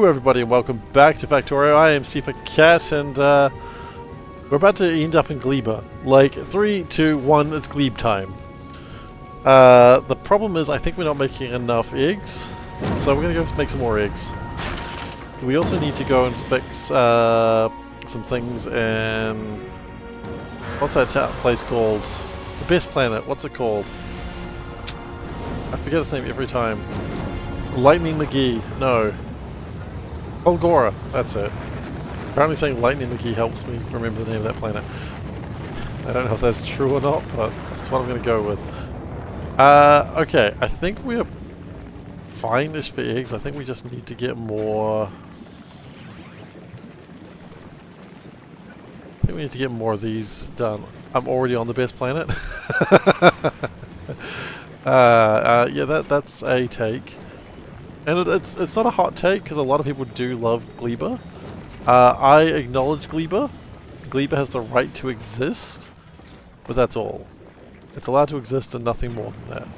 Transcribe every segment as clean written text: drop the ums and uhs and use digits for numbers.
Hello everybody and welcome back to Factorio. I am SeiferKatt and we're about to end up in Gleba. Like 3, 2, 1, it's Glebe time. The problem is I think we're not making enough eggs, so we're going to go make some more eggs. We also need to go and fix some things in... what's that place called? The best planet, what's it called? I forget its name every time. Lightning McGee, no. Golgora, that's it. Apparently saying Lightning McGee helps me remember the name of that planet. I don't know if that's true or not, but that's what I'm going to go with. Okay, I think we're fine-ish for eggs. I think we just need to get more... I think we need to get more of these done. I'm already on the best planet. Yeah, that's a take. And it's not a hot take, because a lot of people do love Gleba. I acknowledge Gleba. Gleba has the right to exist, but that's all. It's allowed to exist and nothing more than that.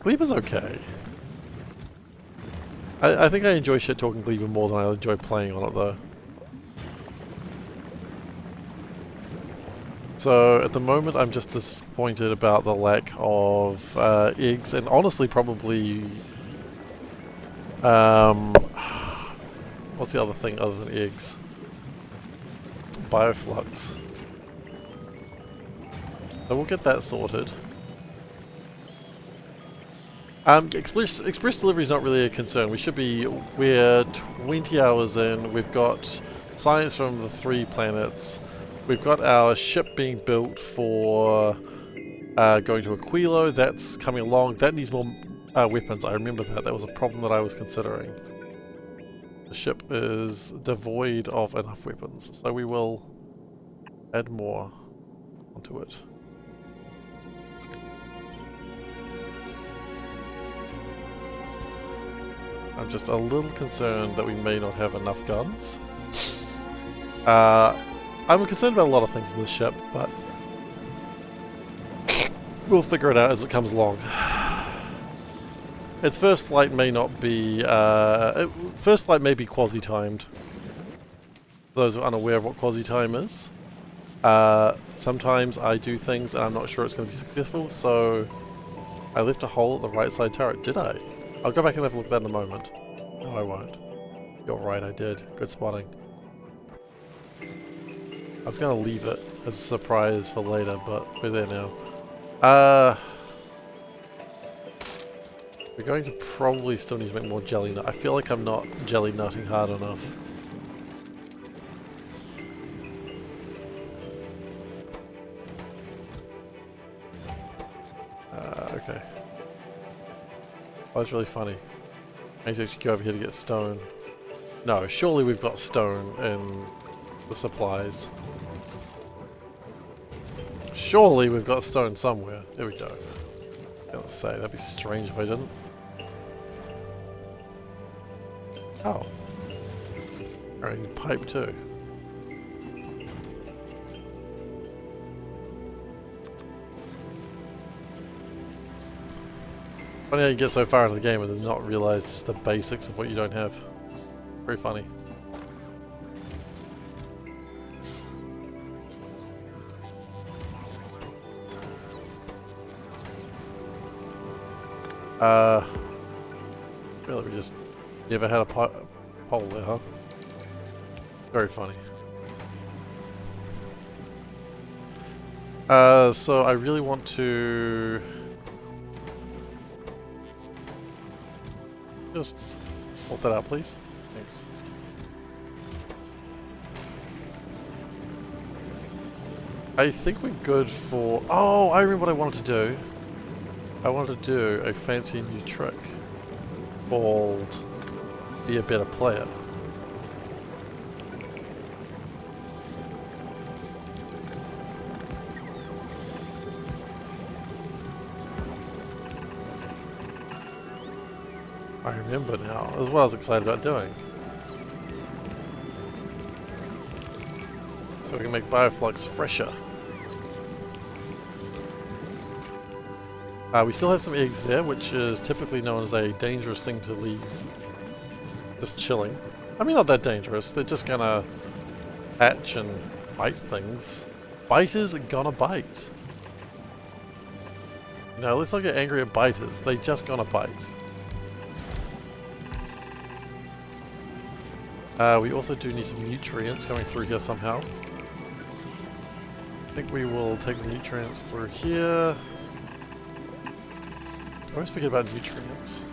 Gleba's okay. I think I enjoy shit-talking Gleba more than I enjoy playing on it, though. So, at the moment, I'm just disappointed about the lack of eggs, and honestly, probably... what's the other thing other than eggs? Bioflux. So we'll get that sorted. Express delivery is not really a concern. We're 20 hours in, we've got science from the 3 planets. We've got our ship being built for going to Aquilo. That's coming along. That needs more weapons. I remember that. That was a problem that I was considering. The ship is devoid of enough weapons, so we will add more onto it. I'm just a little concerned that we may not have enough guns. I'm concerned about a lot of things in this ship, but we'll figure it out as it comes along. Its first flight may not be... first flight may be quasi-timed. Those who are unaware of what quasi-time is. Sometimes I do things and I'm not sure it's going to be successful, so I left a hole at the right side turret. Did I? I'll go back and have a look at that in a moment. No, I won't. You're right, I did. Good spotting. I was going to leave it as a surprise for later, but we're there now. We're going to probably still need to make more jelly nut. I feel like I'm not jelly nutting hard enough. Okay. Oh, that's really funny. I need to actually go over here to get stone. No, surely we've got stone in the supplies. Surely we've got stone somewhere. There we go. I was say, that'd be strange if I didn't. Oh. I need pipe too. Funny how you get so far into the game and then not realise just the basics of what you don't have. Very funny. Really, we just never had a pole there, huh? Very funny. So I really want to just hold that out, please. Thanks. I think we're good for... oh, I remember what I wanted to do. I wanted to do a fancy new trick called Be a Better Player. I remember now. That's what I was excited about doing. So we can make Bioflux fresher. We still have some eggs there, which is typically known as a dangerous thing to leave just chilling. I mean, not that dangerous. They're just gonna hatch and bite things. Biters are gonna bite. No, let's not get angry at biters. They just gonna bite. We also do need some nutrients coming through here somehow. I think we will take the nutrients through here. I always forget about nutrients.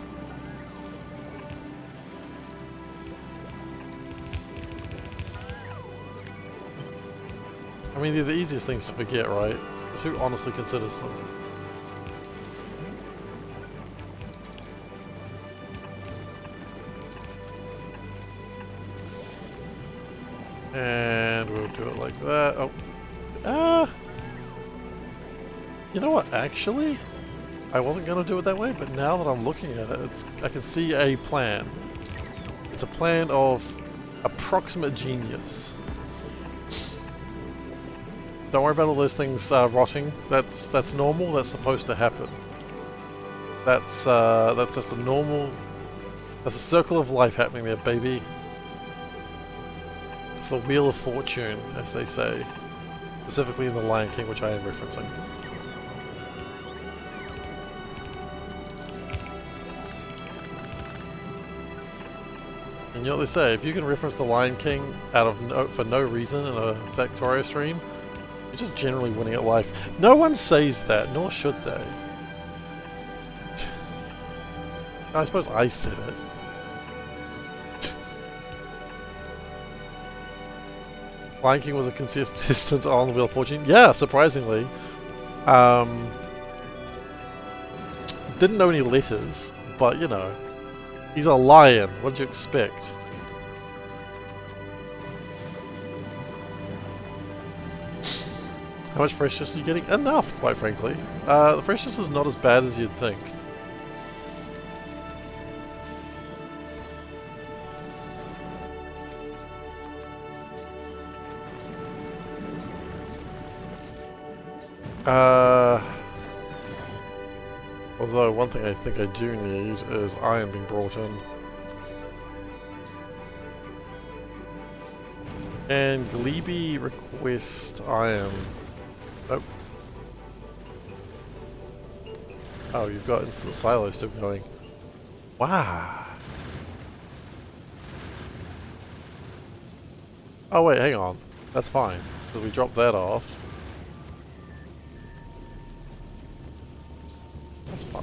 I mean, they're the easiest things to forget, right? Because who honestly considers them? And we'll do it like that. Oh. You know what, actually? I wasn't going to do it that way, but now that I'm looking at it, I can see a plan. It's a plan of approximate genius. Don't worry about all those things rotting. That's normal. That's supposed to happen. That's just a normal. That's a circle of life happening there, baby. It's the wheel of fortune, as they say, specifically in The Lion King, which I am referencing. And you know what they say? If you can reference The Lion King for no reason in a Factorio stream, you're just generally winning at life. No one says that, nor should they. I suppose I said it. Lion King was a consistent on the Wheel of Fortune. Yeah, surprisingly. Didn't know any letters, but you know. He's a lion. What did you expect? How much freshness are you getting? Enough, quite frankly. The freshness is not as bad as you'd think. Although one thing I think I do need is iron being brought in. And Glebe request iron. Oh. Oh, you've got instant silo still going. Wow. Oh wait, hang on. That's fine. Because we dropped that off.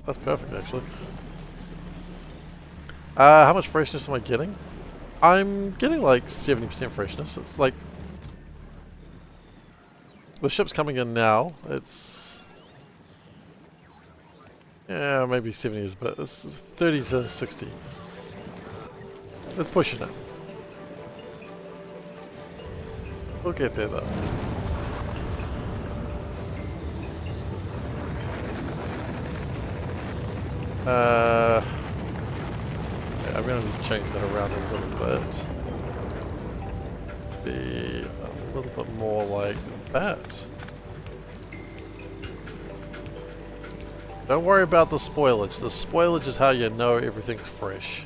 That's perfect, actually. How much freshness am I getting? I'm getting like 70% freshness. It's like... The ship's coming in now. It's... Yeah, maybe 70 is a bit. It's 30 to 60. It's pushing it. We'll get there though. Yeah, I'm going to change that around a little bit. Be a little bit more like that. Don't worry about the spoilage. The spoilage is how you know everything's fresh.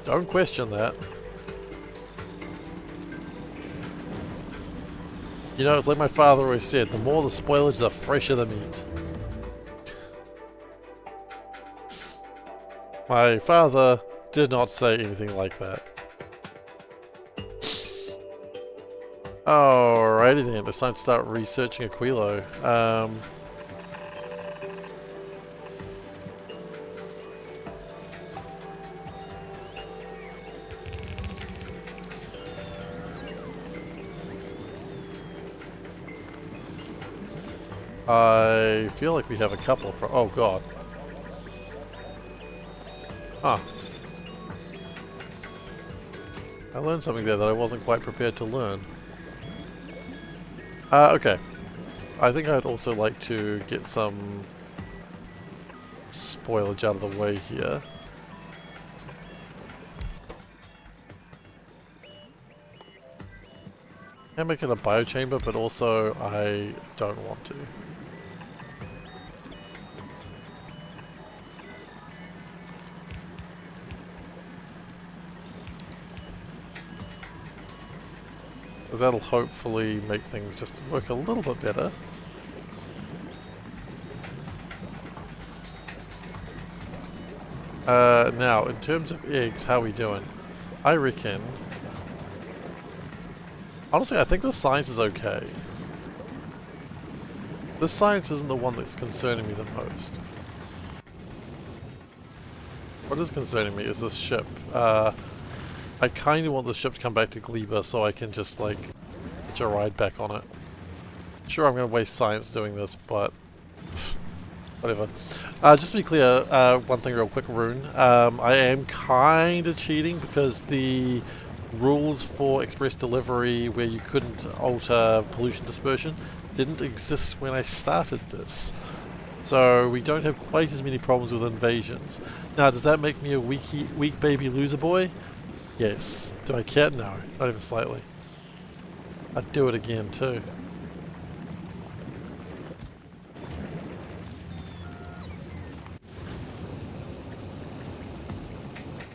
Don't question that. You know, it's like my father always said, the more the spoilage, the fresher the meat. My father did not say anything like that. Alrighty then, it's time to start researching Aquilo. I feel like we have a couple of oh god. Huh. I learned something there that I wasn't quite prepared to learn. Okay. I think I'd also like to get some spoilage out of the way here. I'm making a biochamber, but also I don't want to. because that'll hopefully make things just work a little bit better. Now, in terms of eggs, how are we doing? I reckon... Honestly, I think the science is okay. The science isn't the one that's concerning me the most. What is concerning me is this ship. I kind of want the ship to come back to Gleba so I can just, like, hitch a ride back on it. Sure, I'm going to waste science doing this, but... whatever. Just to be clear, one thing real quick, Rune. I am kind of cheating because the rules for express delivery where you couldn't alter pollution dispersion didn't exist when I started this. So we don't have quite as many problems with invasions. Now, does that make me a weak baby loser boy? Yes. Do I care? No, not even slightly. I'd do it again too.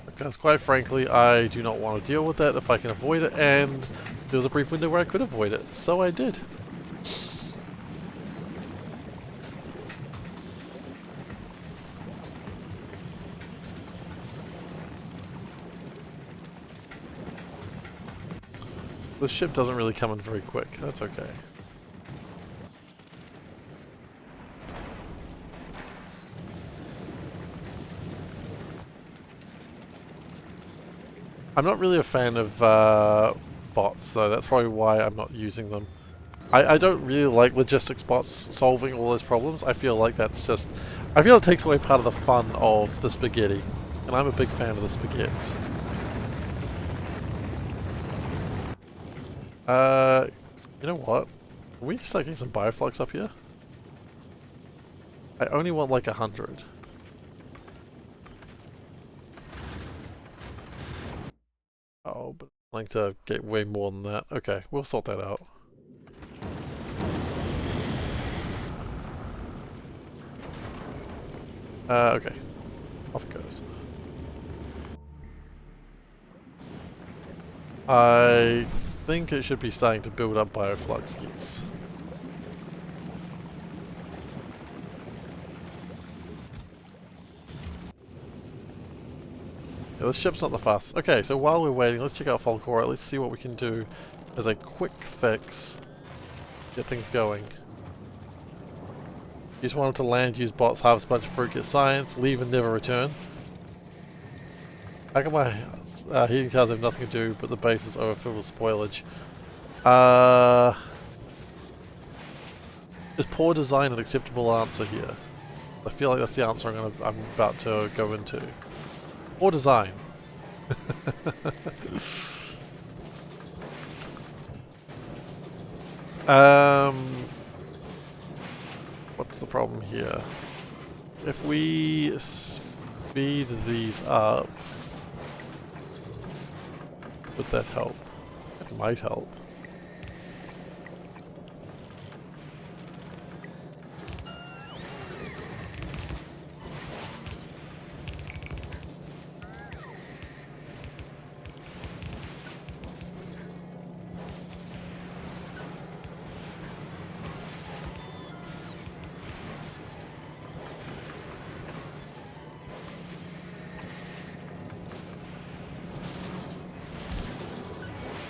Because quite frankly, I do not want to deal with that if I can avoid it, and there was a brief window where I could avoid it, so I did. This ship doesn't really come in very quick, that's okay. I'm not really a fan of bots though, that's probably why I'm not using them. I don't really like logistics bots solving all those problems. I feel like that's just... I feel it takes away part of the fun of the spaghetti. And I'm a big fan of the spaghettis. You know what? Can we start getting some bioflux up here? I only want like 100. Oh, but I'd like to get way more than that. Okay, we'll sort that out. Okay. Off it goes. I think it should be starting to build up bioflux, yes. Yeah, this ship's not the fastest. Okay, so while we're waiting, let's check out Factorio. Let's see what we can do as a quick fix. Get things going. You just want him to land, use bots, harvest a bunch of fruit, get science, leave and never return. How come my heating towers have nothing to do but the base is overfilled with spoilage? Is poor design an acceptable answer here? I feel like that's the answer I'm about to go into. Poor design. What's the problem here? If we speed these up, would that help? It might help.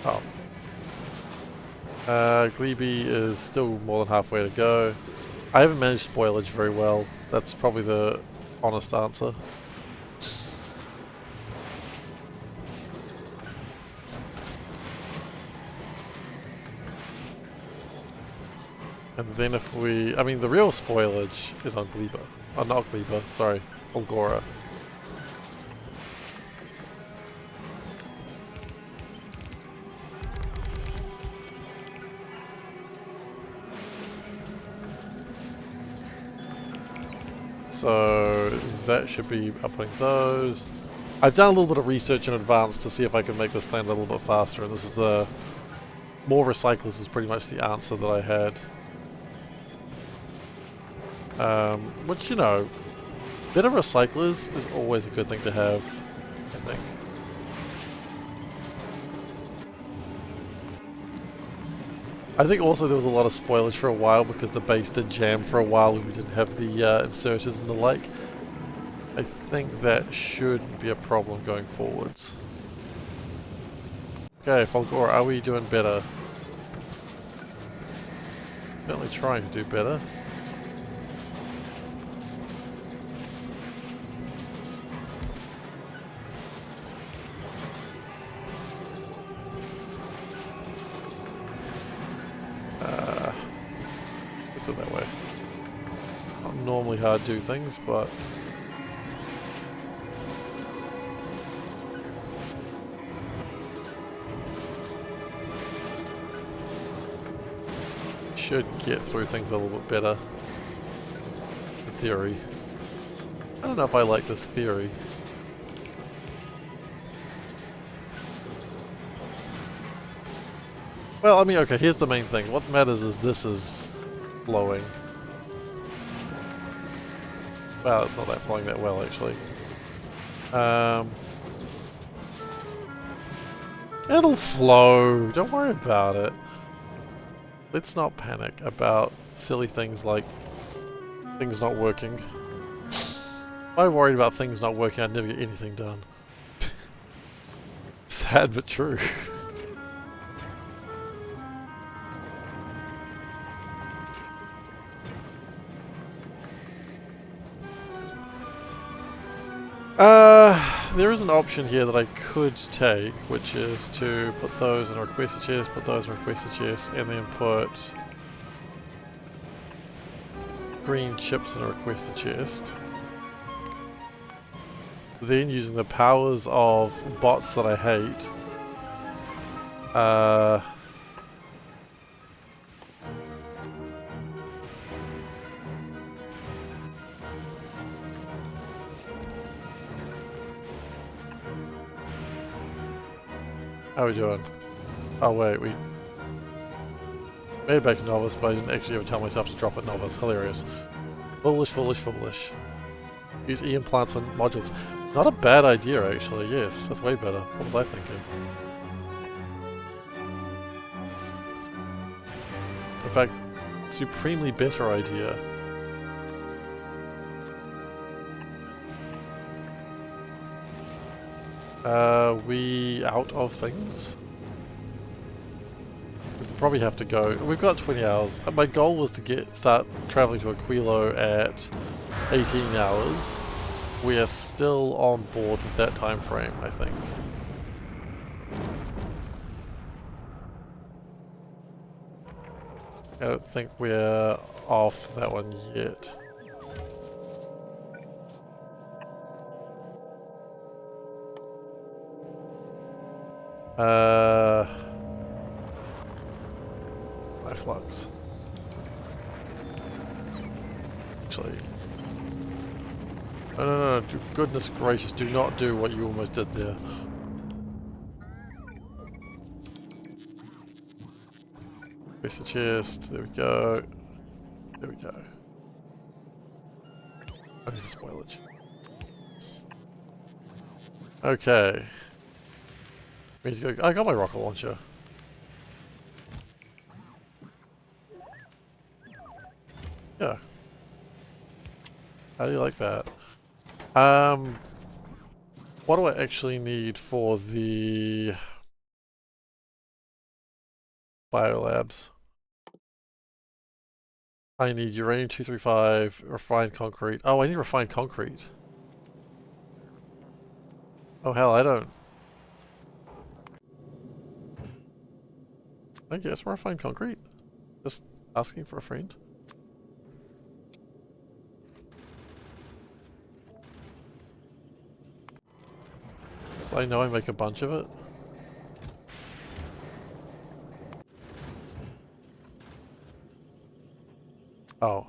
Oh. Glebe is still more than halfway to go. I haven't managed spoilage very well. That's probably the honest answer. And then if we... I mean, the real spoilage is on Gleba. Oh, not Gleba, sorry. Fulgora. So that should be upping those. I've done a little bit of research in advance to see if I can make this plan a little bit faster, and this is the... More recyclers is pretty much the answer that I had. Which, you know, better recyclers is always a good thing to have, I think. I think also there was a lot of spoilage for a while because the base did jam for a while and we didn't have the inserters and the like. I think that shouldn't be a problem going forwards. Okay, Falgor, are we doing better? Certainly trying to do better. Let's do it that way. Not normally hard to do things, but should get through things a little bit better. In theory. I don't know if I like this theory. Well, I mean, okay, here's the main thing. What matters is this is flowing. Wow, it's not that flowing that well, actually. It'll flow. Don't worry about it. Let's not panic about silly things like things not working. If I worried about things not working, I'd never get anything done. Sad but true. There is an option here that I could take, which is to put those in a requested chest, put those in a requested chest, and then put green chips in a requested chest. Then using the powers of bots that I hate, how are we doing? Oh wait, we made it back to novice, but I didn't actually ever tell myself to drop at novice. Hilarious. Foolish, foolish, foolish. Use E-implants on modules. Not a bad idea, actually. Yes, that's way better. What was I thinking? In fact, supremely better idea. We out of things? We probably have to go. We've got 20 hours. My goal was to start traveling to Aquilo at 18 hours. We are still on board with that time frame, I think. I don't think we're off that one yet. My flux. Actually. No, goodness gracious, do not do what you almost did there. Press the chest, there we go. There we go. I need the spoilage. Okay. I need to go. I got my rocket launcher. Yeah. How do you like that? What do I actually need for the biolabs? I need uranium-235, refined concrete. Oh, I need refined concrete. Oh hell, I don't. I guess refined concrete. Just asking for a friend. I know I make a bunch of it. Oh,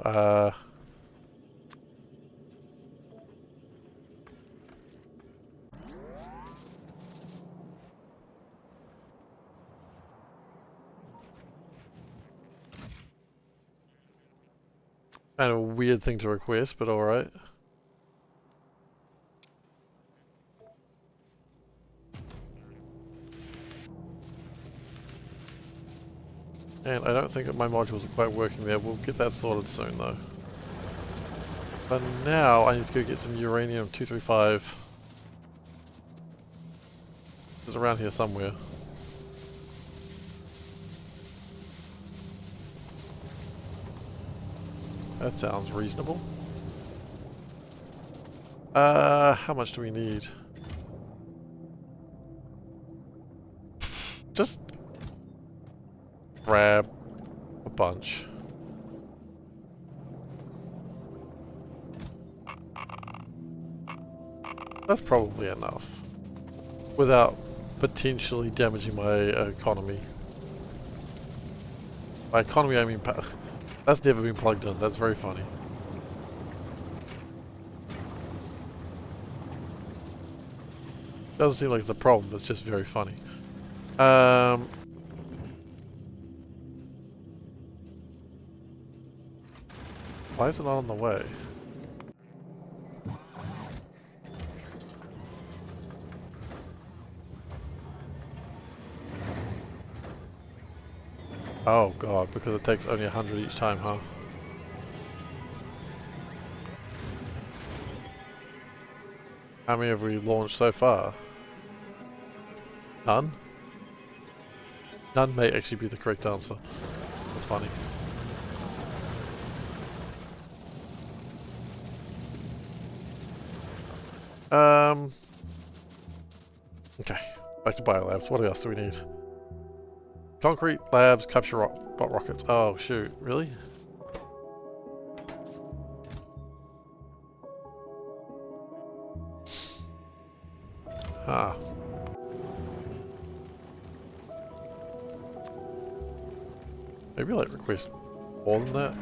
kind of a weird thing to request, but alright. And I don't think that my modules are quite working there. We'll get that sorted soon though. But now I need to go get some uranium-235. It's around here somewhere. That sounds reasonable. How much do we need? Just grab a bunch. That's probably enough. Without potentially damaging my economy. By economy I mean that's never been plugged in, that's very funny. Doesn't seem like it's a problem, it's just very funny. Why is it not on the way? Oh god, because it takes only 100 each time, huh? How many have we launched so far? None? None may actually be the correct answer. That's funny. Okay, back to biolabs. What else do we need? Concrete, labs, capture bot rockets. Oh shoot, really? Ah. Maybe like request more than that?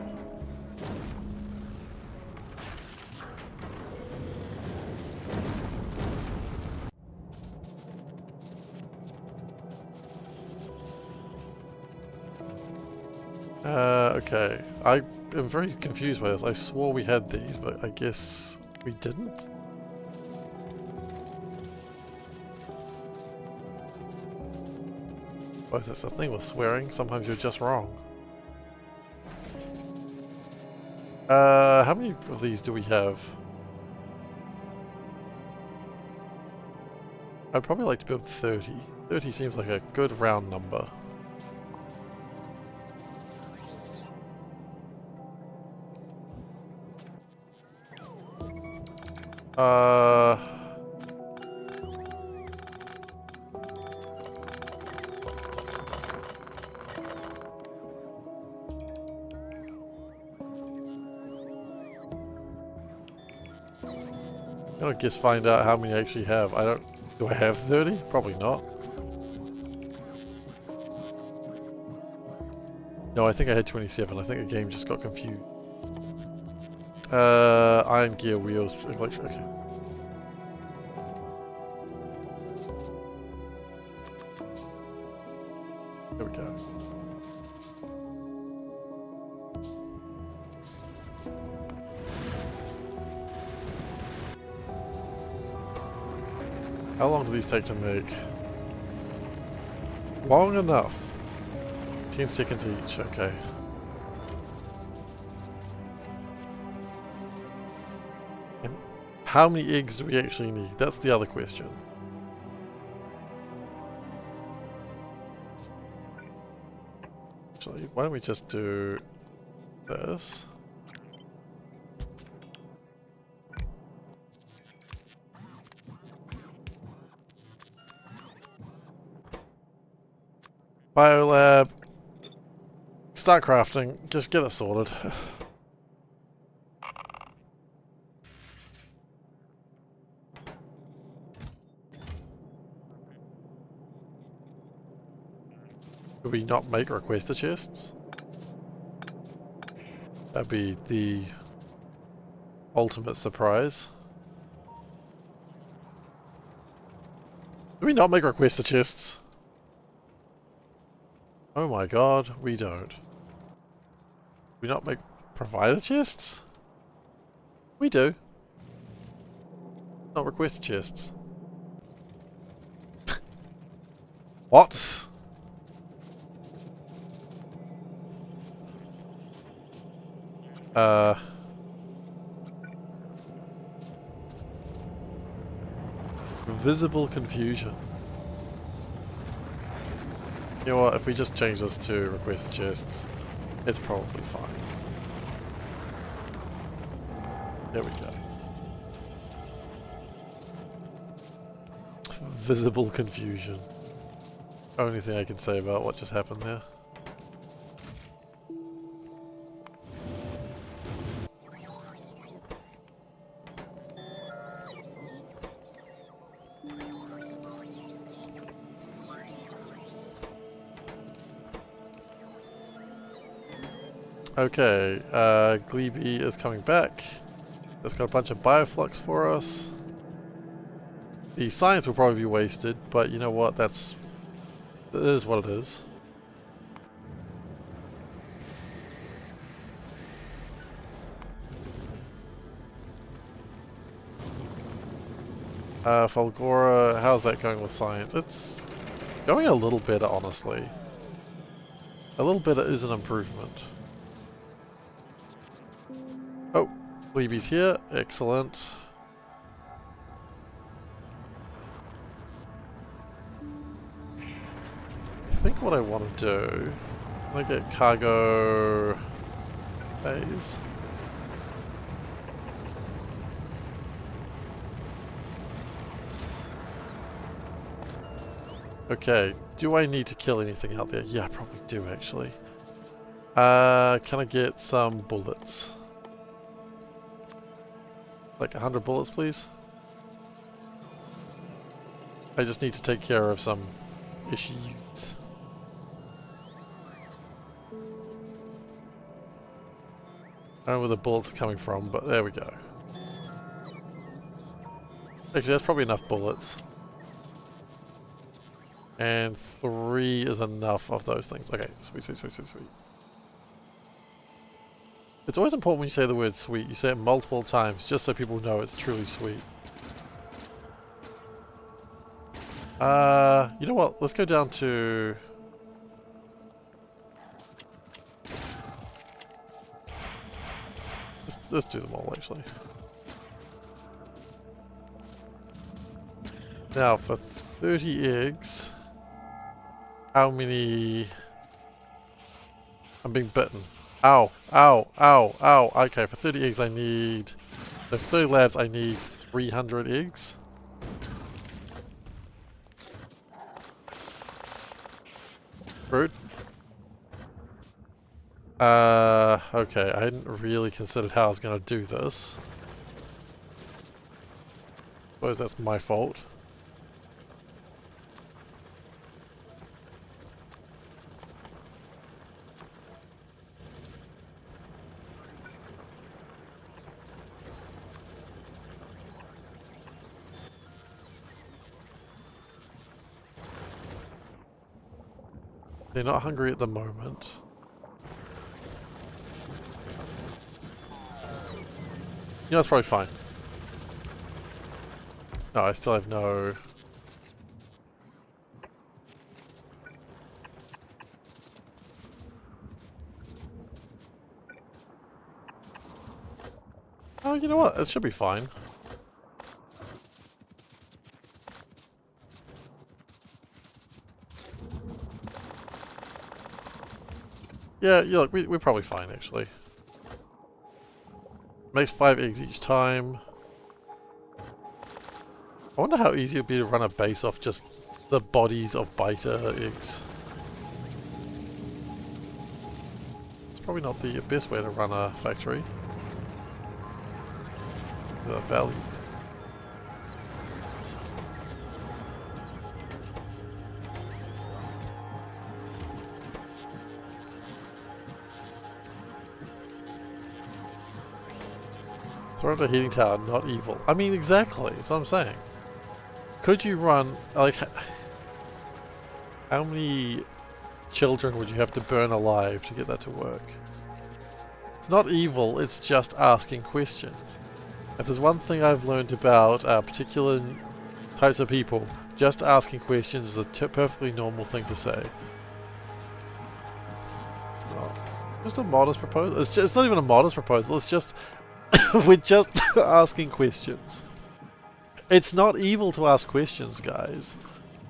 Okay. I am very confused by this. I swore we had these, but I guess we didn't? Why is this a thing with swearing? Sometimes you're just wrong. How many of these do we have? I'd probably like to build 30. 30 seems like a good round number. I guess find out how many I actually have. Do I have 30? Probably not. No, I think I had 27. I think the game just got confused. Iron gear wheels, electric, okay. There we go. How long do these take to make? Long enough. 10 seconds each, okay. And how many eggs do we actually need? That's the other question. Actually, why don't we just do this? Biolab. Start crafting. Just get it sorted. Could we not make requester chests? That'd be the ultimate surprise. Do we not make requester chests? Oh my god, we don't. Do we not make provider chests? We do. Not requester chests. What? Visible confusion. You know what, if we just change this to request chests, it's probably fine. There we go. Visible confusion. Only thing I can say about what just happened there. Okay, Glebe is coming back. It's got a bunch of bioflux for us. The science will probably be wasted, but you know what, it is what it is. Fulgora, how's that going with science? It's going a little better, honestly. A little bit is an improvement. Oh, Glebe's here. Excellent. I think what I want to do... I'm going to get cargo bays. Okay, do I need to kill anything out there? Yeah, I probably do actually. Can I get some bullets? Like 100 bullets, please? I just need to take care of some issues. I don't know where the bullets are coming from, but there we go. Actually, that's probably enough bullets. And 3 is enough of those things. Okay, sweet, sweet, sweet, sweet, sweet. It's always important when you say the word sweet. You say it multiple times just so people know it's truly sweet. You know what? Let's go down to... Let's do them all, actually. Now, for 30 eggs... How many... I'm being bitten. Ow, ow, ow, ow. Okay, for 30 eggs I need... So for 30 labs I need 300 eggs. Rude. Okay, I hadn't really considered how I was going to do this. Suppose that's my fault. They're not hungry at the moment. You know, that's probably fine. No, I still have no... Oh, you know what? It should be fine. Yeah, look, we're probably fine, actually. Makes 5 eggs each time. I wonder how easy it would be to run a base off just the bodies of biter eggs. It's probably not the best way to run a factory. The value. Throw out a heating tower, not evil. I mean, exactly, that's what I'm saying. Could you run, like, how many children would you have to burn alive to get that to work? It's not evil, it's just asking questions. If there's one thing I've learned about particular types of people, just asking questions is a perfectly normal thing to say. It's not. Just a modest proposal. It's not even a modest proposal. It's just we're just asking questions. It's not evil to ask questions, guys.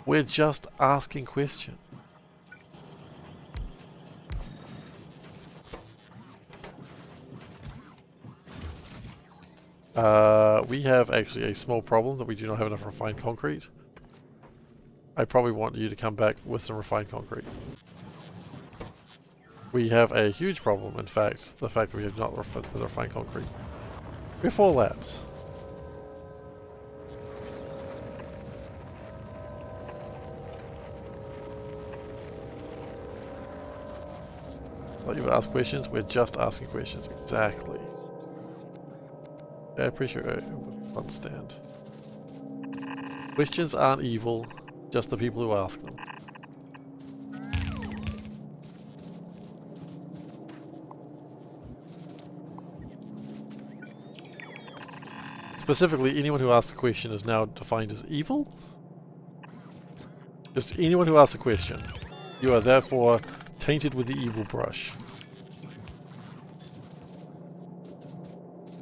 We're just asking questions. We have actually a small problem that we do not have enough refined concrete. I probably want you to come back with some refined concrete. We have a huge problem, in fact, the fact that we have not refined concrete. We have 4 labs. Let you ask questions, we're just asking questions. Exactly. I appreciate it. Understand. Questions aren't evil, just the people who ask them. Specifically, anyone who asks a question is now defined as evil. Just anyone who asks a question. You are therefore tainted with the evil brush.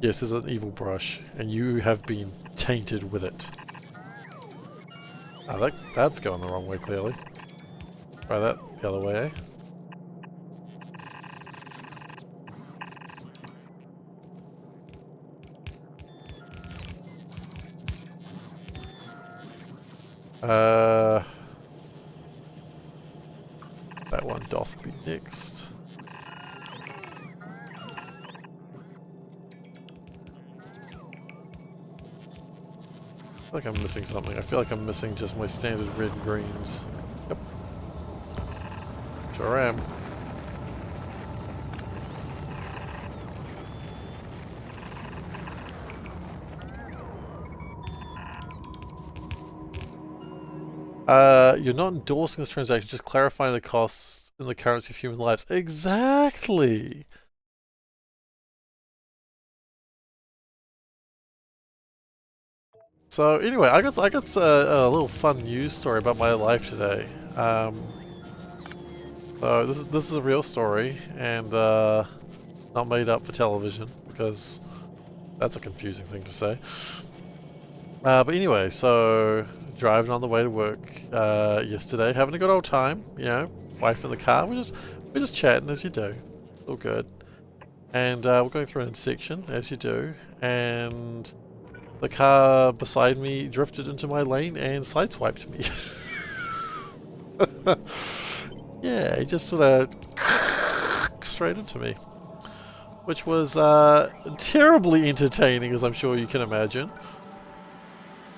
Yes, there's an evil brush, and you have been tainted with it. Ah, that's going the wrong way, clearly. Try that the other way, eh? That one doth be next. I feel like I'm missing something. I feel like I'm missing just my standard red and greens. Yep. Sure am. You're not endorsing this transaction, just clarifying the costs in the currency of human lives. Exactly! So anyway, I got a little fun news story about my life today. So this is a real story, and not made up for television, because that's a confusing thing to say. But anyway, so driving on the way to work yesterday, having a good old time, you know, wife in the car, we're just chatting as you do, all good. And we're going through an intersection as you do, and the car beside me drifted into my lane and sideswiped me. Yeah, he just sort of straight into me, which was terribly entertaining, as I'm sure you can imagine.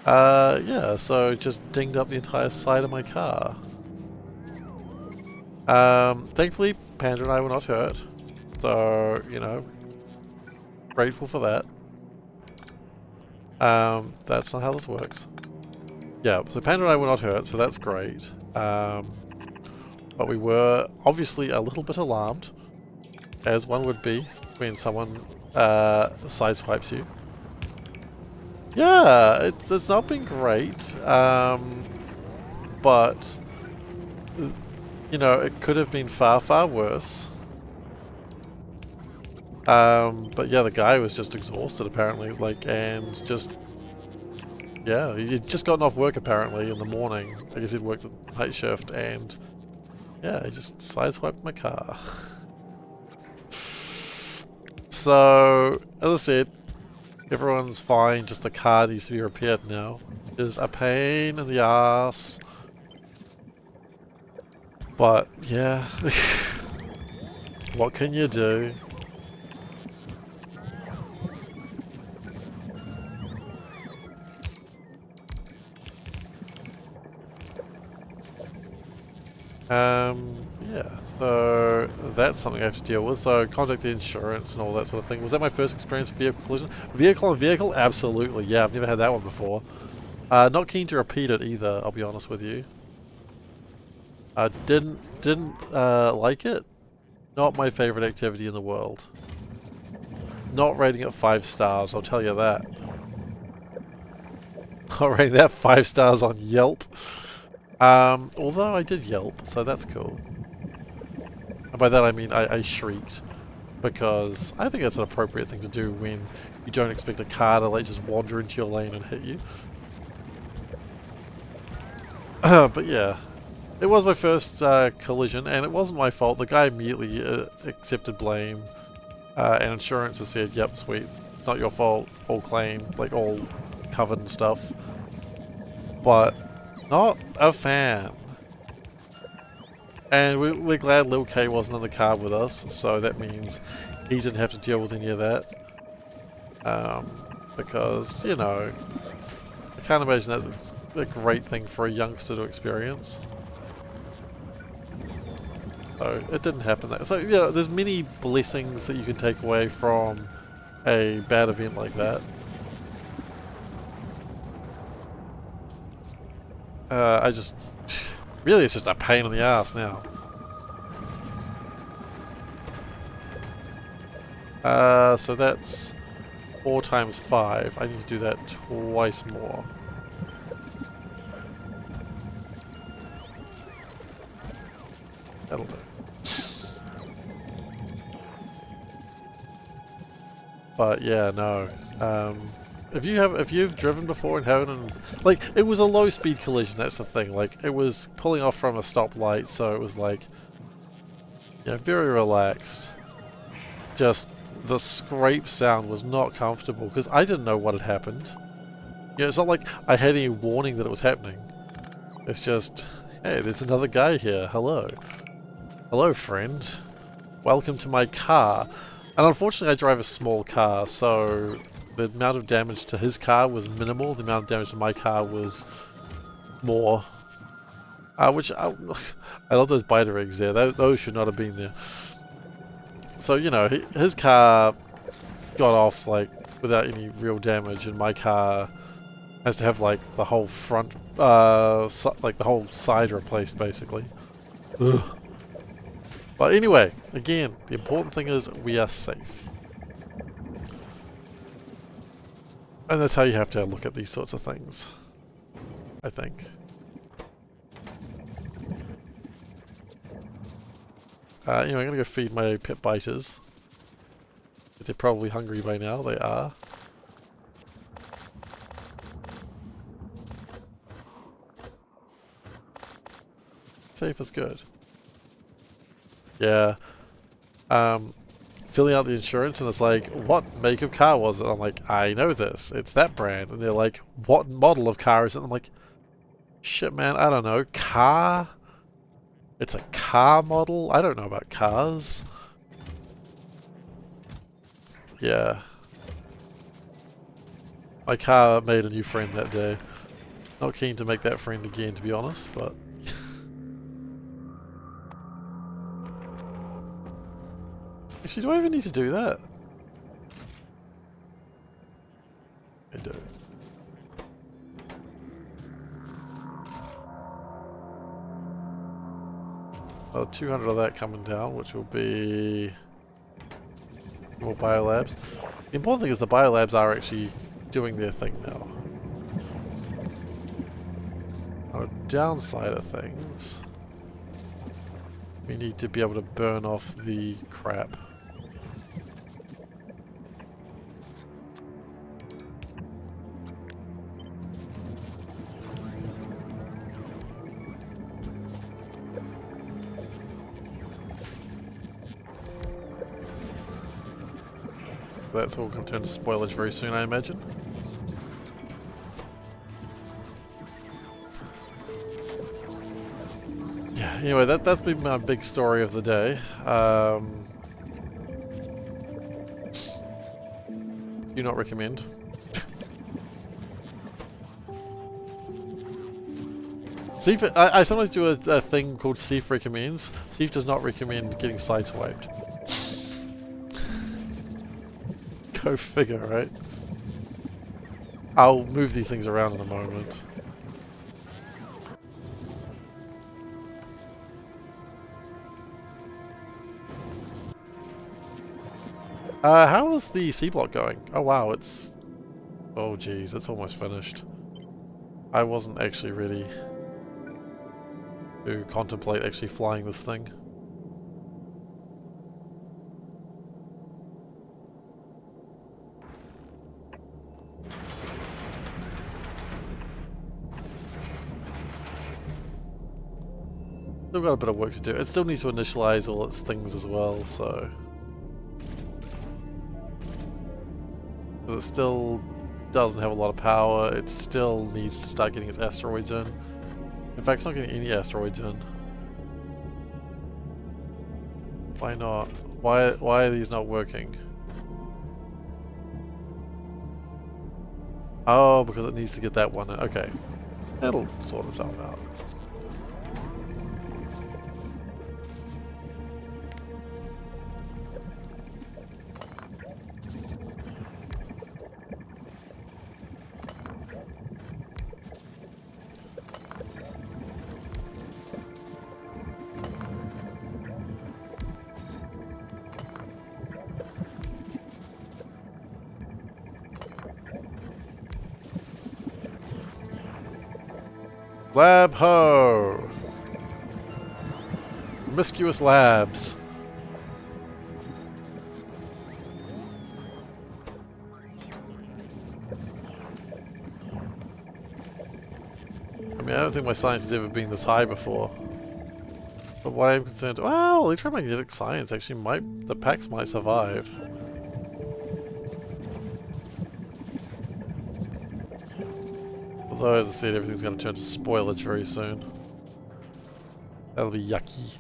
Yeah, so just dinged up the entire side of my car. Thankfully, Panda and I were not hurt, so, you know, grateful for that. That's not how this works. Yeah, so Panda and I were not hurt, so that's great. But we were obviously a little bit alarmed, as one would be when someone sideswipes you. Yeah, it's not been great, but you know, it could have been far, far worse. But yeah, the guy was just exhausted apparently, like, and just, yeah, he'd just gotten off work apparently in the morning. I guess he'd worked the night shift, and yeah, he just sideswiped my car. So, as I said, everyone's fine, just the car needs to be repaired now. It is a pain in the ass. But, yeah. What can you do? Yeah, so that's something I have to deal with. So contact the insurance and all that sort of thing. Was that my first experience with vehicle collision? Vehicle on vehicle? Absolutely, yeah, I've never had that one before. Not keen to repeat it either, I'll be honest with you. Didn't like it. Not my favorite activity in the world. Not rating it 5 stars, I'll tell you that. Not rating that 5 stars on Yelp. Although I did Yelp, so that's cool. And by that I mean I shrieked. because I think that's an appropriate thing to do when you don't expect a car to like just wander into your lane and hit you. But yeah, it was my first collision, and it wasn't my fault. The guy immediately accepted blame, and insurance has said, "Yep, sweet, it's not your fault. All claim, like all covered and stuff." But not a fan. And we're glad Lil K wasn't in the car with us, so that means he didn't have to deal with any of that. Because, you know, I can't imagine that's a great thing for a youngster to experience. So it didn't happen. So, you know, there's many blessings that you can take away from a bad event like that. I just... Really, it's just a pain in the ass now. So that's 4 times 5. I need to do that twice more. That'll do. But yeah, no. If you've driven before and haven't, like, it was a low speed collision, that's the thing. Like, it was pulling off from a stoplight, so it was like, yeah, very relaxed. Just the scrape sound was not comfortable because I didn't know what had happened. You know, it's not like I had any warning that it was happening. It's just, hey, there's another guy here. Hello. Hello, friend. Welcome to my car. And unfortunately I drive a small car, so the amount of damage to his car was minimal. The amount of damage to my car was more. Which, I love those biter eggs there. Those should not have been there. So, you know, his car got off, like, without any real damage, and my car has to have, like, the whole front, like, the whole side replaced, basically. Ugh. But anyway, again, the important thing is we are safe. And that's how you have to look at these sorts of things, I think. Anyway, I'm going to go feed my pet biters. They're probably hungry by now, they are. Safe is good. Yeah. Filling out the insurance and it's like, what make of car was it? I'm like, I know this, it's that brand. And they're like, what model of car is it? And I'm like, shit man, I don't know. Car? It's a car model? I don't know about cars. Yeah. My car made a new friend that day. Not keen to make that friend again, to be honest, but... Actually, do I even need to do that? I do. Oh, 200 of that coming down, which will be more biolabs. The important thing is the biolabs are actually doing their thing now. On a downside of things, we need to be able to burn off the crap. That's all going to turn to spoilage very soon, I imagine. Yeah, anyway, that's been my big story of the day. Do not recommend. Seifer, I sometimes do a thing called Seifer recommends. Seifer does not recommend getting sideswiped. Go figure, right? I'll move these things around in a moment. How is the C block going? Oh wow, it's... Oh geez, it's almost finished. I wasn't actually ready to contemplate actually flying this thing. Still got a bit of work to do. It still needs to initialize all its things as well, so... Because it still doesn't have a lot of power, it still needs to start getting its asteroids in. In fact, it's not getting any asteroids in. Why not? Why are these not working? Oh, because it needs to get that one in. Okay. It'll sort itself out. Lab ho! Promiscuous labs. I mean, I don't think my science has ever been this high before. But what I'm concerned, well, electromagnetic science actually might, the packs might survive. Although, as I said, everything's going to turn to spoilage very soon. That'll be yucky.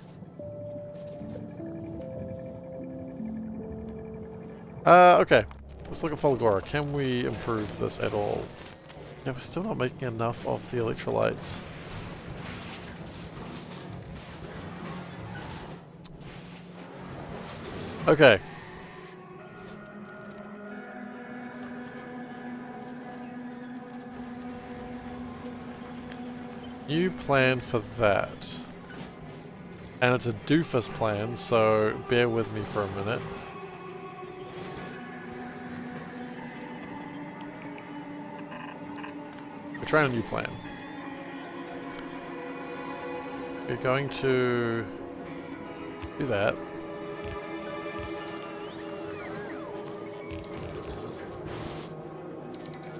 Okay. Let's look at Fulgora. Can we improve this at all? Yeah, we're still not making enough of the electrolytes. Okay. New plan for that. And it's a doofus plan, so bear with me for a minute. We're trying a new plan. We're going to do that.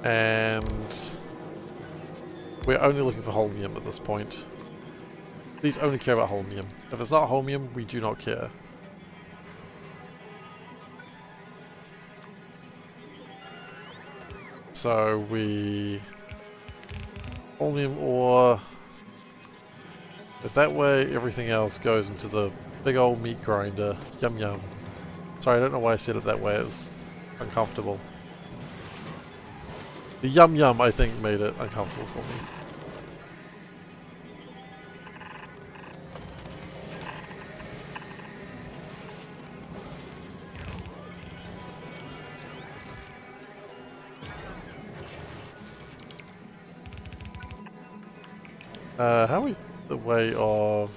And we're only looking for holmium at this point. Please only care about holmium. If it's not holmium, we do not care. So we... holmium ore... If that way, everything else goes into the big old meat grinder. Yum yum. Sorry, I don't know why I said it that way. It was uncomfortable. The yum yum, I think, made it uncomfortable for me. How are we the way of...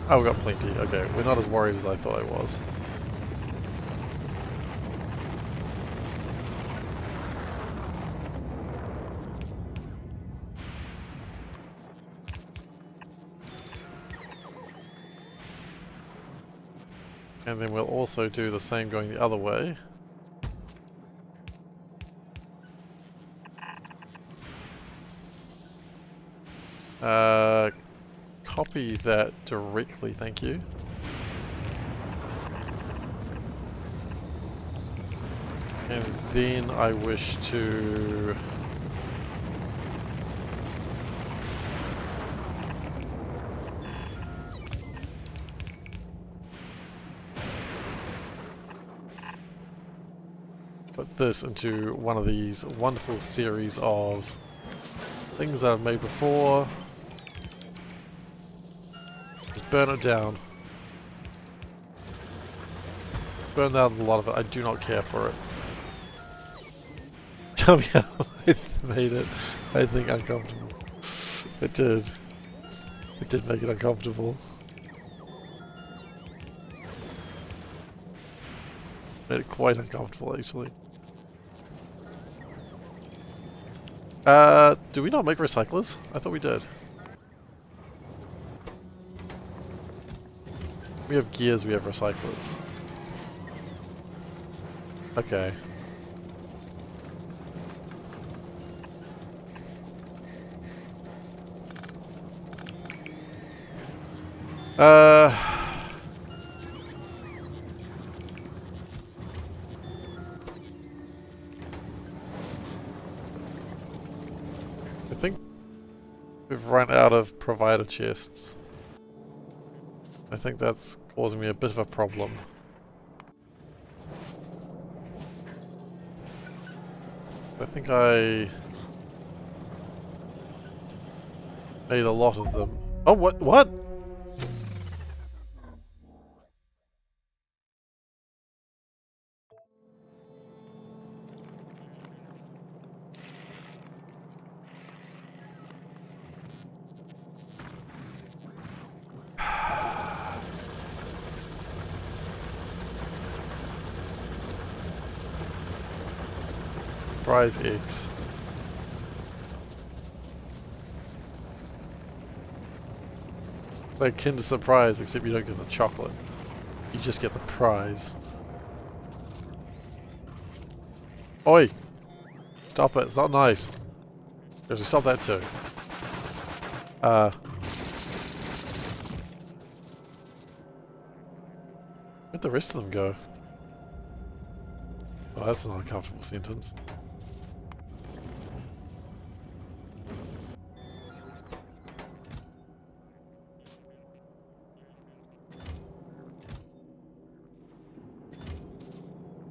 Oh, we got plenty. Okay, we're not as worried as I thought I was. And then we'll also do the same going the other way. Copy that directly, thank you. And then I wish to... put this into one of these wonderful series of things that I've made before. Just burn it down. Burn out a lot of it. I do not care for it. Yeah, it made it, I think, uncomfortable. It did. It did make it uncomfortable. Made it quite uncomfortable, actually. Do we not make recyclers? I thought we did. We have gears, we have recyclers. Okay. I think we've run out of provider chests. I think that's causing me a bit of a problem. I think I made a lot of them. Oh, what? Surprise eggs. Like Kinder Surprise, except you don't get the chocolate. You just get the prize. Oi! Stop it, it's not nice. There's to stop that too. Where'd the rest of them go? Oh, that's an uncomfortable sentence.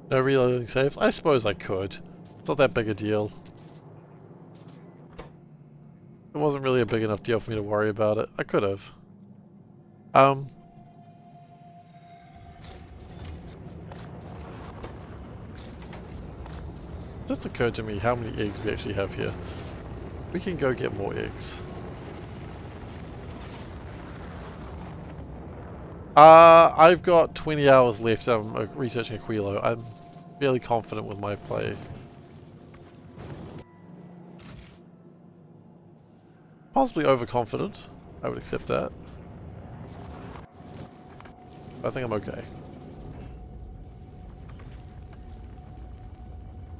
No reloading saves? I suppose I could. It's not that big a deal. It wasn't really a big enough deal for me to worry about it. I could have. Just occurred to me how many eggs we actually have here. We can go get more eggs. I've got 20 hours left. I'm researching Aquilo. I'm fairly confident with my play. Possibly overconfident. I would accept that. I think I'm okay.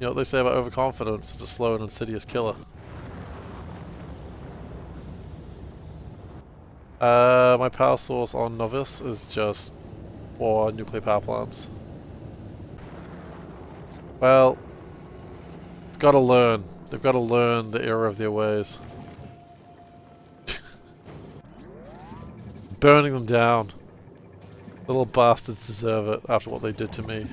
You know what they say about overconfidence? It's a slow and insidious killer. My power source on Novice is just for nuclear power plants. Well, it's got to learn. They've got to learn the error of their ways. Burning them down. Little bastards deserve it after what they did to me.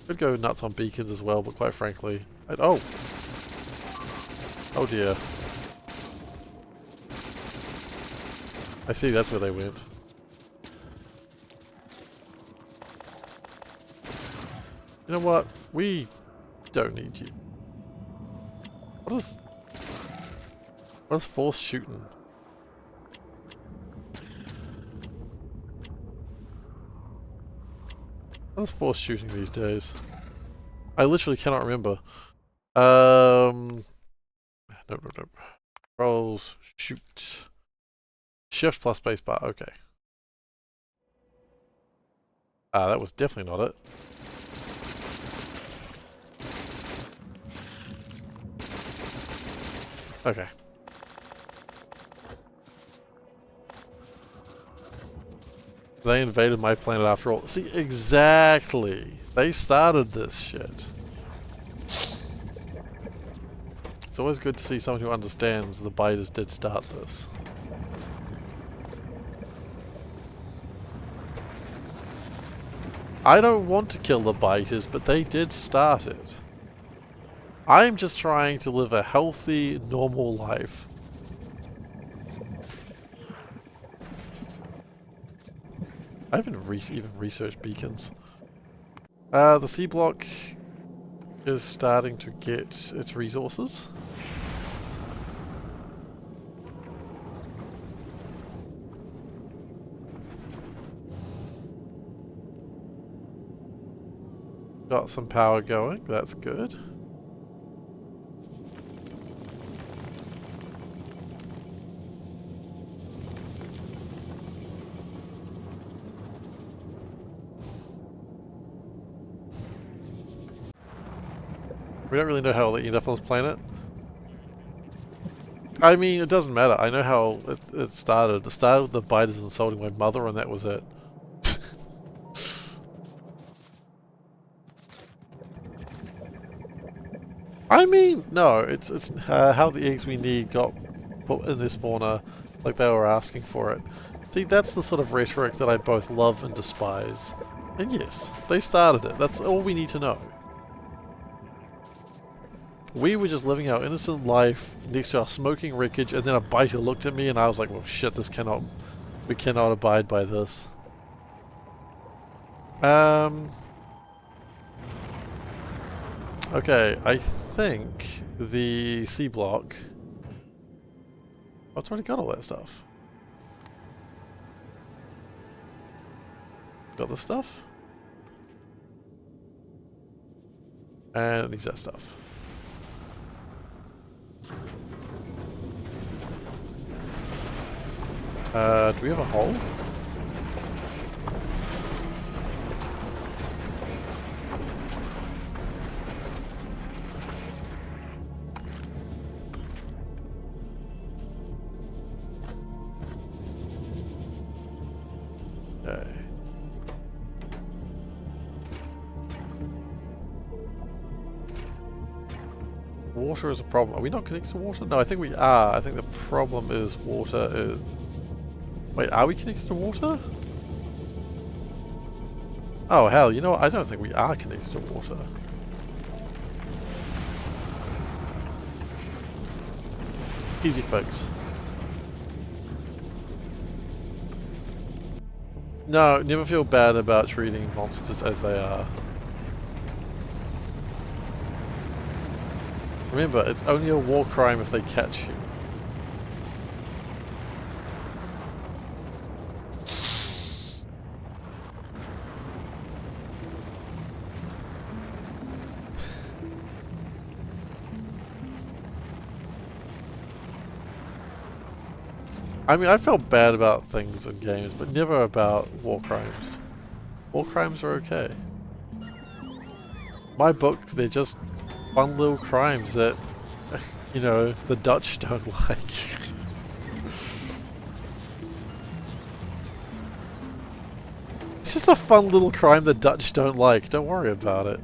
Could go nuts on beacons as well, but quite frankly, oh dear. I see, that's where they went. You know what? We don't need you. What is force shooting? What is force shooting these days? I literally cannot remember. No. Rolls, shoot. Shift plus spacebar, okay. That was definitely not it. Okay. They invaded my planet after all. See, exactly. They started this shit. It's always good to see someone who understands the biters did start this. I don't want to kill the biters, but they did start it. I'm just trying to live a healthy, normal life. I haven't even researched beacons. The C block is starting to get its resources. Got some power going, that's good. We don't really know how they end up on this planet. I mean, it doesn't matter. I know how it started. It started with the biters insulting my mother, and that was it. I mean, no, it's how the eggs we need got put in this spawner, like they were asking for it. See, that's the sort of rhetoric that I both love and despise. And yes, they started it. That's all we need to know. We were just living our innocent life next to our smoking wreckage, and then a biter looked at me, and I was like, "Well, shit, we cannot abide by this." Okay, I think the C block. Oh, it's already got all that stuff. Got the stuff. And it needs that stuff. Do we have a hole? Okay. Water is a problem. Are we not connected to water? No, I think we are. I think the problem is water is... Wait, are we connected to water? Oh, hell, you know what? I don't think we are connected to water. Easy fix. No, never feel bad about treating monsters as they are. Remember, it's only a war crime if they catch you. I mean, I felt bad about things in games, but never about war crimes. War crimes are okay. My book, they're just fun little crimes that, you know, the Dutch don't like. It's just a fun little crime the Dutch don't like. Don't worry about it.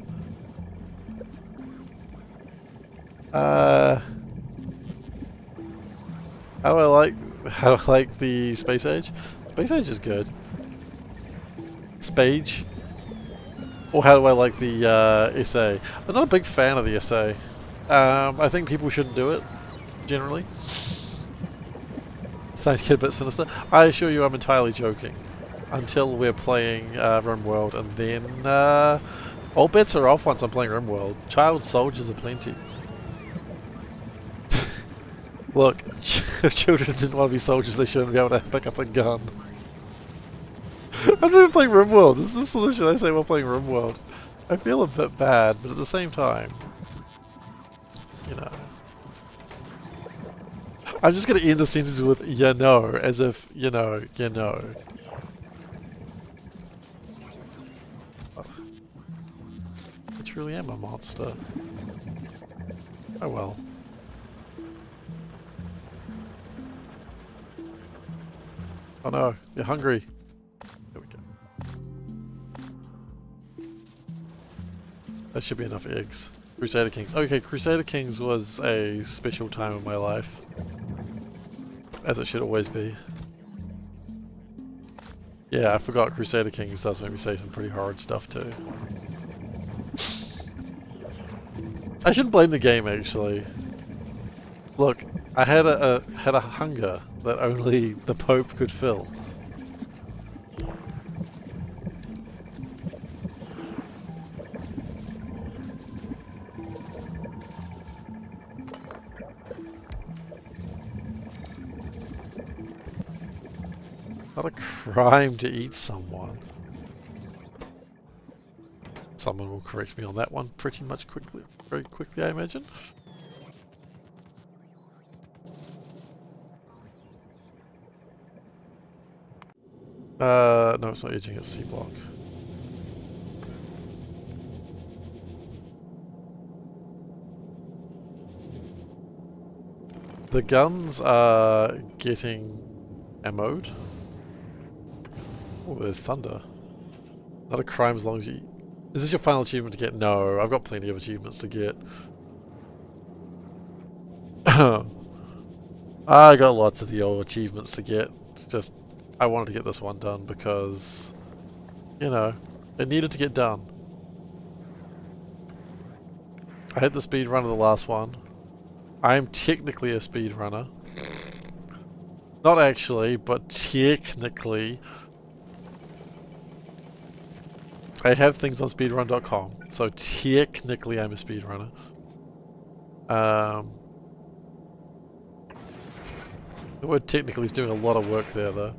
How do I like the Space Age? Space Age is good. Spage. Or how do I like the essay? I'm not a big fan of the essay. I think people shouldn't do it, generally. Starting to get a bit sinister. I assure you I'm entirely joking. Until we're playing RimWorld, and then all bets are off once I'm playing RimWorld. Child soldiers are plenty. Look, if children didn't want to be soldiers, they shouldn't be able to pick up a gun. I'm not even playing RimWorld. This is the sort of shit I say while playing RimWorld. I feel a bit bad, but at the same time, you know. I'm just going to end the sentence with, you know, as if, you know, you know. I truly am a monster. Oh well. Oh no, you're hungry. There we go. That should be enough eggs. Crusader Kings. Okay, Crusader Kings was a special time in my life. As it should always be. Yeah, I forgot Crusader Kings does make me say some pretty hard stuff too. I shouldn't blame the game actually. Look, I had a hunger that only the Pope could fill. Not a crime to eat someone. Someone will correct me on that one pretty much quickly, very quickly, I imagine. No, it's not edging, it's C block. The guns are getting ammoed. Oh, there's thunder. Not a crime as long as you... Is this your final achievement to get? No, I've got plenty of achievements to get. I got lots of the old achievements to get. It's just, I wanted to get this one done because, you know, it needed to get done. I had the speed run of the last one. I am technically a speedrunner. Not actually, but technically. I have things on speedrun.com, so technically I'm a speedrunner. The word technically is doing a lot of work there, though.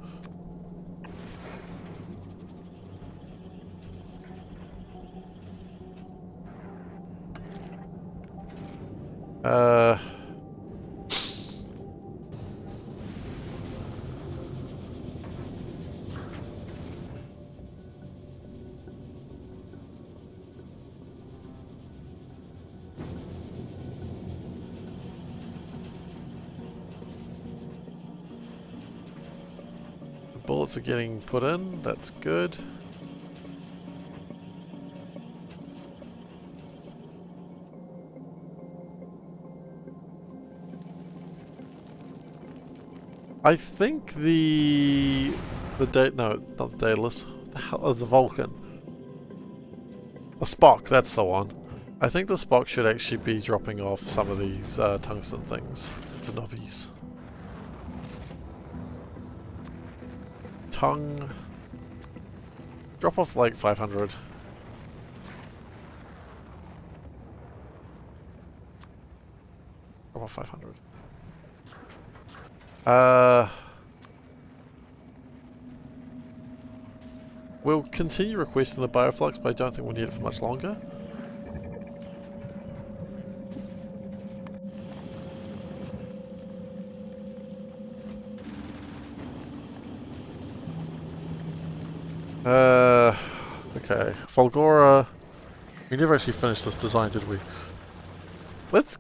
Bullets are getting put in, that's good. I think the no, not the Daedalus. What the hell is the Vulcan? The Spock, that's the one. I think the Spock should actually be dropping off some of these tungsten things. The novies. Tongue. Drop off like 500. Drop off 500. We'll continue requesting the bioflux, but I don't think we'll need it for much longer. Okay. Fulgora. We never actually finished this design, did we? Let's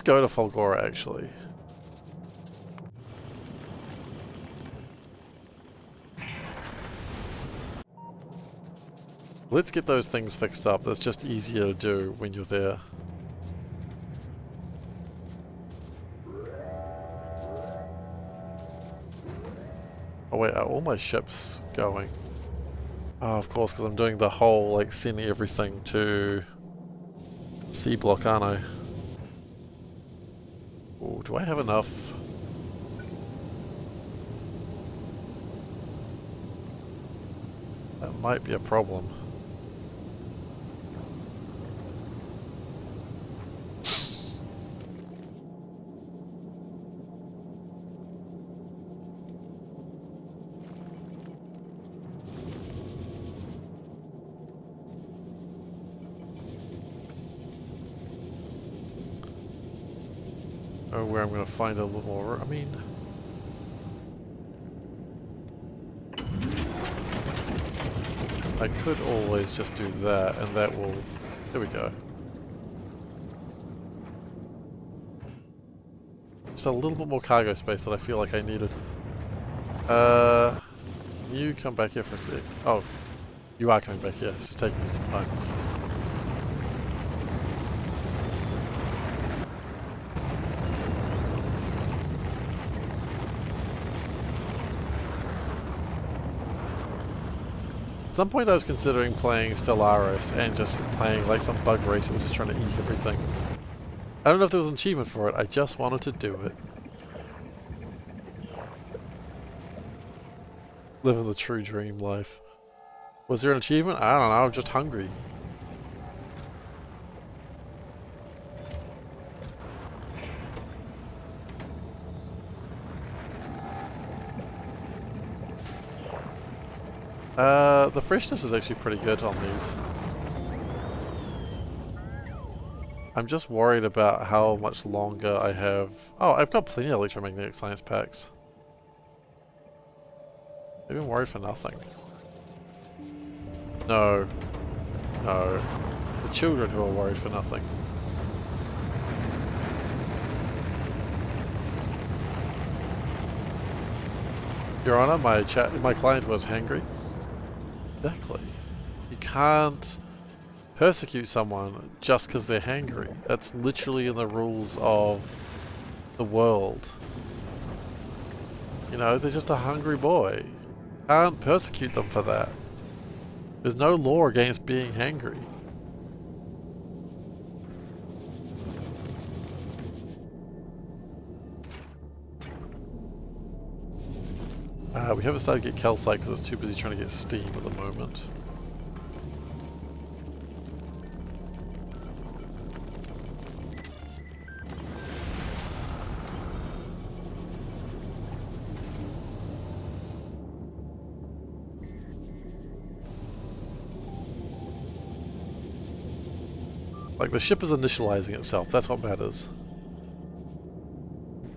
go to Fulgora actually. Let's get those things fixed up. That's just easier to do when you're there. Oh wait, are all my ships going? Oh, of course, because I'm doing the whole, like, sending everything to C block, aren't I? Oh, do I have enough? That might be a problem. Oh, where I'm going to find a little more. I mean, I could always just do that, and that will. There we go. Just a little bit more cargo space that I feel like I needed. You come back here for a sec. Oh, you are coming back here. It's just taking me some time. At some point I was considering playing Stellaris and just playing like some bug race and was just trying to eat everything. I don't know if there was an achievement for it, I just wanted to do it. Live the true dream life. Was there an achievement? I don't know, I'm just hungry. The freshness is actually pretty good on these. I'm just worried about how much longer I have. Oh, I've got plenty of electromagnetic science packs. I've been worried for nothing. No. No. The children who are worried for nothing. Your Honor, my client was hangry. Exactly. You can't persecute someone just because they're hangry. That's literally in the rules of the world. You know, they're just a hungry boy. Can't persecute them for that. There's no law against being hangry. We haven't started to get calcite because it's too busy trying to get steam at the moment. Like, the ship is initializing itself, that's what matters.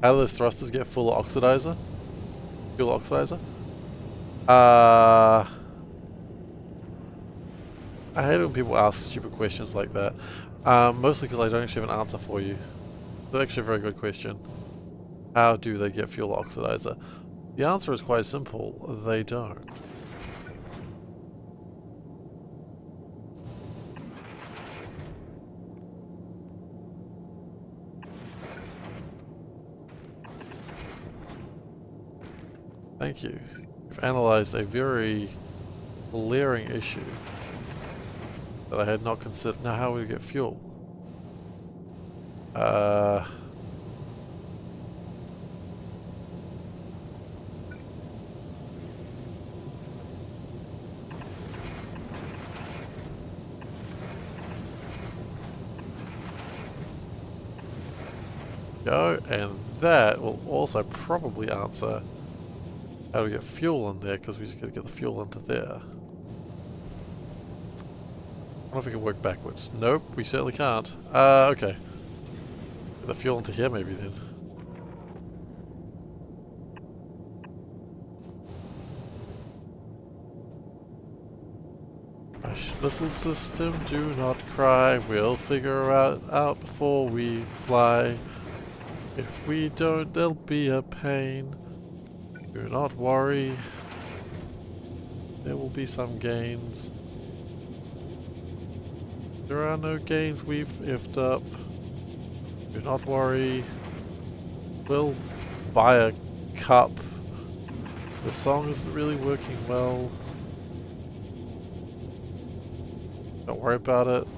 How do those thrusters get full oxidizer? Fuel oxidizer? I hate it when people ask stupid questions like that. Mostly because I don't actually have an answer for you. It's actually a very good question. How do they get fuel oxidizer? The answer is quite simple. They don't. Thank you. You've analysed a very glaring issue that I had not considered. Now, how would we get fuel? Go, and that will also probably answer how do we get fuel in there, because we just got to get the fuel into there. I wonder if we can work backwards. Nope, we certainly can't. Okay. Get the fuel into here maybe then. Hush, little system, do not cry. We'll figure out before we fly. If we don't, there'll be a pain. Do not worry. There will be some gains. There are no gains, we've ifed up. Do not worry. We'll buy a cup. The song isn't really working well. Don't worry about it.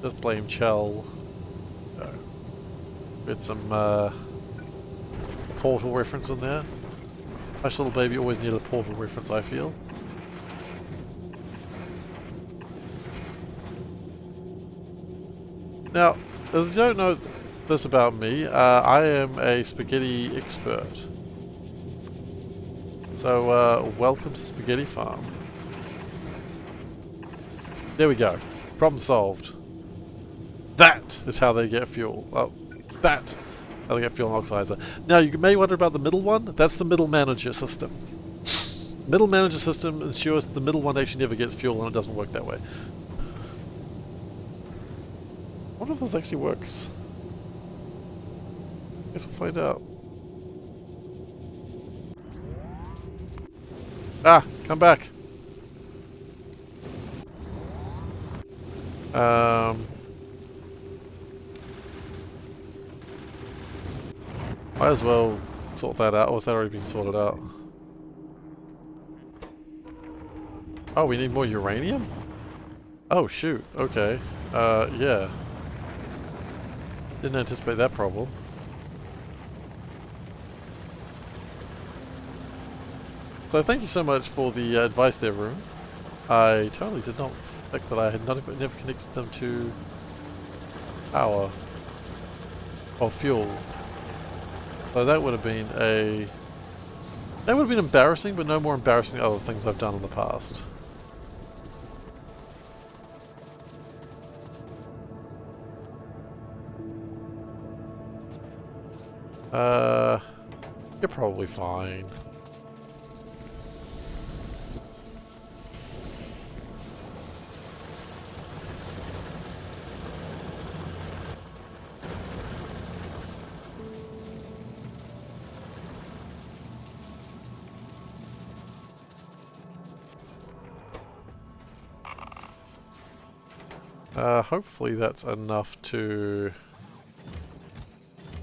Just blame Chell. No. Get some Portal reference in there. Hush Little Baby always needed a Portal reference, I feel. Now, as you don't know this about me, I am a spaghetti expert. So, welcome to Spaghetti Farm. There we go. Problem solved. That is how they get fuel. Oh, that. How they get fuel and oxidizer. Now, you may wonder about the middle one. That's the middle manager system. Middle manager system ensures the middle one actually never gets fuel, and it doesn't work that way. I wonder if this actually works. Guess we'll find out. Ah, come back. Might as well sort that out, or has that already been sorted out? Oh, we need more uranium? Oh, shoot. Okay. Yeah. Didn't anticipate that problem. So thank you so much for the advice there, Room. I totally did not expect that I had never connected them to power or fuel. So that would have been that would have been embarrassing, but no more embarrassing than other things I've done in the past. You're probably fine. Hopefully that's enough to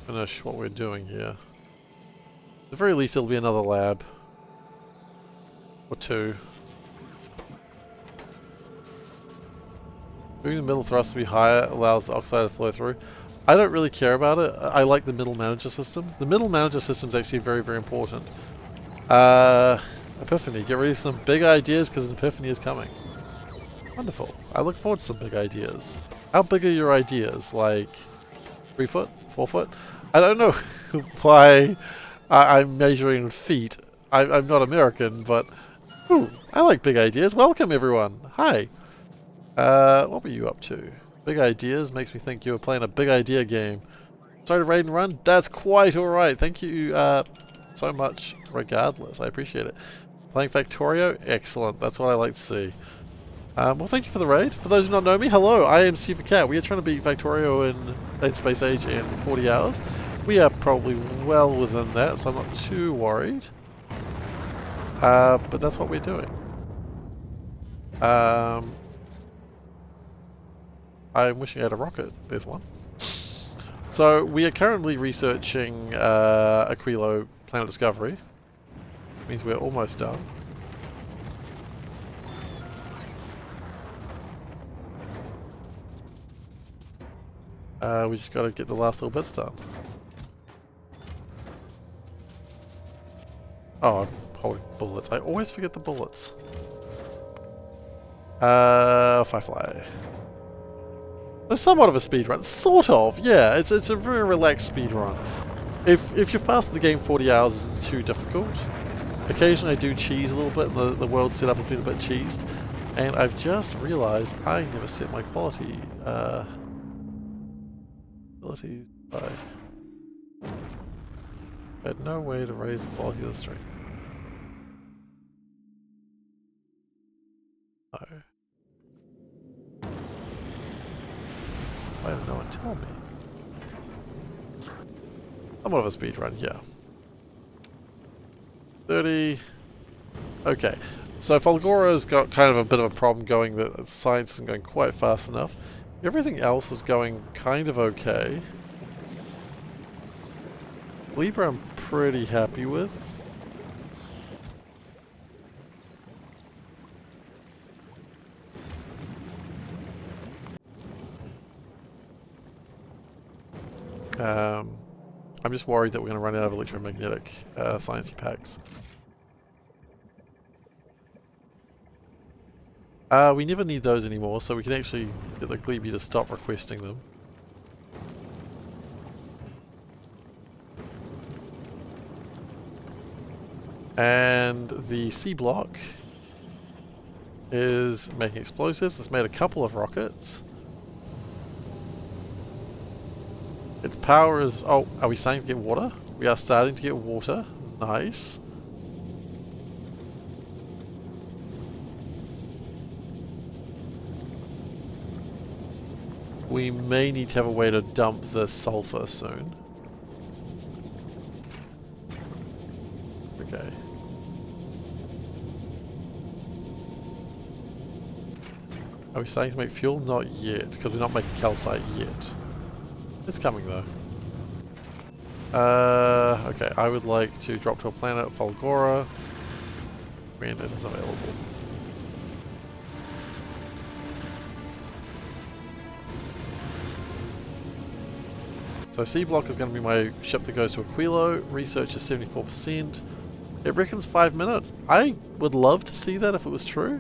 finish what we're doing here. At the very least it'll be another lab. Or two. Moving the middle thrust to be higher allows the oxide to flow through. I don't really care about it. I like the middle manager system. The middle manager system is actually very, very important. Epiphany. Get ready for some big ideas because an epiphany is coming. Wonderful. I look forward to some big ideas. How big are your ideas? Like 3 foot? 4 foot? I don't know why I'm measuring in feet. I'm not American, but ooh, I like big ideas. Welcome everyone. Hi. What were you up to? Big ideas makes me think you were playing a big idea game. Sorry to raid and run? That's quite alright. Thank you so much regardless. I appreciate it. Playing Factorio? Excellent. That's what I like to see. Well, thank you for the raid. For those who don't know me, hello, I am SeiferKatt. We are trying to beat Factorio in Dead Space Age in 40 hours. We are probably well within that, so I'm not too worried. But that's what we're doing. I'm wishing I had a rocket. There's one. So we are currently researching Aquilo Planet Discovery. Means we're almost done. We just got to get the last little bits done. Oh, I'm holding bullets. I always forget the bullets. Firefly. It's somewhat of a speed run. Sort of, yeah. It's a very relaxed speed run. If you're fast in the game, 40 hours isn't too difficult. Occasionally I do cheese a little bit, and the world setup has been a bit cheesed. And I've just realized I never set my quality ability by. I had no way to raise the quality of the stream. No. Why did no one tell me? Somewhat of a speed run, yeah. 30. Okay. So Falgora's got kind of a bit of a problem going that science isn't going quite fast enough. Everything else is going kind of okay. Libra I'm pretty happy with. I'm just worried that we're going to run out of electromagnetic sciencey packs. We never need those anymore, so we can actually get the Glebe to stop requesting them. And the C block is making explosives. It's made a couple of rockets. Its power is... Oh, are we starting to get water? We are starting to get water. Nice. We may need to have a way to dump the sulfur soon. Okay. Are we starting to make fuel? Not yet, because we're not making calcite yet. It's coming though. Okay, I would like to drop to a planet, Falgora, when it is available. So C block is going to be my ship that goes to Aquilo. Research is 74%. It reckons 5 minutes. I would love to see that if it was true.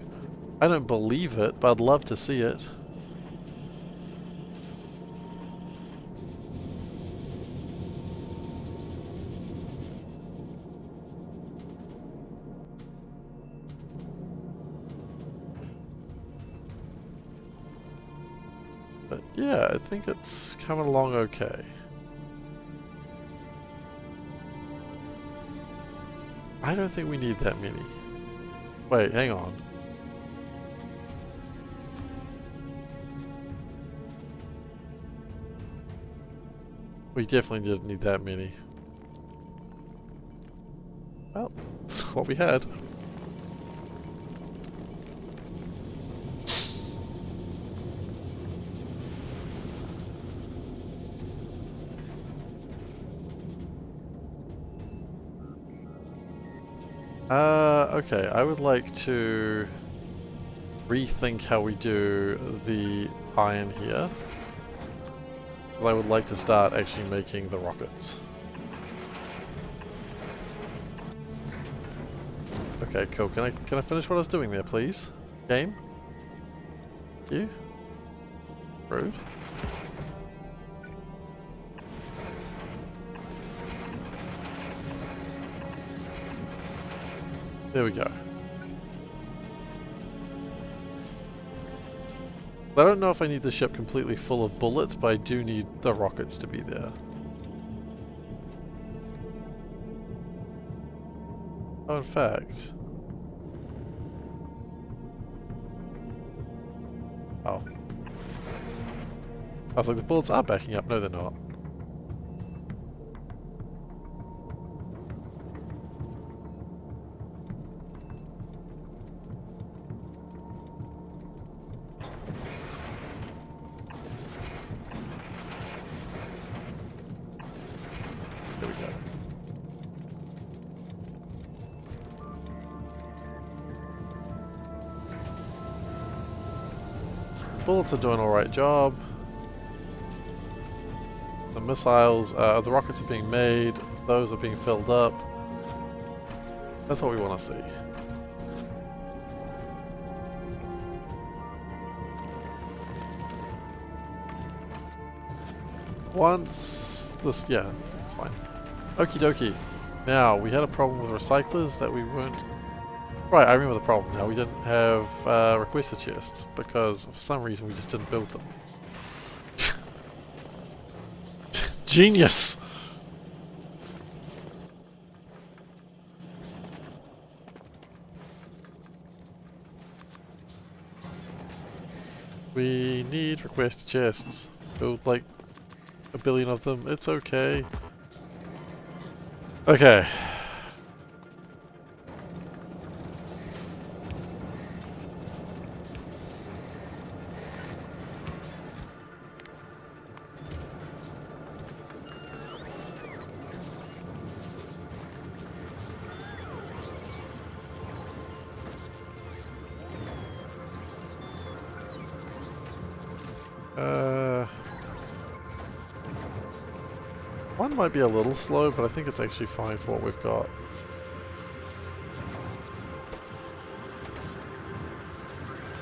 I don't believe it, but I'd love to see it. But yeah, I think it's coming along okay. I don't think we need that many. Wait, hang on. We definitely didn't need that many. Well, that's what we had. Okay, I would like to rethink how we do the iron here. Because I would like to start actually making the rockets. Okay, cool. Can I finish what I was doing there, please? Game? You? Rude. There we go. I don't know if I need the ship completely full of bullets, but I do need the rockets to be there. Oh, in fact... Oh. I was like, the bullets are backing up. No, they're not. There we go. Bullets are doing an alright job. The missiles, the rockets are being made. Those are being filled up. That's what we want to see. Once this, yeah, it's fine. Okie dokie. Now, we had a problem with recyclers that we weren't... Right, I remember the problem now. We didn't have requester chests because for some reason we just didn't build them. Genius! We need request chests. Build like a billion of them. It's okay. Okay. One might be a little slow, but I think it's actually fine for what we've got.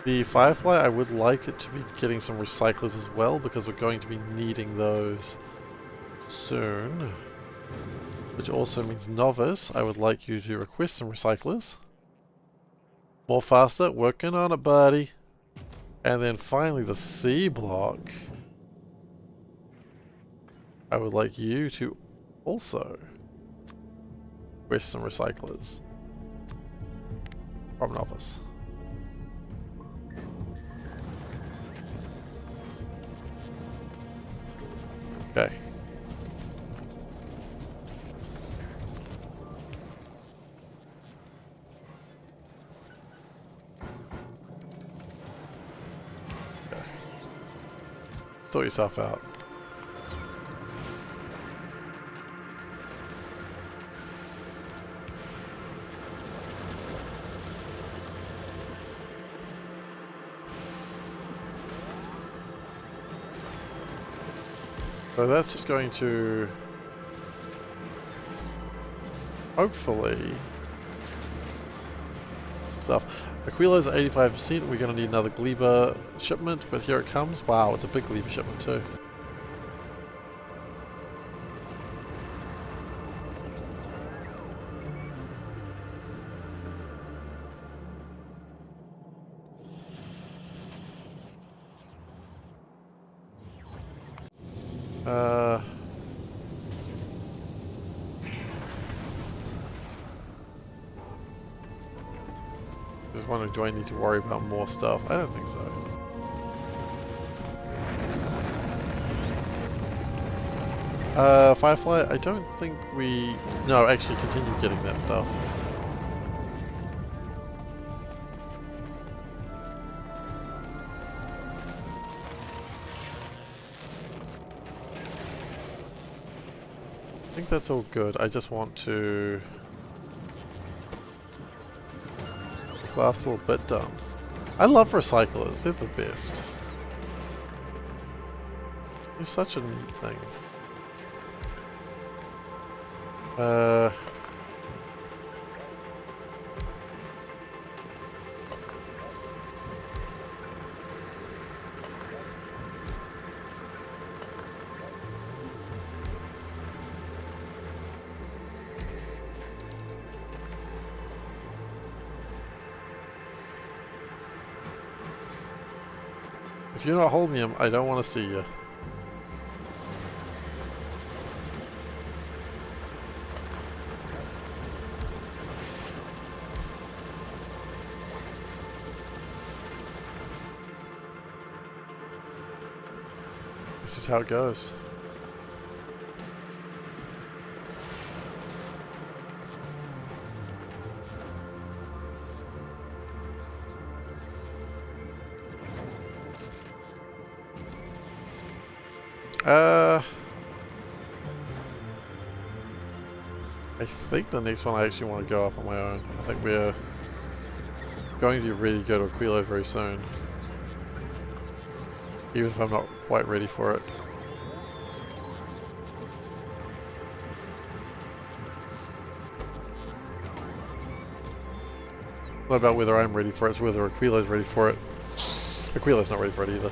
The Firefly, I would like it to be getting some recyclers as well, because we're going to be needing those soon. Which also means Novice, I would like you to request some recyclers. More faster, working on it, buddy. And then finally the C block. I would like you to also request some recyclers from Novice. Okay. Sort yourself out. So that's just going to hopefully stuff. Aquila's at 85%, we're going to need another Gleba shipment, but here it comes. Wow, it's a big Gleba shipment too. Just wondering, do I need to worry about more stuff? I don't think so. Firefly, I don't think we... No, actually continue getting that stuff. I think that's all good. I just want to... last little bit done. I love recyclers, they're the best. It's such a neat thing. If you're not holmium, I don't want to see you. This is how it goes. I think the next one I actually want to go up on my own. I think we're going to be ready to go to Aquilo very soon. Even if I'm not quite ready for it. Not about whether I'm ready for it, it's whether Aquilo's ready for it. Aquilo's not ready for it either.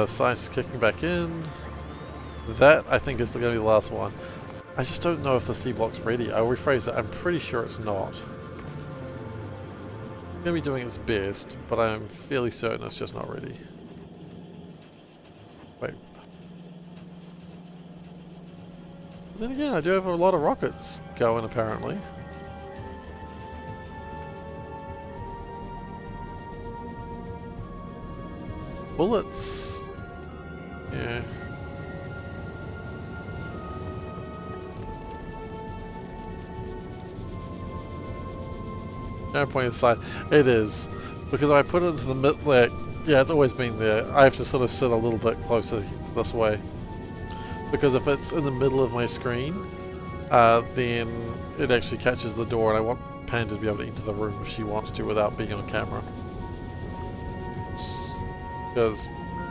Science is kicking back in. That, I think, is going to be the last one. I just don't know if the C block's ready. I'll rephrase that. I'm pretty sure it's not. It's going to be doing its best, but I'm fairly certain it's just not ready. Wait. But then again, I do have a lot of rockets going, apparently. Bullets. Yeah. No point aside. It is. Because if I put it into the mid, like, yeah, it's always been there. I have to sort of sit a little bit closer this way. Because if it's in the middle of my screen, then it actually catches the door, and I want Panda to be able to enter the room if she wants to without being on camera. Because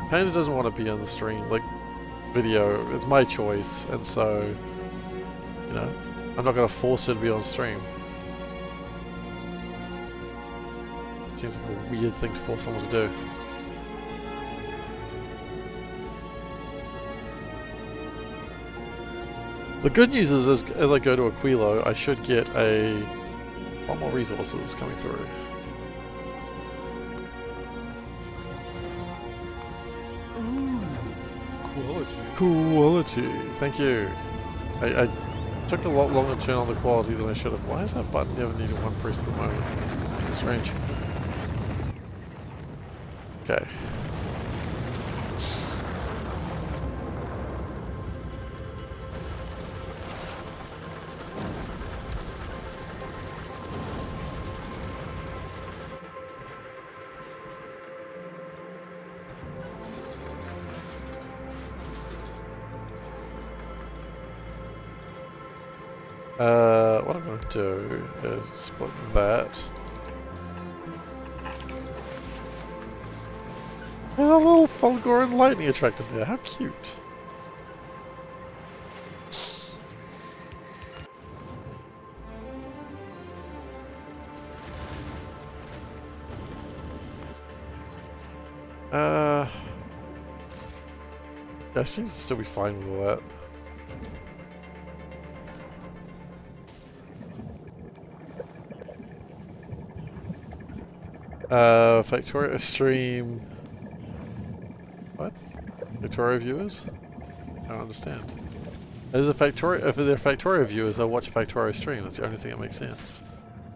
Panda doesn't want to be on the stream, like, video. It's my choice, and so, you know, I'm not going to force her to be on stream. Seems like a weird thing to force someone to do. The good news is, as I go to Aquilo, I should get a lot more resources coming through. Quality. Thank you. I took a lot longer to turn on the quality than I should have. Why is that button never needed one press at the moment? It's strange. Okay. What I'm going to do is split that. There's a little Fulgoran lightning attractor there, how cute. Yeah, I seem to still be fine with all that. Factorio stream. What? Factorio viewers? I don't understand. As a Factorio, if they're Factorio viewers, they'll watch a Factorio stream. That's the only thing that makes sense.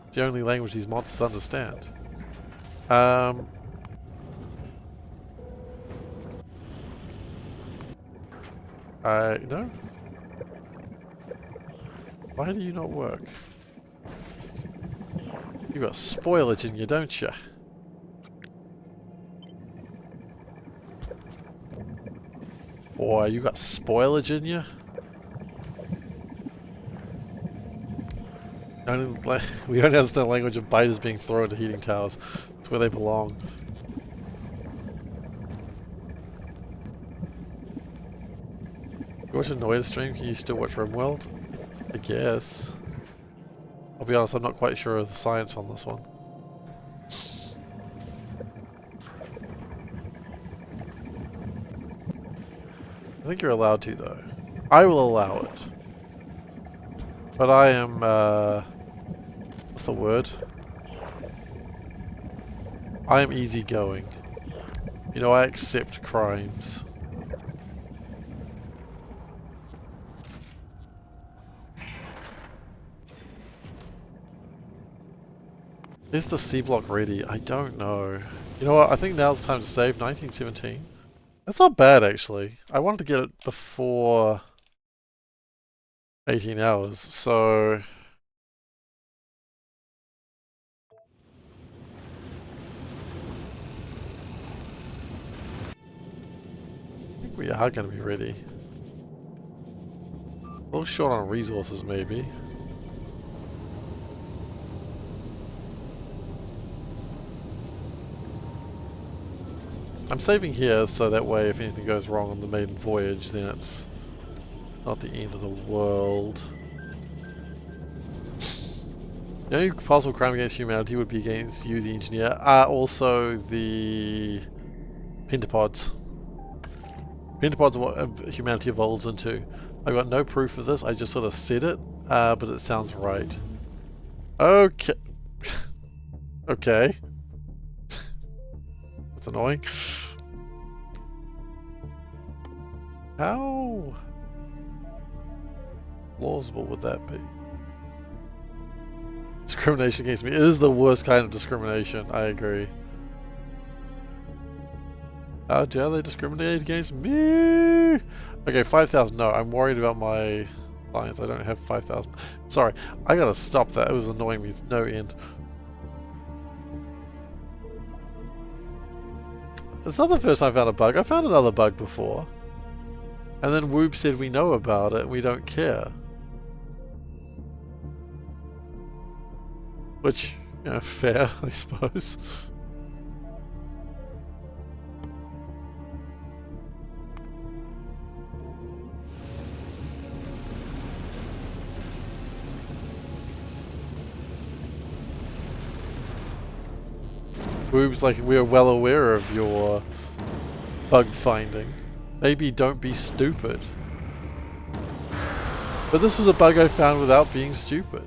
It's the only language these monsters understand. Um... No? Why do you not work? You got spoilage in you, don't you? Boy, you got spoilage in you? We only understand the language of biters being thrown to heating towers. It's where they belong. You watch a Noida stream? Can you still watch RimWorld? I guess. I'll be honest, I'm not quite sure of the science on this one. I think you're allowed to, though. I will allow it. But I am, what's the word? I am easygoing. You know, I accept crimes. Is the C block ready? I don't know. You know what? I think now's the time to save 1917. That's not bad, actually. I wanted to get it before 18 hours, so... I think we are going to be ready. A little short on resources, maybe. I'm saving here so that way if anything goes wrong on the maiden voyage, then it's not the end of the world. The only possible crime against humanity would be against you, the engineer. Also the pentapods. Pentapods are what humanity evolves into. I've got no proof of this, I just sort of said it, but it sounds right. Okay. Okay. That's annoying. How plausible would that be? Discrimination against me. It is the worst kind of discrimination, I agree. How dare they discriminate against me? Okay, 5,000. No, I'm worried about my clients. I don't have 5,000. Sorry, I gotta stop that. It was annoying me to no end. It's not the first time I found a bug. I found another bug before. And then Whoop said we know about it and we don't care. Which, you know, fair, I suppose. Whoop's like, we're well aware of your bug finding. Maybe don't be stupid. But this was a bug I found without being stupid.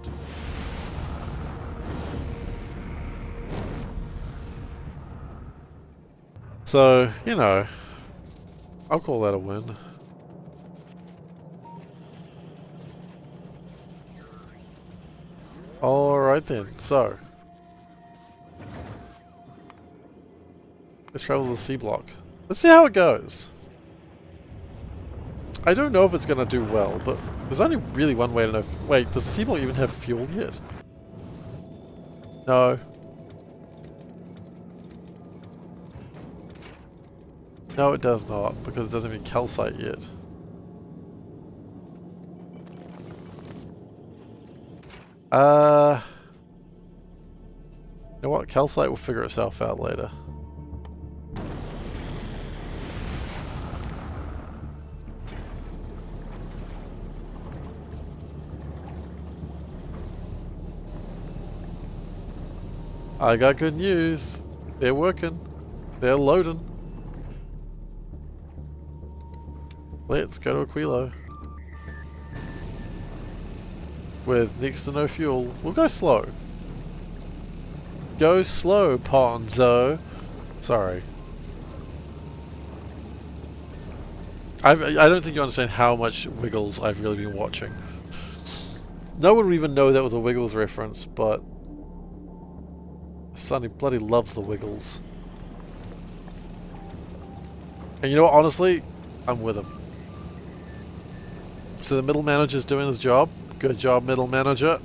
So, you know, I'll call that a win. Alright then, so. Let's travel to the C block. Let's see how it goes. I don't know if it's going to do well, but there's only really one way to know. Wait, does the C block even have fuel yet? No. No, it does not, because it doesn't have any calcite yet. You know what? Calcite will figure itself out later. I got good news. They're working. They're loading. Let's go to Aquilo. With next to no fuel. We'll go slow. Go slow, Ponzo. Sorry. I don't think you understand how much Wiggles I've really been watching. No one would even know that was a Wiggles reference, but Sonny bloody loves the wiggles. And you know what, honestly, I'm with him. So the middle manager's doing his job. Good job, middle manager.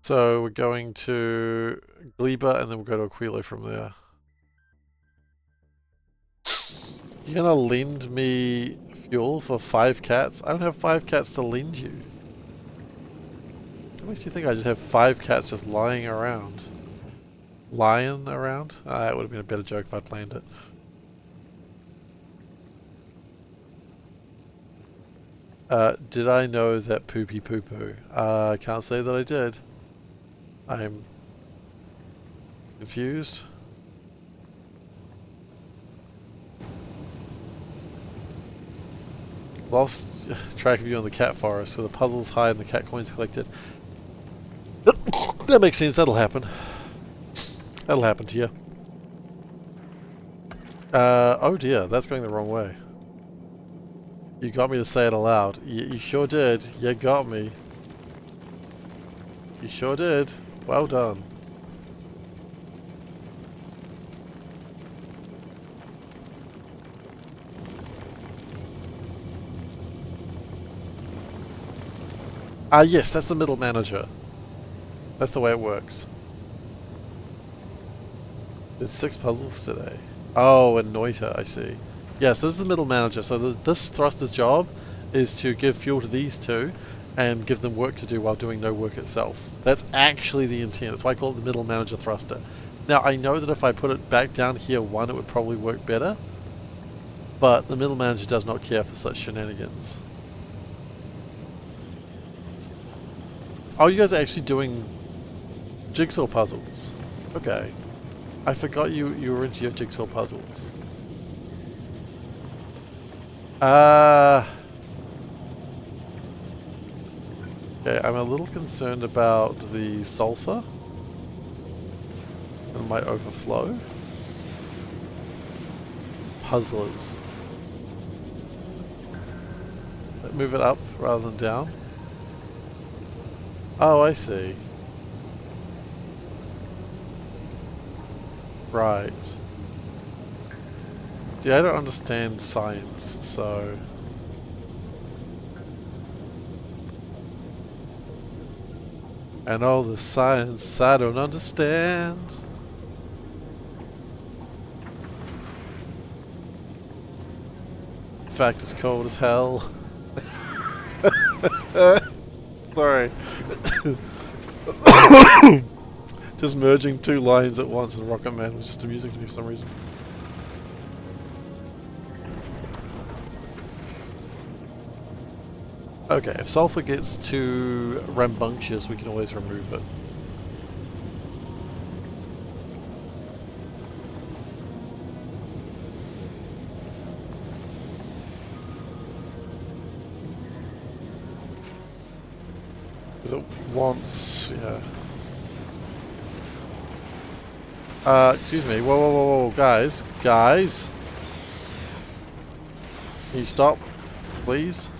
So we're going to Gleba and then we'll go to Aquilo from there. You're gonna lend me fuel for 5 cats? I don't have 5 cats to lend you. What makes you think I just have 5 cats just lying around? Lying around? That would have been a better joke if I'd planned it. Did I know that poopy poo poo? I can't say that I did. I'm confused. Lost track of you in the cat forest, where the puzzles hide and the cat coins collected. That makes sense, that'll happen. That'll happen to you. Oh dear, that's going the wrong way. You got me to say it aloud. You sure did. You got me. You sure did. Well done. Yes, that's the middle manager. That's the way it works. Did 6 puzzles today. Oh, and Noita, I see. Yes, this is the middle manager. So this thruster's job is to give fuel to these two and give them work to do while doing no work itself. That's actually the intent. That's why I call it the middle manager thruster. Now, I know that if I put it back down here 1, it would probably work better. But the middle manager does not care for such shenanigans. Oh, you guys are actually doing jigsaw puzzles. Okay. I forgot you were into your jigsaw puzzles. Okay, I'm a little concerned about the sulfur. It might overflow. Puzzlers. Move it up rather than down. Oh, I see. Right. See, I don't understand science, so... And all the science I don't understand. In fact, it's cold as hell. Sorry. Just merging 2 lines at once in Rocket Man was just amusing to me for some reason. Okay, if sulfur gets too rambunctious, we can always remove it. Because it wants, yeah. Excuse me. Whoa, whoa, whoa, whoa, guys. Guys. Can you stop, please?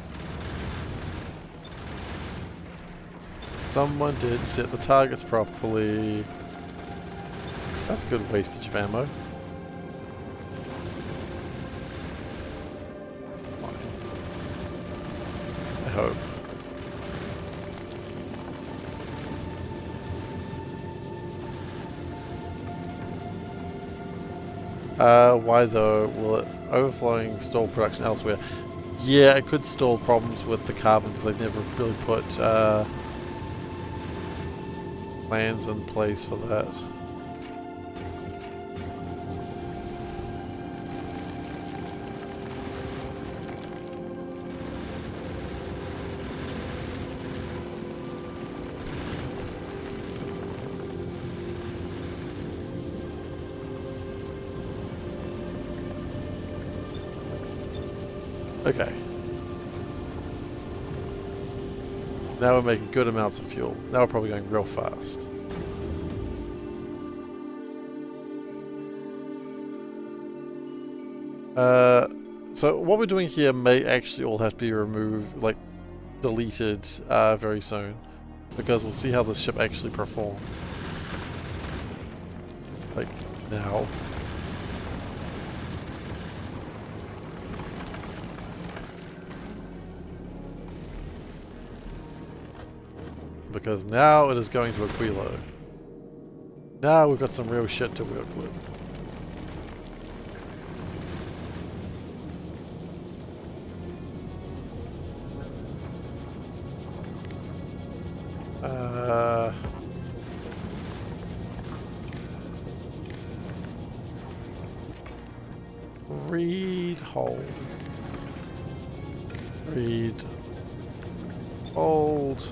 Someone didn't set the targets properly. That's good wastage of ammo. I hope. Why though? Will it overflowing stall production elsewhere? Yeah, it could stall problems with the carbon because they never really put plans in place for that. Okay. Now we're making good amounts of fuel. Now we're probably going real fast. So what we're doing here may actually all have to be removed, like deleted very soon, because we'll see how this ship actually performs. Like, now. Because now it is going to Aquilo. Now we've got some real shit to work with. Read, hold. Read, hold.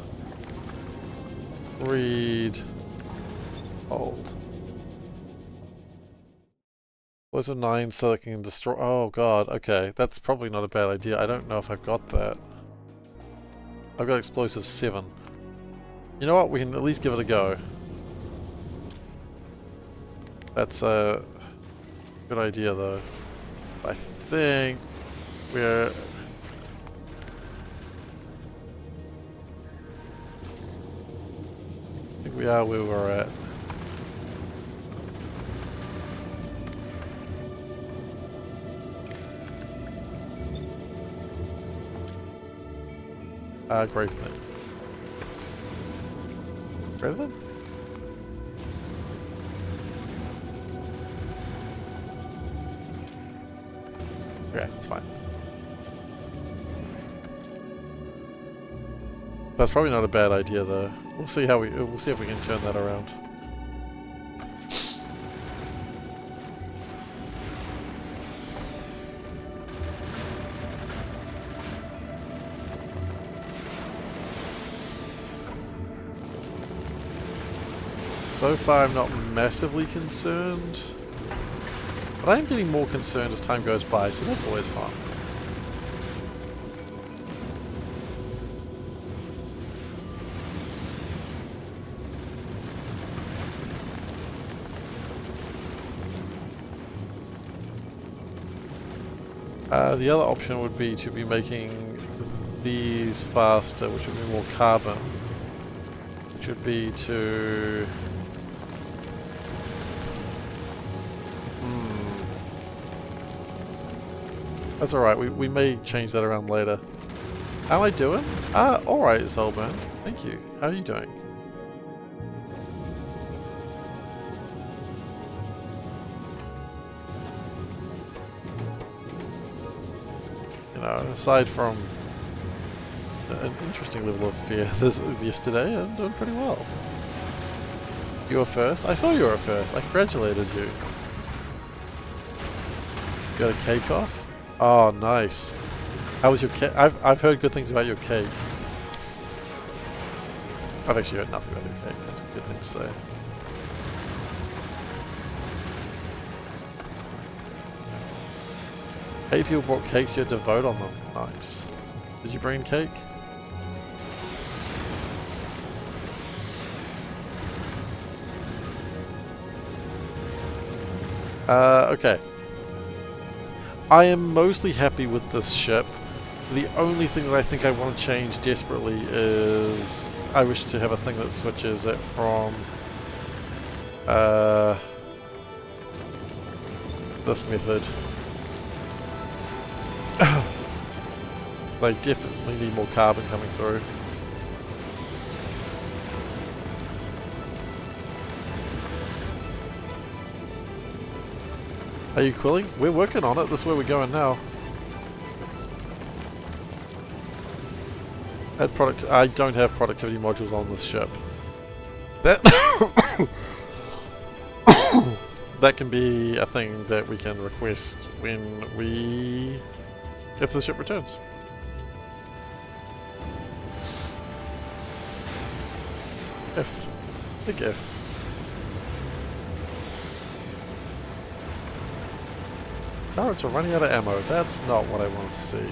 Read, hold. Those are 9 so they can destroy. Oh god, okay. That's probably not a bad idea. I don't know if I've got that. I've got explosives 7. You know what? We can at least give it a go. That's a good idea though. I think we're... I think we are where we're at. Greater than. Greater than? Okay, that's fine. That's probably not a bad idea though. We'll see how we'll see if we can turn that around. So far I'm not massively concerned, but I am getting more concerned as time goes by, so that's always fun. The other option would be to be making these faster, which would be more carbon, which would be to... That's alright, we may change that around later. How am I doing? Alright, Zolburn. Thank you. How are you doing? You know, aside from an interesting level of fear yesterday, I'm doing pretty well. You were first? I saw you were first. I congratulated you. Got a cake off? Oh, nice. How was your cake? I've heard good things about your cake. I've actually heard nothing about your cake. That's a good thing to say. Hey, people brought cakes, you had to vote on them. Nice. Did you bring cake? Okay. I am mostly happy with this ship. The only thing that I think I want to change desperately is I wish to have a thing that switches it from this method. They definitely need more carbon coming through. Are you quilling? We're working on it. That's where we're going now. Add product. I don't have productivity modules on this ship. That that can be a thing that we can request if the ship returns. If. Big if. Turrets are running out of ammo. That's not what I wanted to see.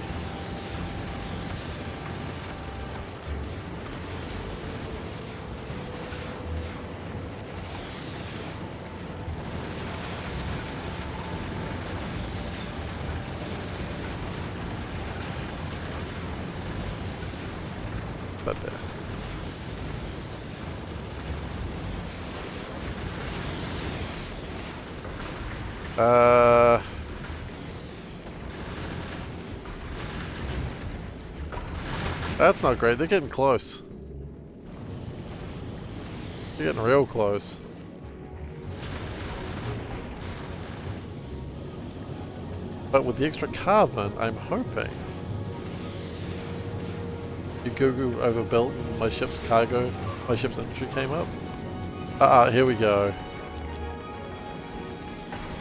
that there. That's not great. They're getting close. They're getting real close. But with the extra carbon, I'm hoping. You Gugu overbuilt and my ship's cargo, my ship's infantry came up. Here we go.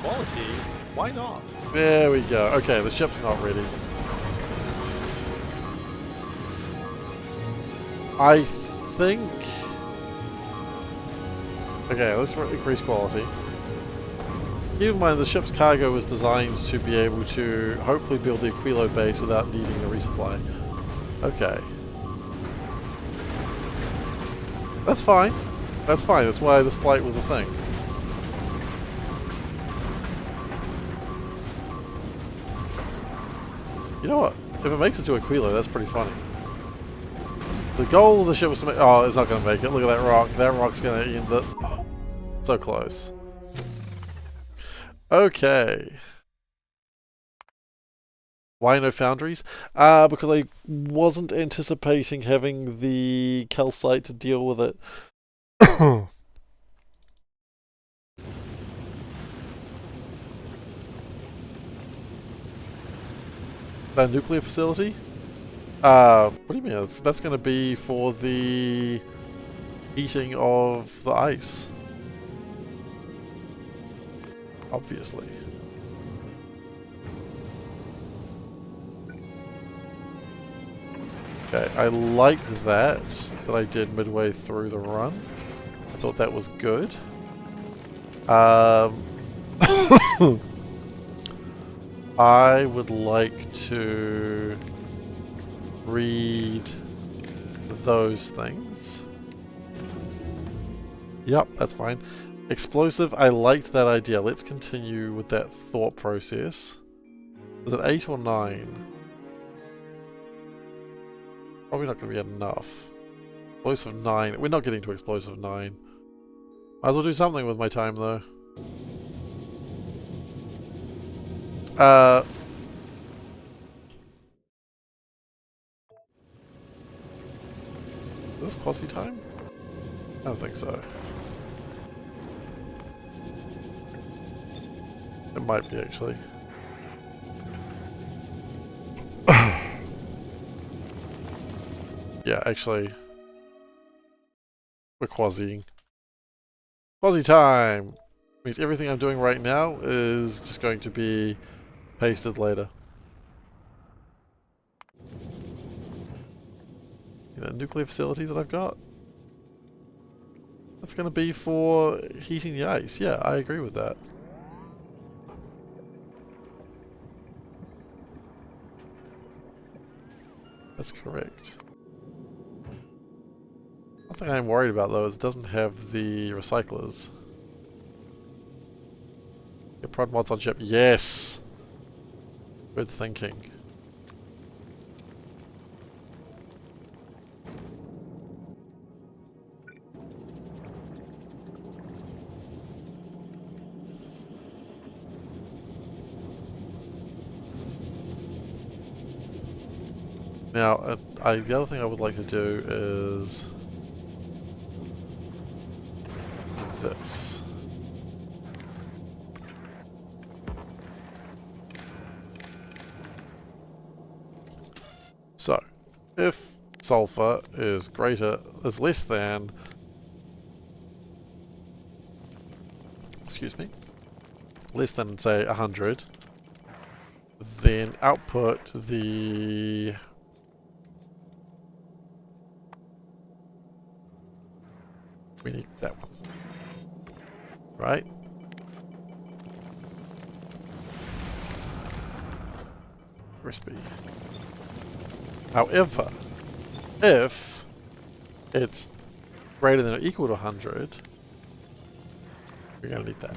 Quality? Why not? There we go. Okay, the ship's not ready. I think... Okay, let's increase quality. Keep in mind the ship's cargo was designed to be able to hopefully build the Aquilo base without needing a resupply. Okay. That's fine. That's fine. That's why this flight was a thing. You know what? If it makes it to Aquilo, that's pretty funny. The goal of the ship was to make... Oh, it's not going to make it. Look at that rock. That rock's going to end the... Oh, so close. Okay. Why no foundries? Because I wasn't anticipating having the calcite to deal with it. That nuclear facility? What do you mean? That's going to be for the heating of the ice. Obviously. Okay, I like that I did midway through the run. I thought that was good. I would like to read those things. Yep, that's fine. Explosive, I liked that idea. Let's continue with that thought process. Is it 8 or 9? Probably not going to be enough. Explosive 9. We're not getting to explosive 9. Might as well do something with my time though. Is this quasi time? I don't think so. It might be actually. Yeah, actually. We're quasiing. Quasi time! Means everything I'm doing right now is just going to be pasted later. That nuclear facility that I've got. That's going to be for heating the ice. Yeah, I agree with that. That's correct. One thing I'm worried about though is it doesn't have the recyclers. Get prod mods on ship. Yes! Good thinking. Now, the other thing I would like to do is this. So, if sulfur is less than, excuse me, less than say 100, then output the we need that one, right? Recipe. However, if it's greater than or equal to 100, we're going to need that.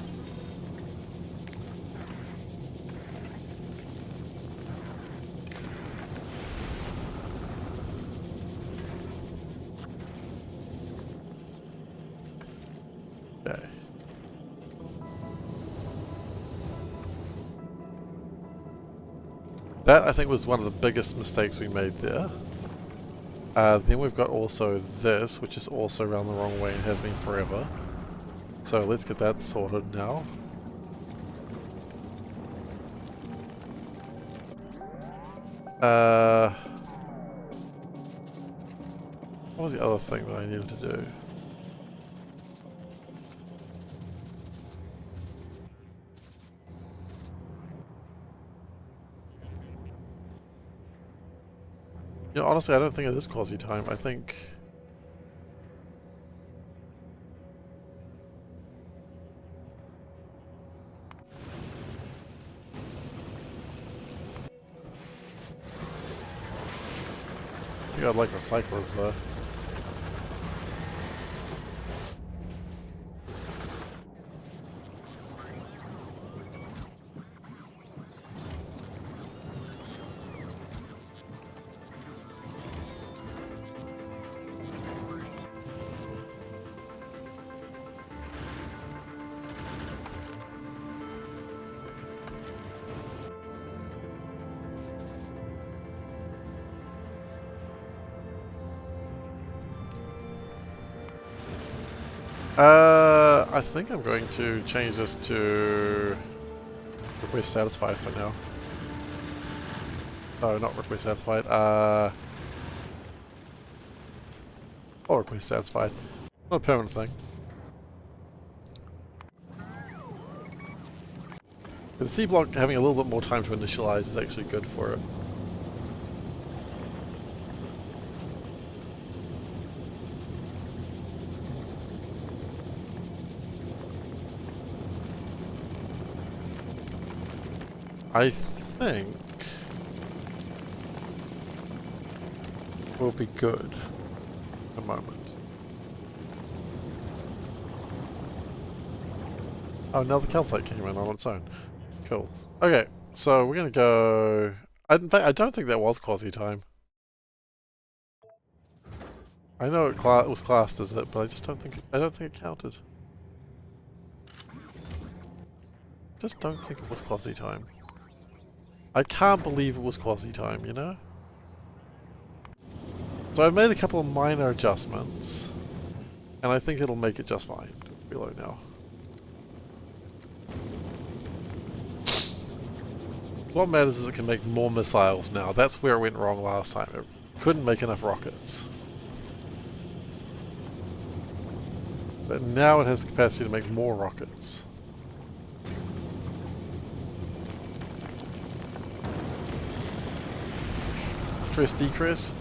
That, I think, was one of the biggest mistakes we made there. Then we've got also this, which is also around the wrong way and has been forever. So let's get that sorted now. What was the other thing that I needed to do? You know, honestly, I don't think it is quasi time. I think... I'd like recyclers though. I think I'm going to change this to request satisfied for now. Oh, not request satisfied. Or request satisfied. Not a permanent thing. The C block having a little bit more time to initialize is actually good for it. I think will be good at the moment. Oh, now the calcite came in on its own. Cool. Okay, so we're gonna go... In fact, I don't think that was quasi time. I know it was classed as it, but I just don't think it counted. Just don't think it was quasi time. I can't believe it was quasi time, you know? So I've made a couple of minor adjustments, and I think it'll make it just fine. Reload now. What matters is it can make more missiles now. That's where it went wrong last time. It couldn't make enough rockets. But now it has the capacity to make more rockets. Stress decrease.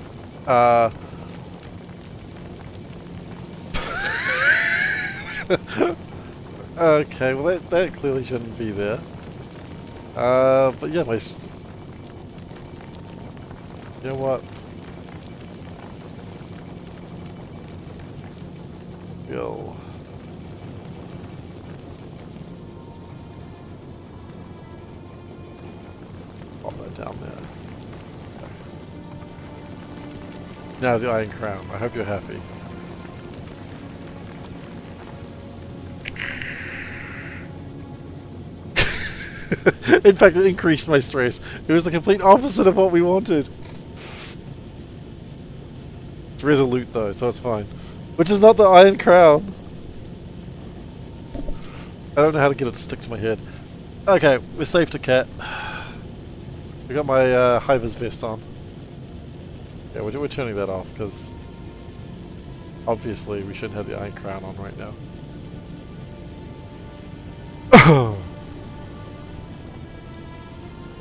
Okay, well that clearly shouldn't be there. But yeah, you know what? We'll pop that down there. Now the Iron Crown. I hope you're happy. In fact, it increased my stress. It was the complete opposite of what we wanted. It's resolute though, so it's fine. Which is not the Iron Crown. I don't know how to get it to stick to my head. Okay, we're SeiferKatt. We got my Hiver's vest on. Yeah, we're turning that off because obviously we shouldn't have the Iron Crown on right now.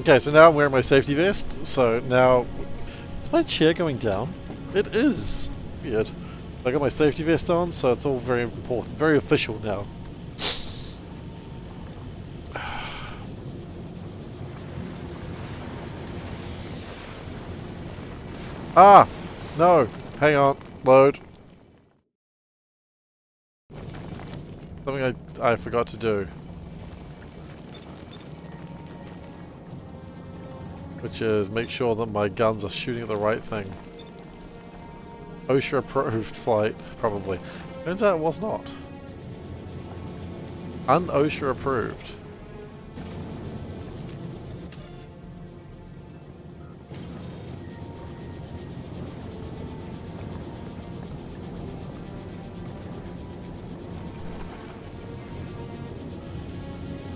Okay, so now I'm wearing my safety vest, so now... Is my chair going down? It is! Weird. I got my safety vest on, so it's all very important, very official now. Ah! No! Hang on. Load. Something I forgot to do. Which is make sure that my guns are shooting at the right thing. OSHA approved flight, probably. Turns out it was not. Un-OSHA approved.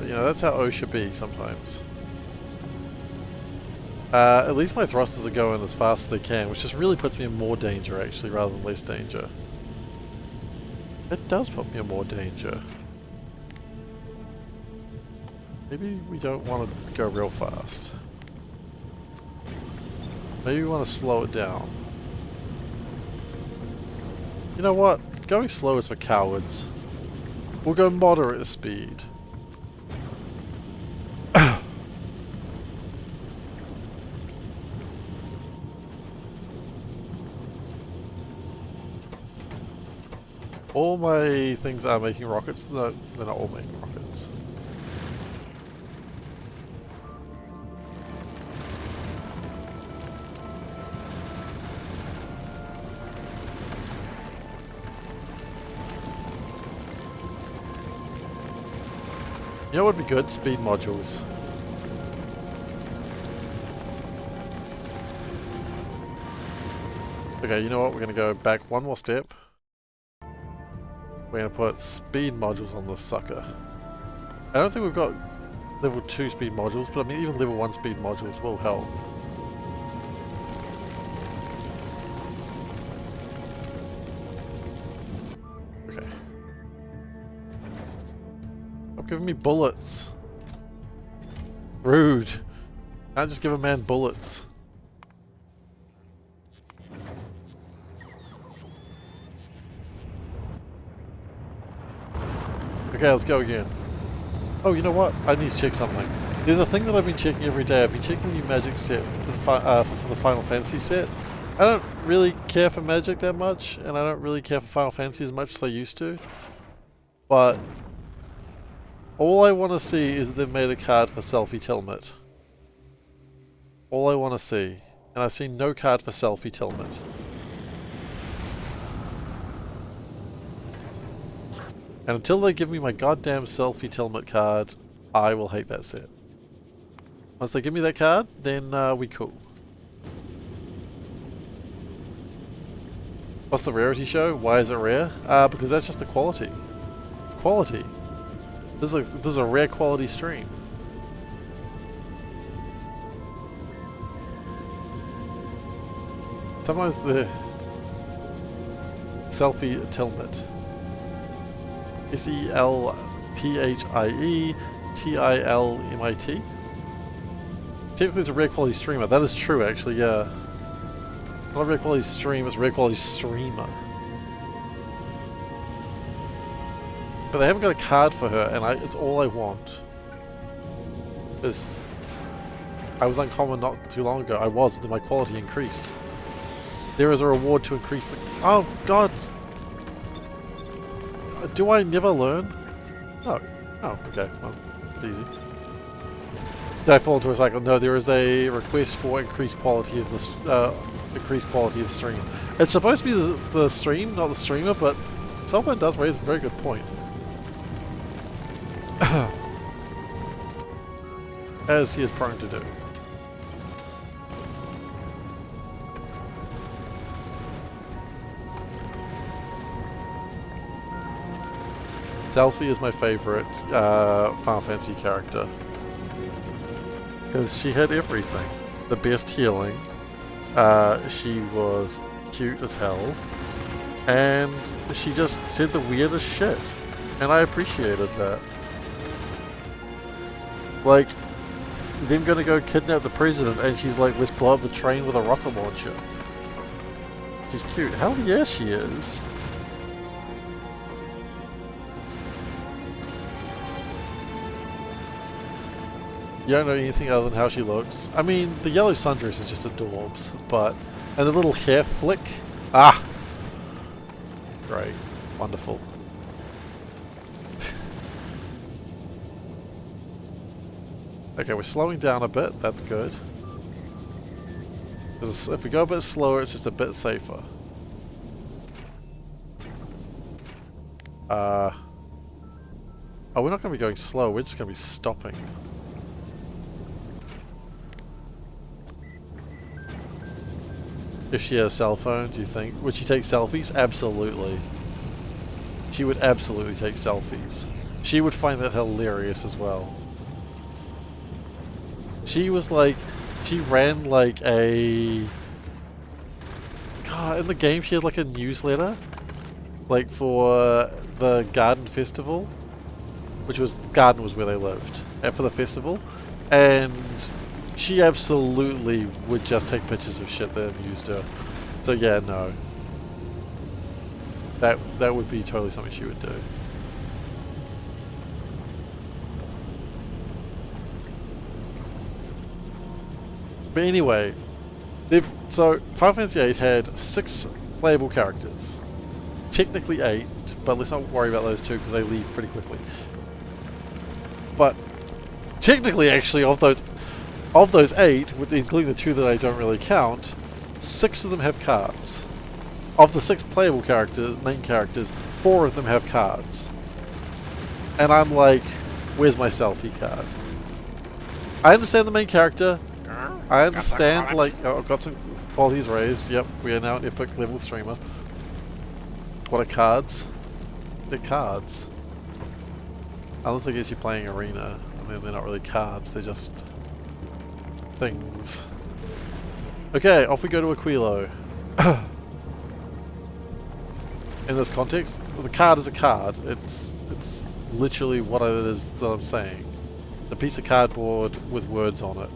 But, you know, that's how O should be sometimes. At least my thrusters are going as fast as they can, which just really puts me in more danger, actually, rather than less danger. It does put me in more danger. Maybe we don't want to go real fast. Maybe we want to slow it down. You know what? Going slow is for cowards. We'll go moderate speed. All my things are making rockets. No, they're not all making rockets. You know what would be good? Speed modules. Okay, you know what? We're going to go back one more step. We're going to put speed modules on this sucker. I don't think we've got level 2 speed modules, but I mean even level 1 speed modules will help. Okay. Stop giving me bullets. Rude. Can't just give a man bullets. Okay, let's go again. Oh, you know what? I need to check something. There's a thing that I've been checking every day. I've been checking the new magic set for the Final Fantasy set. I don't really care for magic that much, and I don't really care for Final Fantasy as much as I used to. But all I want to see is that they've made a card for Selfie Tilmet. All I want to see. And I've seen no card for Selfie Tilmet. And until they give me my goddamn Selfie Tilmet card, I will hate that set. Once they give me that card, then we cool. What's the rarity show? Why is it rare? Because that's just the quality. It's quality. This is a rare quality stream. Sometimes the Selfie Tilmet. SELPHIE-TILMIT. Technically it's a rare quality streamer. That is true actually, yeah. Not a rare quality stream, it's a rare quality streamer. But they haven't got a card for her, and it's all I want. I was uncommon not too long ago. I was, but then my quality increased. There is a reward to increase the... Oh god! Do I never learn? No. Oh, okay. Well, it's easy. Did I fall into a cycle? No, there is a request for increased quality of the stream. It's supposed to be the stream, not the streamer, but someone does raise a very good point. As he is prone to do. Selfie is my favorite Final Fantasy character. Because she had everything. The best healing. She was cute as hell. And she just said the weirdest shit. And I appreciated that. Like, them gonna go kidnap the president and she's like, let's blow up the train with a rocket launcher. She's cute. Hell yeah, she is. You don't know anything other than how she looks. I mean, the yellow sundress is just adorbs, but... And the little hair flick. Ah! Great. Wonderful. Okay, we're slowing down a bit. That's good. Because if we go a bit slower, it's just a bit safer. Oh, we're not going to be going slow. We're just going to be stopping. If she had a cell phone, do you think? Would she take selfies? Absolutely. She would absolutely take selfies. she would find that hilarious as well. She was like, she ran like a... God, in the game she had like a newsletter, like for the garden festival, which was, the garden was where they lived, and for the festival, and she absolutely would just take pictures of shit that amused her. So yeah, no. That would be totally something she would do. But anyway, so Final Fantasy VIII had 6 playable characters. Technically 8, but let's not worry about those 2 because they leave pretty quickly. But technically, actually, of those 8, including the 2 that I don't really count, 6 of them have cards. Of the 6 playable characters, main characters, 4 of them have cards. And I'm like, where's my selfie card? I understand the main character. I understand, like, oh, I've got some qualities raised. Yep, we are now an epic level streamer. What are cards? They're cards. Unless I guess you're playing Arena, and then they're not really cards, they're just things. Okay, off we go to Aquilo. In this context, the card is a card. It's literally what it is that I'm saying. A piece of cardboard with words on it.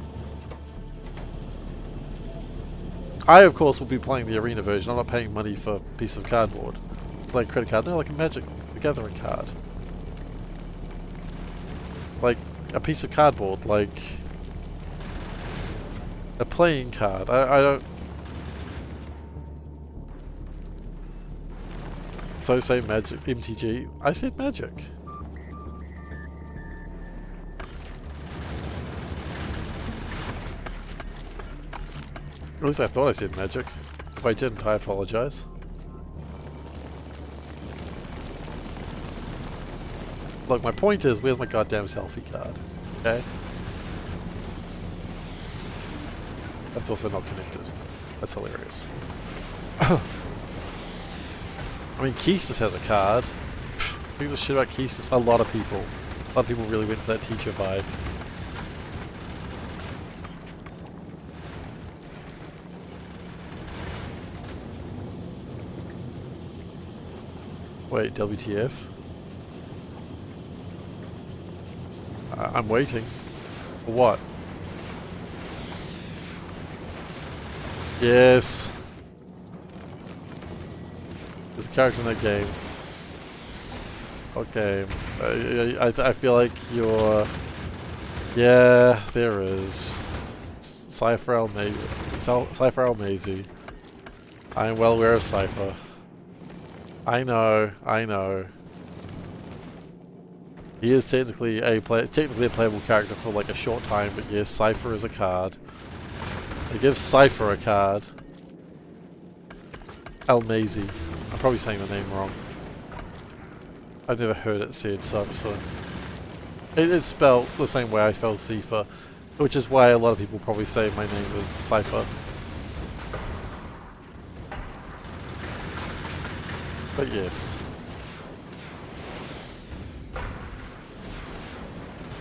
I, of course, will be playing the Arena version. I'm not paying money for a piece of cardboard. It's like a credit card. No, like a Magic the Gathering card. Like a piece of cardboard, like a playing card. I don't... So say Magic, MTG. I said Magic. At least I thought I said Magic. If I didn't, I apologize. Look, my point is, where's my goddamn selfie card? Okay? That's also not connected. That's hilarious. I mean, Keistis has a card. People shit about Keistis. A lot of people. A lot of people really went for that teacher vibe. Wait, WTF? I'm waiting. For what? Yes. There's a character in that game. Okay. I feel like you're... Yeah, there is. Seifer Almazy. I am well aware of Seifer. I know. He is technically a playable character for like a short time, but yes, Seifer is a card. They give Seifer a card. Almazy. I'm probably saying the name wrong. I've never heard it said, so I'm sorry. It's spelled the same way I spell Seifer, which is why a lot of people probably say my name is Seifer. But yes.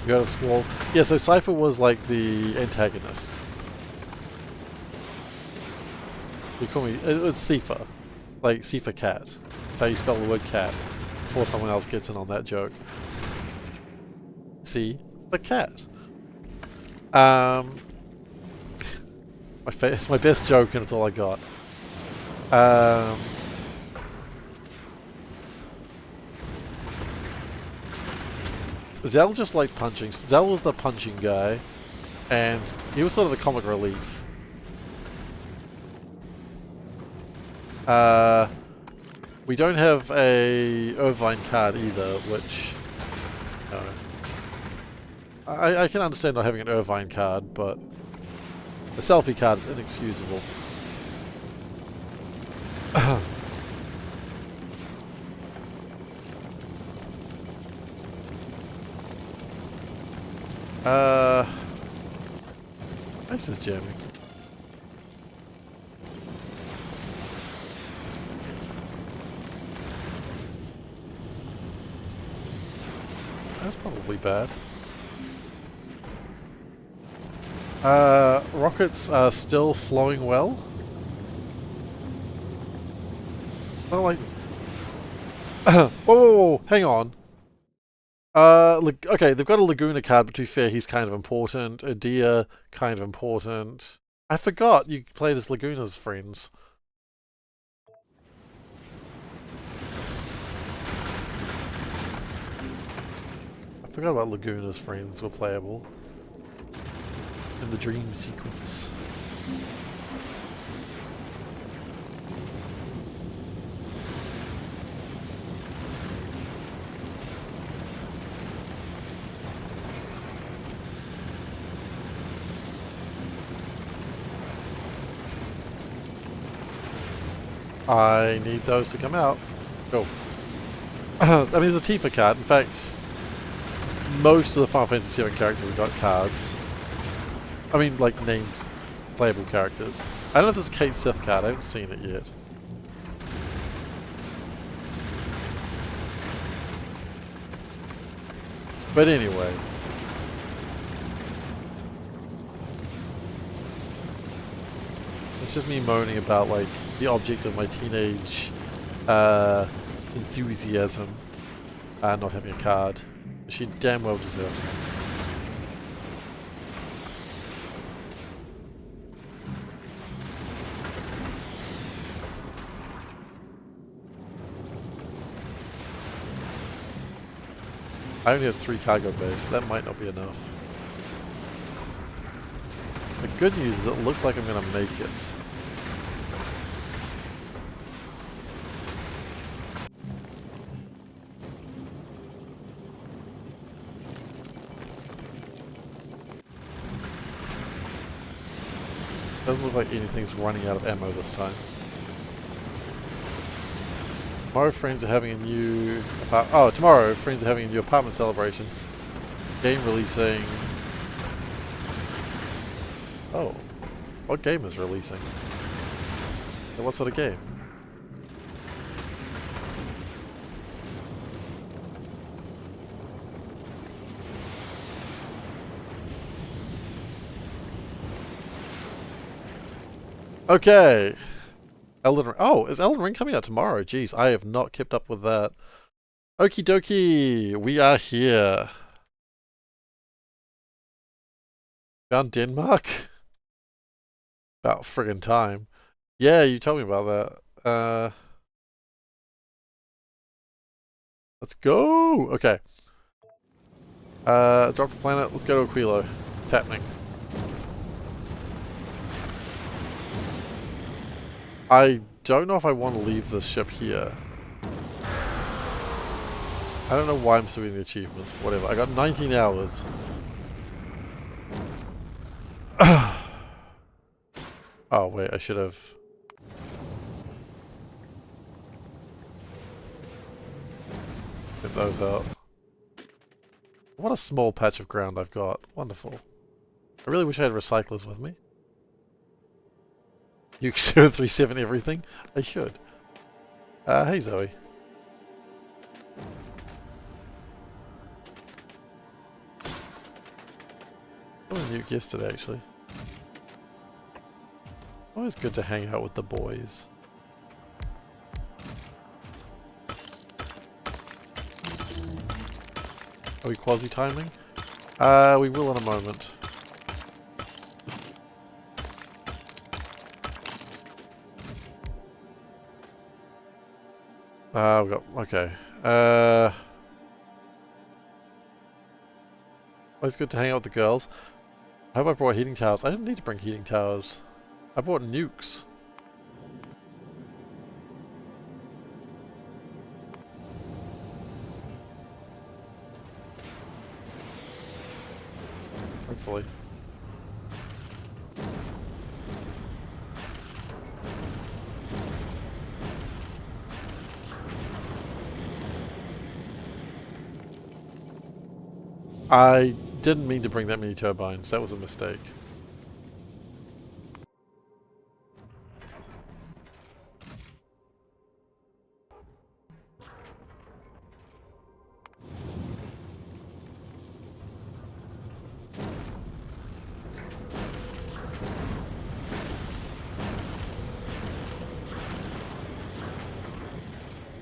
You got a squall. Yeah, so Seifer was like the antagonist. You call me... It's Seifer. Like SeiferKatt. That's how you spell the word cat. Before someone else gets in on that joke. SeiferKatt. It's my best joke and it's all I got. Zell just liked punching. Zell was the punching guy, and he was sort of the comic relief. We don't have a Irvine card either, which... I can understand not having an Irvine card, but a selfie card is inexcusable. This is jamming. incredibly bad. Rockets are still flowing well. Not like... whoa, whoa, whoa, hang on. Okay, they've got a Laguna card, but to be fair, he's kind of important. A deer, kind of important. I forgot you played as Laguna's friends. I forgot about Laguna's friends were playable. In the dream sequence. I need those to come out. Go. I mean, there's a SeiferKatt. In fact, most of the Final Fantasy VII characters have got cards. I mean, like, named playable characters. I don't know if there's a SeiferKatt. I haven't seen it yet. But anyway. It's just me moaning about, like, the object of my teenage enthusiasm not having a card. She damn well deserves it. I only have 3 cargo bays, so that might not be enough. The good news is it looks like I'm going to make it. Doesn't look like anything's running out of ammo this time. Tomorrow friends are having a new tomorrow friends are having a new apartment celebration. Game releasing. Oh. What game is releasing? And what sort of game? Okay. Elden Ring. Oh, is Elden Ring coming out tomorrow? Jeez, I have not kept up with that. Okie dokie, we are here. Found Denmark? About friggin' time. Yeah, you told me about that. Let's go! Okay. Drop the planet, let's go to Aquilo. It's happening. I don't know if I want to leave this ship here. I don't know why I'm still doing the achievements. Whatever. I got 19 hours. Oh, wait. I should have... get those out. What a small patch of ground I've got. Wonderful. I really wish I had recyclers with me. You 737 everything? I should. Hey Zoe. I was Nuke yesterday actually. Always good to hang out with the boys. Are we quasi-timing? We will in a moment. We got, okay. Always good to hang out with the girls. I hope I brought heating towers. I didn't need to bring heating towers. I bought nukes. Hopefully. I didn't mean to bring that many turbines. That was a mistake.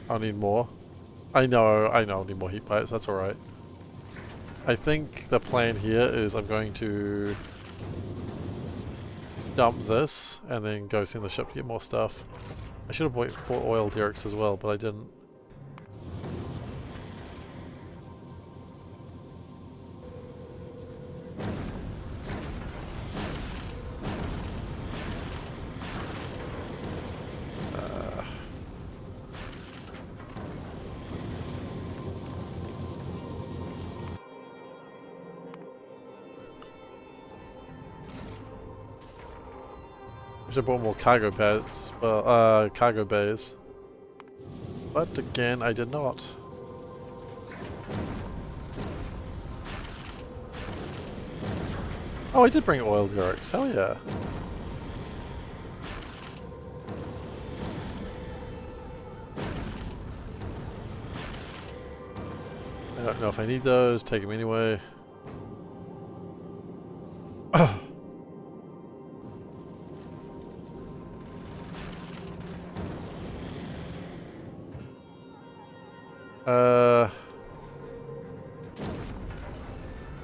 I'll need more. I know I'll need more heat pipes, that's alright. I think the plan here is I'm going to dump this and then go send the ship to get more stuff. I should have bought oil derricks as well, but I didn't. I should have bought more cargo pads, well, cargo bays. But again, I did not. Oh, I did bring oil derricks, hell yeah. I don't know if I need those, take them anyway.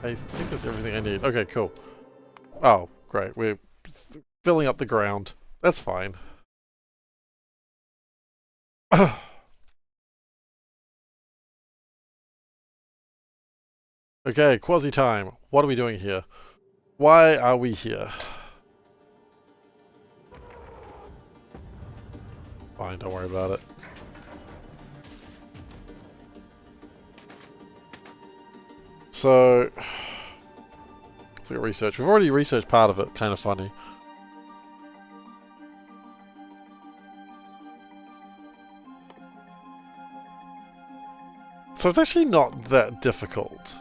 I think that's everything I need. Okay, cool. Oh, great. We're filling up the ground. That's fine. Okay, quasi time. What are we doing here? Why are we here? Fine, don't worry about it. So, let's look at research. We've already researched part of it, kind of funny. So it's actually not that difficult.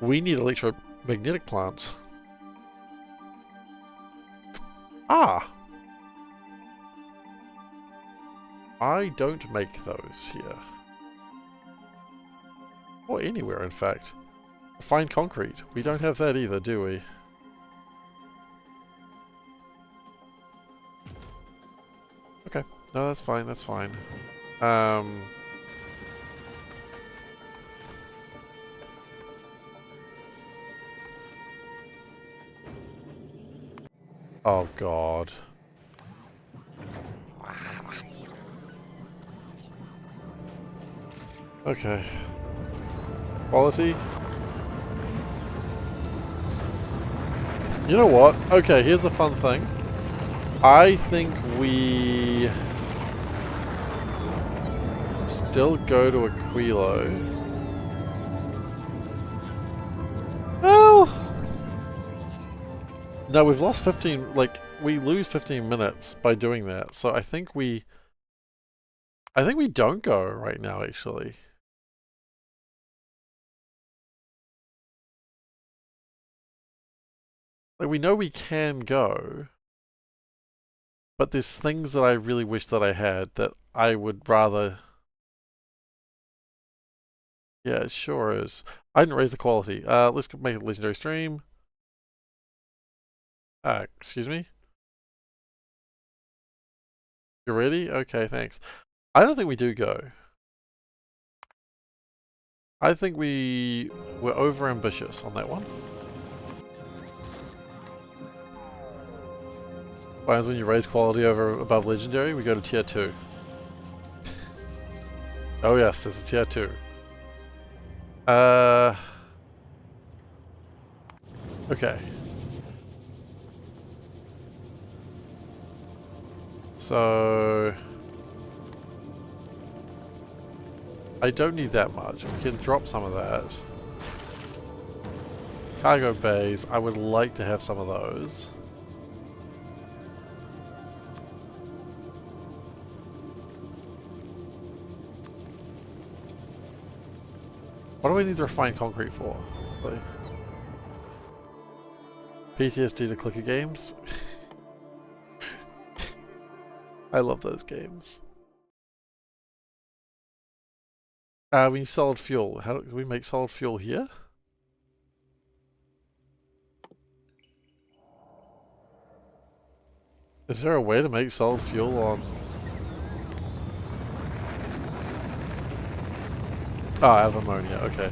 We need electromagnetic plants. Ah! I don't make those here. Or anywhere, in fact. Fine concrete. We don't have that either, do we? Okay. No, that's fine, that's fine. Oh god. Okay. Quality. You know what? Okay, here's a fun thing. I think we still go to Aquilo. Well, no, we've lost 15, like, we lose 15 minutes by doing that, so I think we don't go right now, actually. Like, we know we can go, but there's things that I really wish that I had that I would rather... Yeah, it sure is. I didn't raise the quality. Let's make it a legendary stream. Excuse me? You ready? Okay, thanks. I don't think we do go. I think we were over ambitious on that one. What happens when you raise quality above legendary? We go to tier 2. Oh yes, there's a tier 2. Okay. So I don't need that much. We can drop some of that. Cargo bays, I would like to have some of those. What do we need to refine concrete for? Really? PTSD to clicker games? I love those games. We need solid fuel. How do we make solid fuel here? Is there a way to make solid fuel on... Oh, out of ammonia, okay.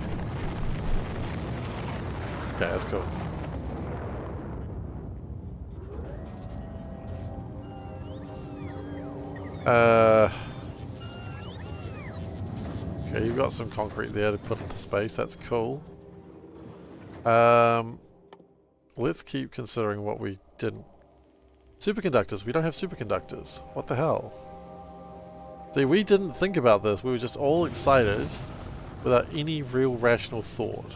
Okay, that's cool. Okay, you've got some concrete there to put into space, that's cool. Let's keep considering what we didn't... Superconductors, we don't have superconductors. What the hell? See, we didn't think about this, we were just all excited without any real rational thought.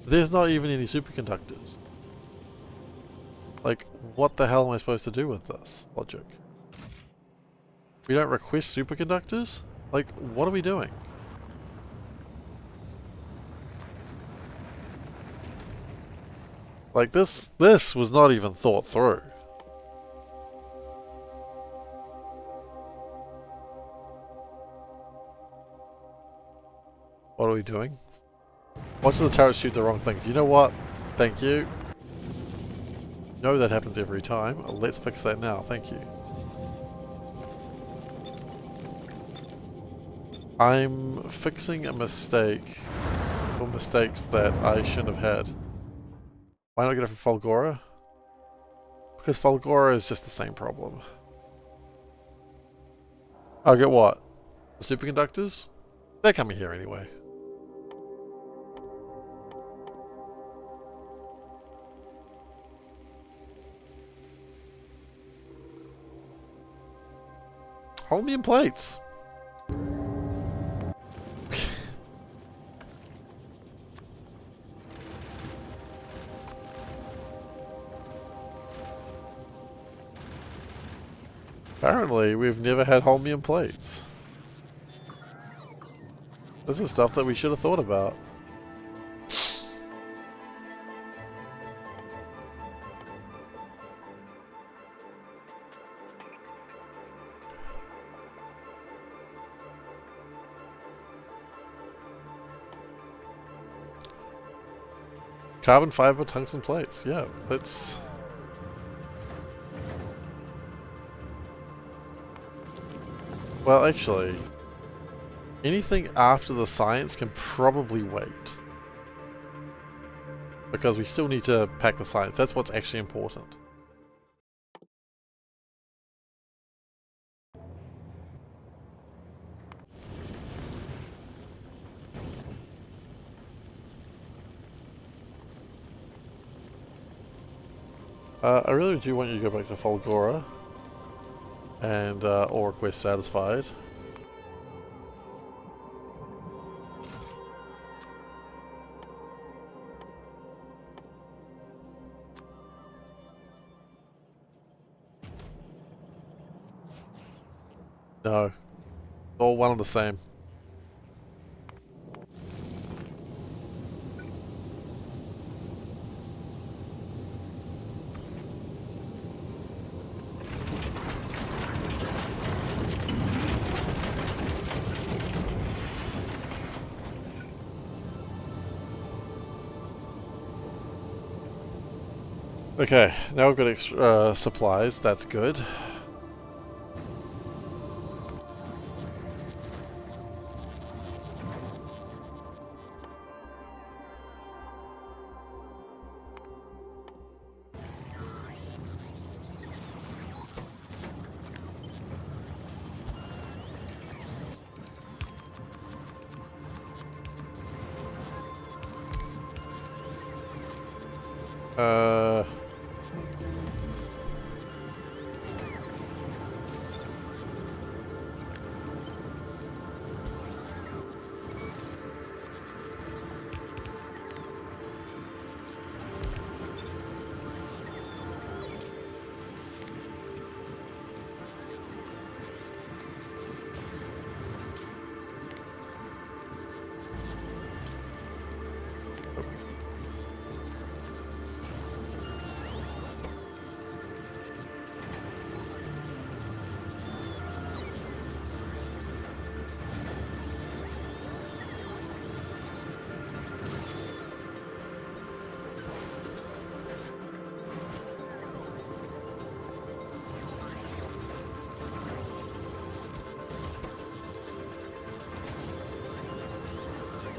There's not even any superconductors. Like, what the hell am I supposed to do with this logic? We don't request superconductors? Like, what are we doing? Like, this was not even thought through. What are we doing? Watching the turret shoot the wrong things. You know what? Thank you. No, that happens every time. Let's fix that now. Thank you. I'm fixing a mistake. Or mistakes that I shouldn't have had. Why not get it from Falgora? Because Falgora is just the same problem. I'll get what? The superconductors? They're coming here anyway. Holmium plates. Apparently, we've never had holmium plates. This is stuff that we should have thought about. Carbon fiber tungsten plates. Yeah, let's... Well, actually, anything after the science can probably wait. Because we still need to pack the science. That's what's actually important. I really do want you to go back to Falgora. And all requests satisfied. No. All one and the same. Okay, now we've got extra supplies, that's good.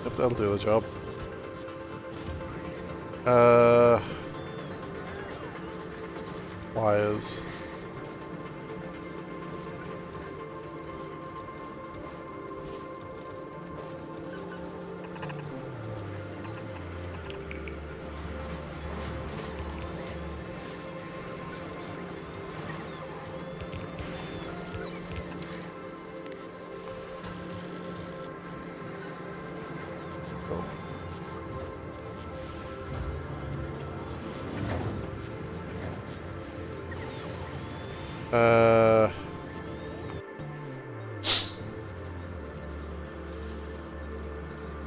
Yep, that'll do the job. Wires. Cool.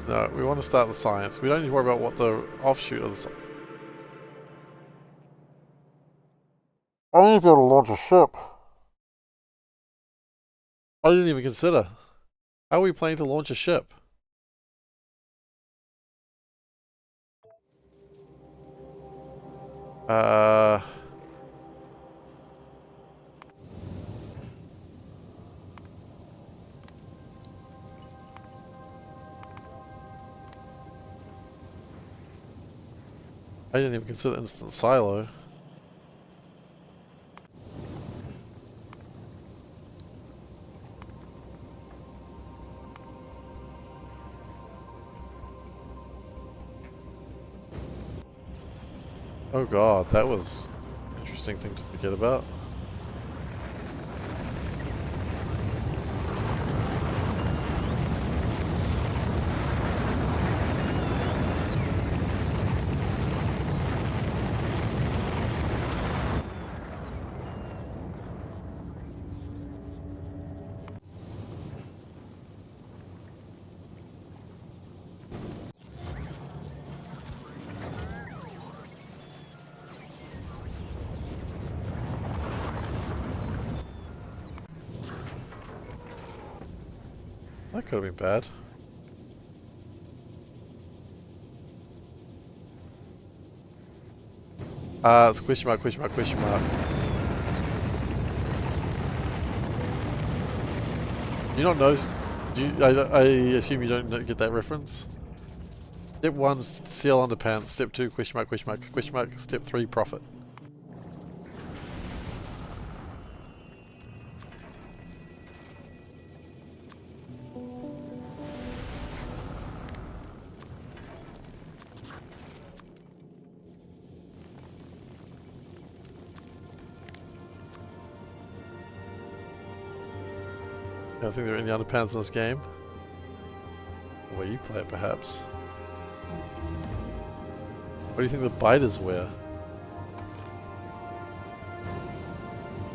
No, we want to start the science. We don't need to worry about what the offshoot of the science. I need to be able to launch a ship. I didn't even consider. How are we planning to launch a ship? I didn't even consider instant silo. Oh god, that was an interesting thing to forget about. That could have been bad. It's question mark, question mark, question mark. You don't know? I assume you don't get that reference? Step 1, seal underpants. Step 2, question mark, question mark, question mark. Step 3, profit. I don't think there are any underpants in this game. The way you play it, perhaps. What do you think the biters wear?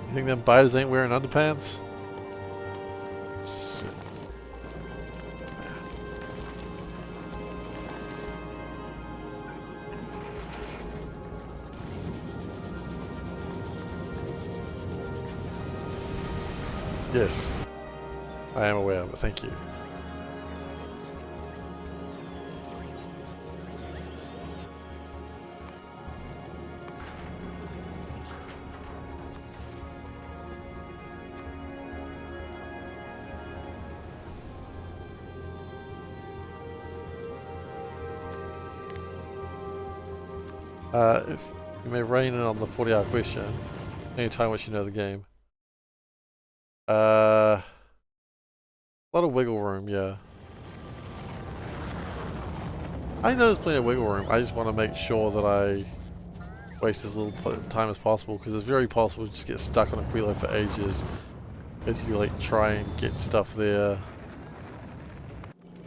You think them biters ain't wearing underpants? Yes, I am aware, but thank you. If you may rein in on the 40-hour question, anytime once you know the game. A lot of wiggle room, yeah. I know there's plenty of wiggle room. I just want to make sure that I waste as little time as possible, because it's very possible to just get stuck on a Aquilo for ages as you like try and get stuff there.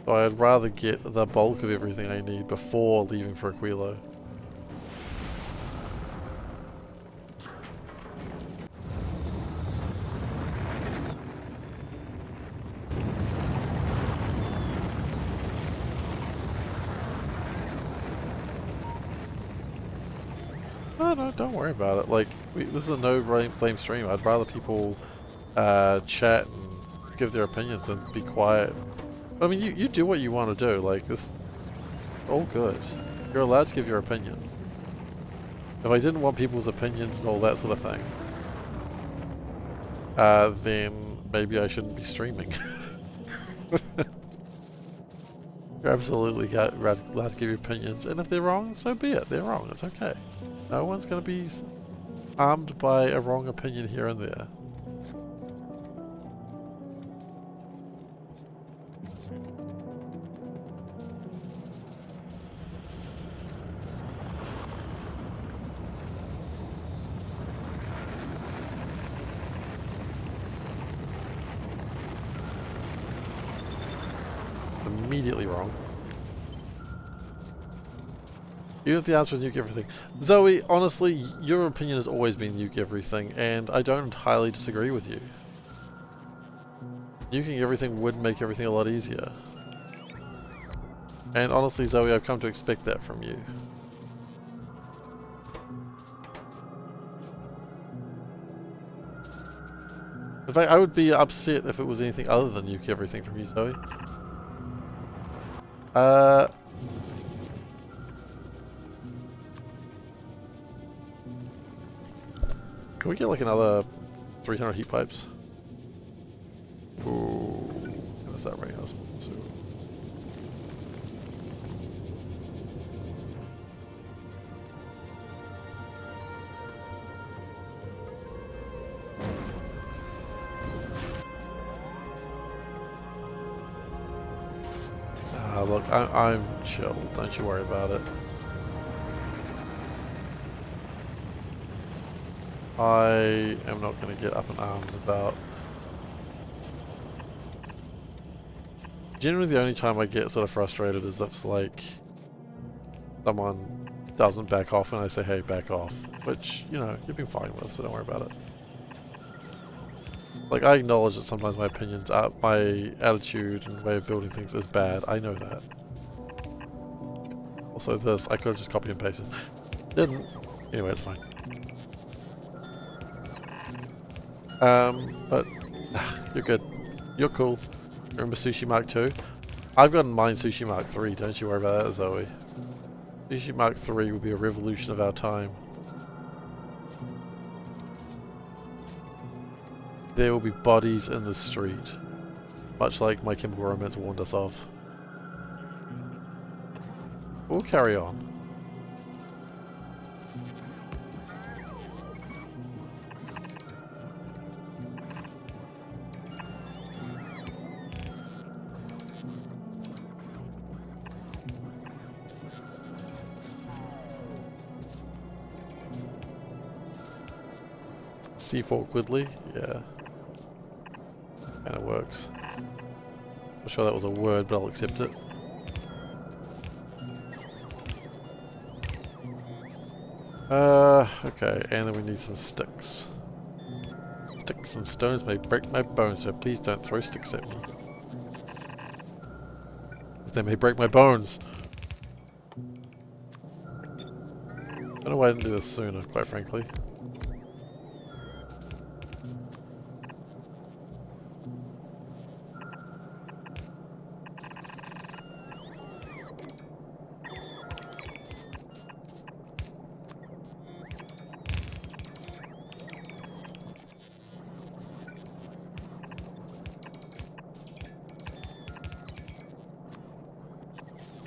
So I'd rather get the bulk of everything I need before leaving for Aquilo. No, don't worry about it. Like, this is a no blame stream. I'd rather people chat and give their opinions than be quiet. I mean, you do what you want to do. Like, this, all good. You're allowed to give your opinions. If I didn't want people's opinions and all that sort of thing, then maybe I shouldn't be streaming. You're absolutely allowed to give your opinions, and if they're wrong, so be it. They're wrong. It's okay. No one's going to be harmed by a wrong opinion here and there. Immediately wrong. Even if the answer is nuke everything. Zoe, honestly, your opinion has always been nuke everything, and I don't entirely disagree with you. Nuking everything would make everything a lot easier. And honestly, Zoe, I've come to expect that from you. In fact, I would be upset if it was anything other than nuke everything from you, Zoe. Can we get like another 300 heat pipes? Ooh, what's that bring us to? Look, I'm chill. Don't you worry about it. I am not going to get up in arms about... Generally the only time I get sort of frustrated is if it's like someone doesn't back off and I say, hey, back off. Which, you know, you've been fine with, so don't worry about it. Like, I acknowledge that sometimes my opinions are, my attitude and way of building things is bad. I know that. Also this, I could have just copied and pasted. Didn't. Anyway, it's fine. But you're good. You're cool. Remember Sushi Mark 2? I've got in mind Sushi Mark 3, don't you worry about that, Zoe. Sushi Mark 3 will be a revolution of our time. There will be bodies in the street. Much like My Chemical Romance warned us of. We'll carry on. C4 Quiddly? Yeah. Kinda works. I'm sure that was a word, but I'll accept it. Okay, and then we need some sticks. Sticks and stones may break my bones, so please don't throw sticks at me. They may break my bones! I don't know why I didn't do this sooner, quite frankly.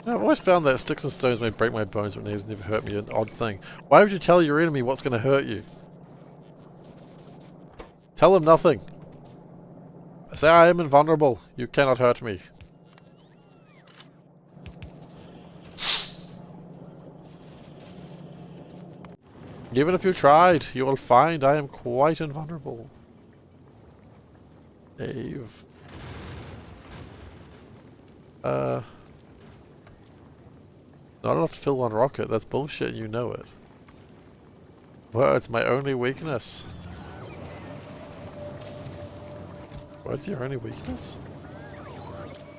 I've always found that sticks and stones may break my bones, but knives never hurt me, an odd thing. Why would you tell your enemy what's going to hurt you? Tell him nothing. Say I am invulnerable. You cannot hurt me. Even if you tried, you will find I am quite invulnerable. Dave. Not enough to fill one rocket, that's bullshit and you know it. Well, it's my only weakness. What's your only weakness?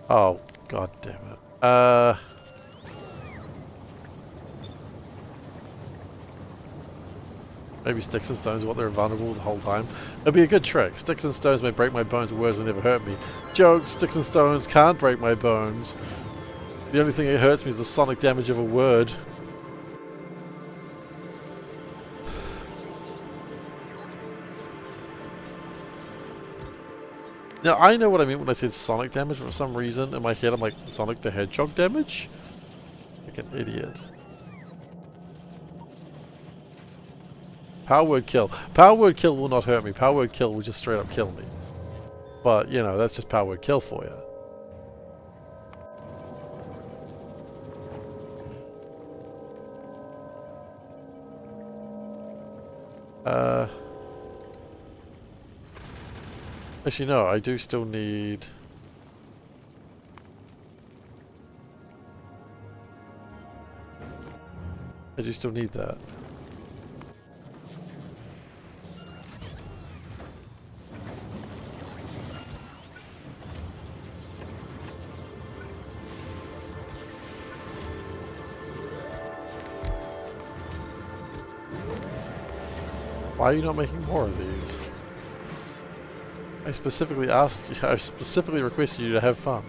Oh, god damn it. Maybe sticks and stones are what they're invulnerable the whole time. It'd be a good trick. Sticks and stones may break my bones, but words will never hurt me. Joke, sticks and stones can't break my bones. The only thing that hurts me is the sonic damage of a word. Now, I know what I mean when I said sonic damage, but for some reason in my head I'm like, Sonic the Hedgehog damage? Like an idiot. Power word kill. Power word kill will not hurt me. Power word kill will just straight up kill me. But, you know, that's just power word kill for you. Actually, no, I do still need... I do still need that. Why are you not making more of these? I specifically asked you, I specifically requested you to have fun.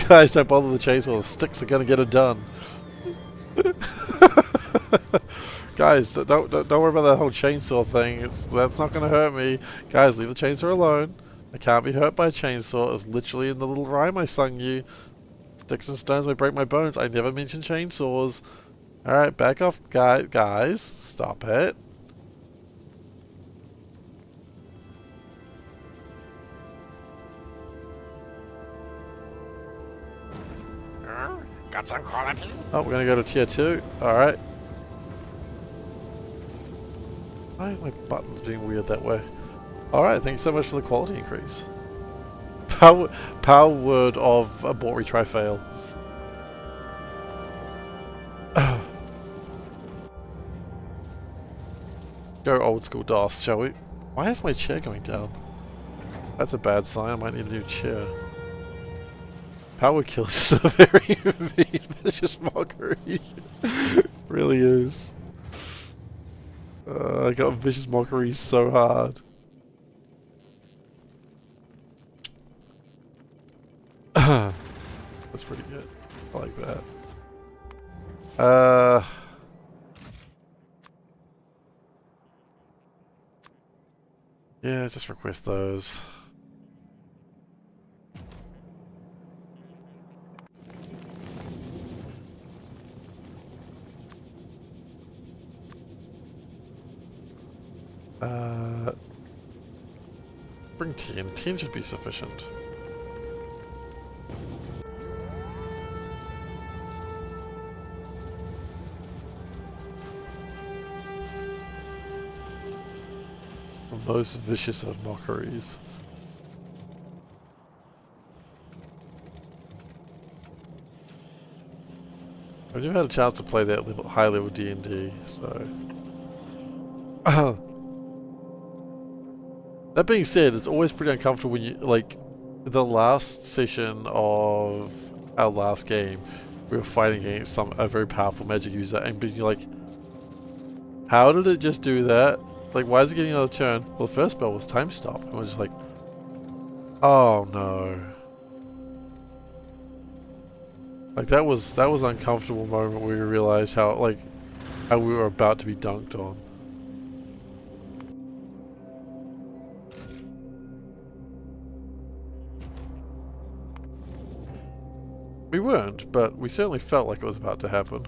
Guys, don't bother the chainsaw, the sticks are gonna get it done. Guys, don't worry about that whole chainsaw thing, that's not gonna hurt me. Guys, leave the chainsaw alone. I can't be hurt by a chainsaw, it was literally in the little rhyme I sung you. Sticks and stones may break my bones, I never mentioned chainsaws. Alright, back off, guys, stop it. Got some quality? Oh, we're gonna go to tier 2. Alright. Why are my buttons being weird that way? Alright, thank you so much for the quality increase. Power word of abort, retry, fail. Go old school DOS, shall we? Why is my chair going down? That's a bad sign, I might need a new chair. Power kills is a very mean, vicious mockery. Really is. I got vicious mockery so hard. That's pretty good. I like that. Yeah, just request those. Bring 10. 10 should be sufficient. The most vicious of mockeries. I've never had a chance to play that high level D&D, so... That being said, it's always pretty uncomfortable when you, like, the last session of our last game, we were fighting against a very powerful magic user, and you're like, how did it just do that? Like, why is it getting another turn? Well, the first spell was time stop, and we're just like, oh no. Like, that was an uncomfortable moment where we realized how we were about to be dunked on. We weren't, but we certainly felt like it was about to happen.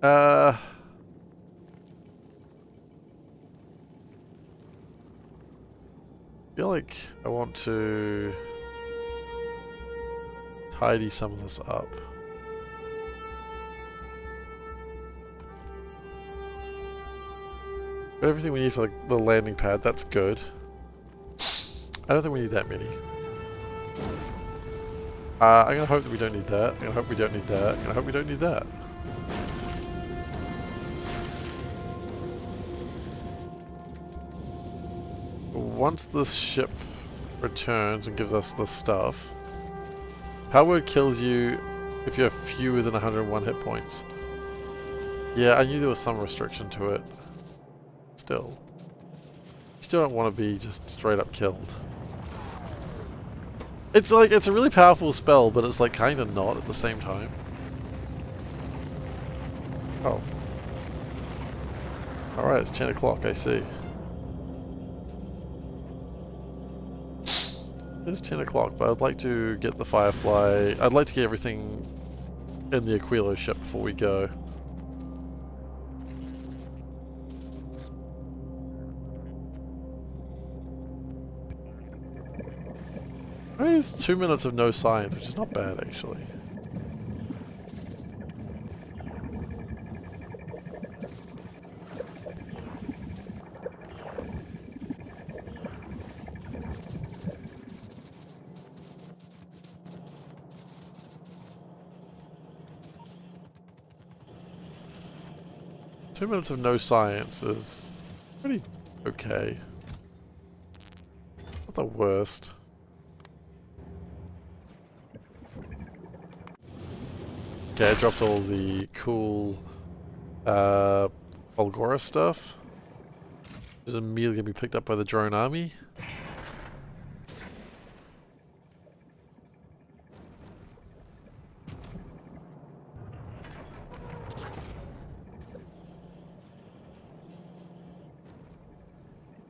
I feel like I want to tidy some of this up. Got everything we need for the landing pad, that's good. I don't think we need that many. I'm gonna hope that we don't need that. I'm gonna hope we don't need that. I'm gonna hope we don't need that. Once this ship returns and gives us the stuff, power word kills you if you have fewer than 101 hit points. Yeah, I knew there was some restriction to it. Still don't want to be just straight up killed. It's like, it's a really powerful spell, but it's like kind of not at the same time. Oh. Alright, it's 10 o'clock, I see. It's 10 o'clock, but I'd like to get the Firefly... I'd like to get everything in the Aquilo ship before we go. It's 2 minutes of no science, which is not bad, actually. Two minutes of no science is pretty okay. Not the worst. Okay, I dropped all the cool Volgora stuff. Is immediately gonna be picked up by the drone army.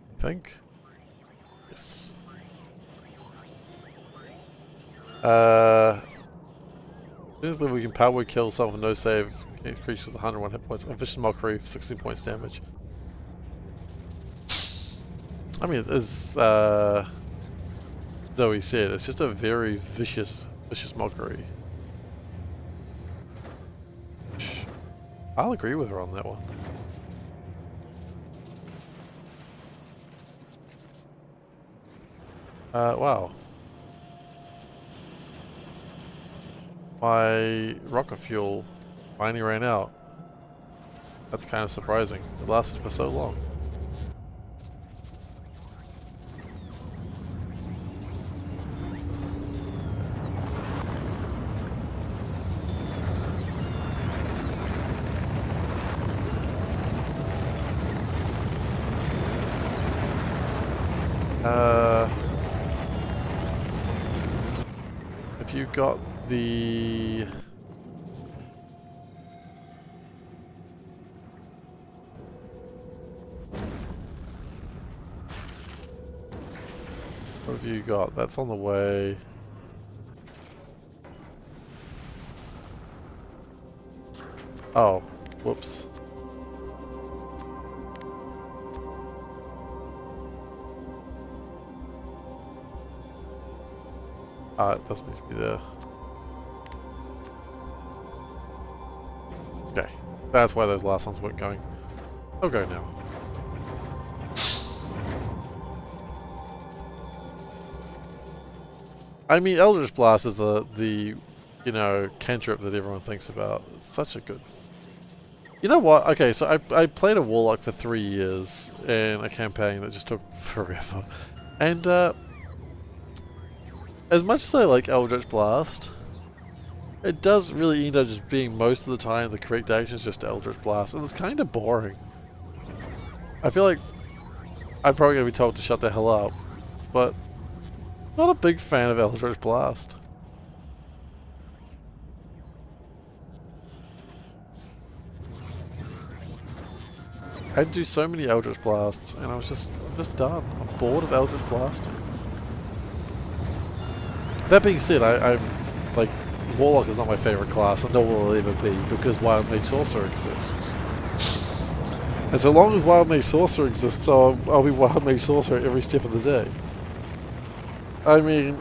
I think. Yes. Basically we can power kill someone with no save. Creatures with 101 hit points. A vicious mockery, 16 points damage. I mean, as Zoe said, it's just a very vicious mockery. I'll agree with her on that one. Wow. My rocket fuel finally ran out. That's kind of surprising. It lasted for so long. If you got the... What have you got? That's on the way. Oh, whoops. It doesn't need to be there. Okay, that's why those last ones weren't going. I'll go now. I mean, Eldritch Blast is the you know, cantrip that everyone thinks about. It's such a good... You know what? Okay, so I played a Warlock for 3 years in a campaign that just took forever. And, as much as I like Eldritch Blast, it does really end up just being most of the time the correct action is just Eldritch Blast, and it's kind of boring. I feel like I'm probably going to be told to shut the hell up, but not a big fan of Eldritch Blast. I had to do so many Eldritch Blasts, and I'm just done. I'm bored of Eldritch Blasting. That being said, I'm like, Warlock is not my favorite class, and nor will it ever be, because Wild Mage Sorcerer exists. And so long as Wild Mage Sorcerer exists, I'll be Wild Mage Sorcerer every step of the day. I mean,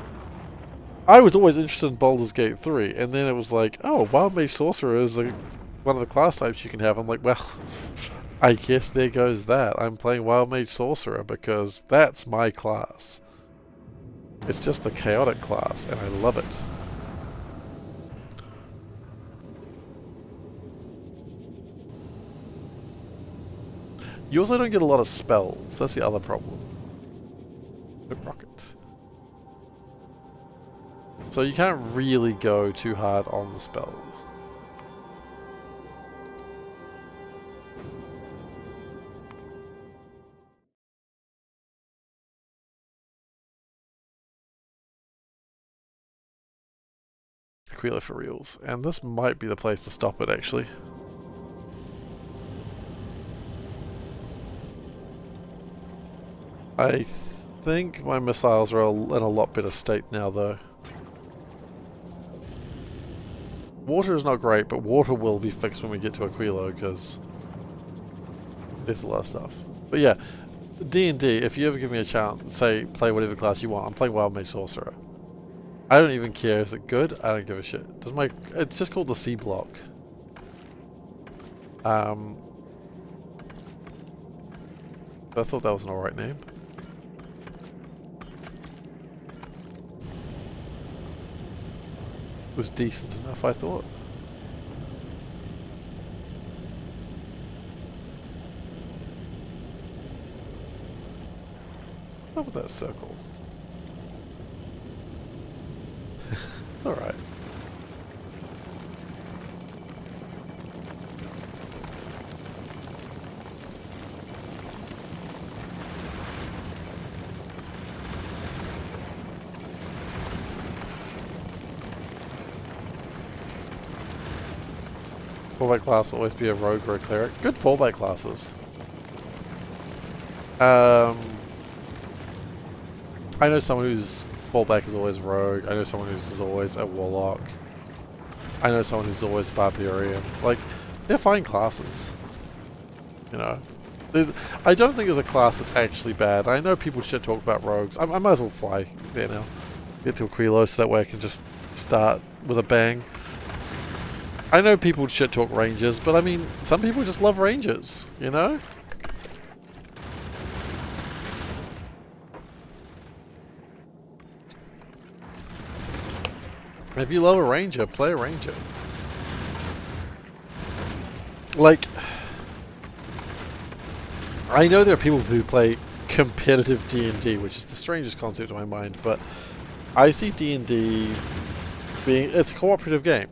I was always interested in Baldur's Gate 3, and then it was like, oh, Wild Mage Sorcerer is one of the class types you can have. I'm like, well, I guess there goes that. I'm playing Wild Mage Sorcerer because that's my class. It's just the chaotic class, and I love it. You also don't get a lot of spells. That's the other problem. Good rocket. So you can't really go too hard on the spells. Aquila for reals. And this might be the place to stop it, actually. I think my missiles are in a lot better state now, though. Water is not great, but water will be fixed when we get to Aquilo, because there's a lot of stuff. But yeah, D&D, if you ever give me a chance, say, play whatever class you want, I'm playing Wild Mage Sorcerer. I don't even care. Is it good? I don't give a shit. It's just called the C block. I thought that was an alright name. It was decent enough, I thought. How about that circle? It's alright. Fallback class will always be a rogue or a cleric. Good fallback classes. I know someone whose fallback is always rogue. I know someone who's always a warlock. I know someone who's always barbarian. Like, they're fine classes. You know, I don't think there's a class that's actually bad. I know people should talk about rogues. I might as well fly there now. Get to Aquilo so that way I can just start with a bang. I know people shit talk rangers, but I mean, some people just love rangers, you know? If you love a ranger, play a ranger. Like, I know there are people who play competitive D&D, which is the strangest concept in my mind, but I see D&D being, it's a cooperative game.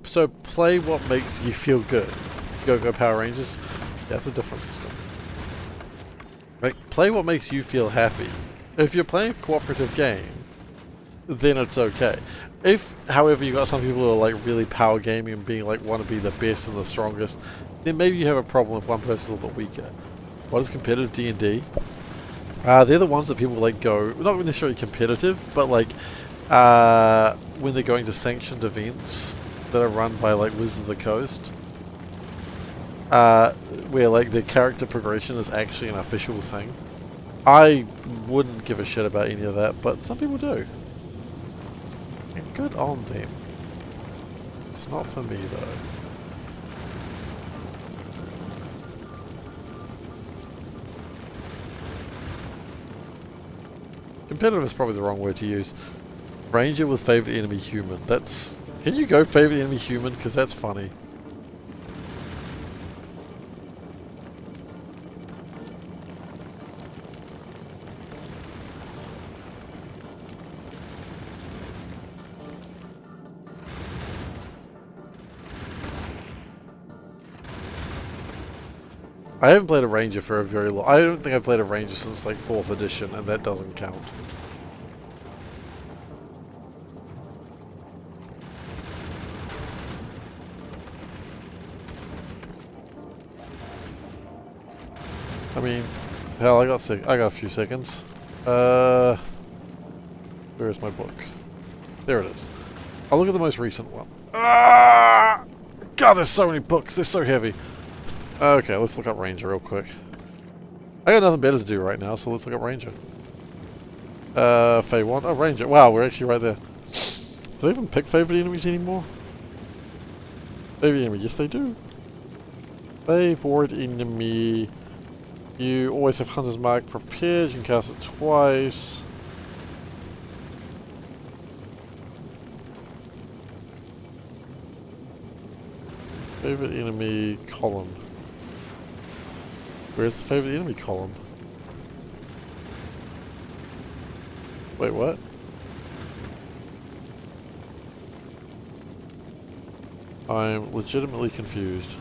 So play what makes you feel good. Go Power Rangers, that's a different system. Like, play what makes you feel happy. If you're playing a cooperative game, then it's okay. If, however, you got some people who are like really power gaming and being like want to be the best and the strongest, then maybe you have a problem if one person's a little bit weaker. What is competitive D&D? They're the ones that people like go, not necessarily competitive, but like when they're going to sanctioned events that are run by like Wizards of the Coast, where like the character progression is actually an official thing. I wouldn't give a shit about any of that, but some people do. And good on them. It's not for me though. Competitive is probably the wrong word to use. Ranger with favorite enemy human. That's... Can you go favorite enemy human? Because that's funny. I haven't played a Ranger for a very long... I don't think I've played a Ranger since like 4th edition, and that doesn't count. I mean, hell, I got a few seconds. Where is my book? There it is. I'll look at the most recent one. Ah! God, there's so many books. They're so heavy. Okay, let's look up Ranger real quick. I got nothing better to do right now, so let's look up Ranger. Phase 1. Oh, Ranger. Wow, we're actually right there. Do they even pick favorite enemies anymore? Favorite enemy. Yes, they do. Favorite enemy. You always have Hunter's Mark prepared. You can cast it twice. Favorite enemy column. Where's the favorite enemy column? Wait, what? I'm legitimately confused.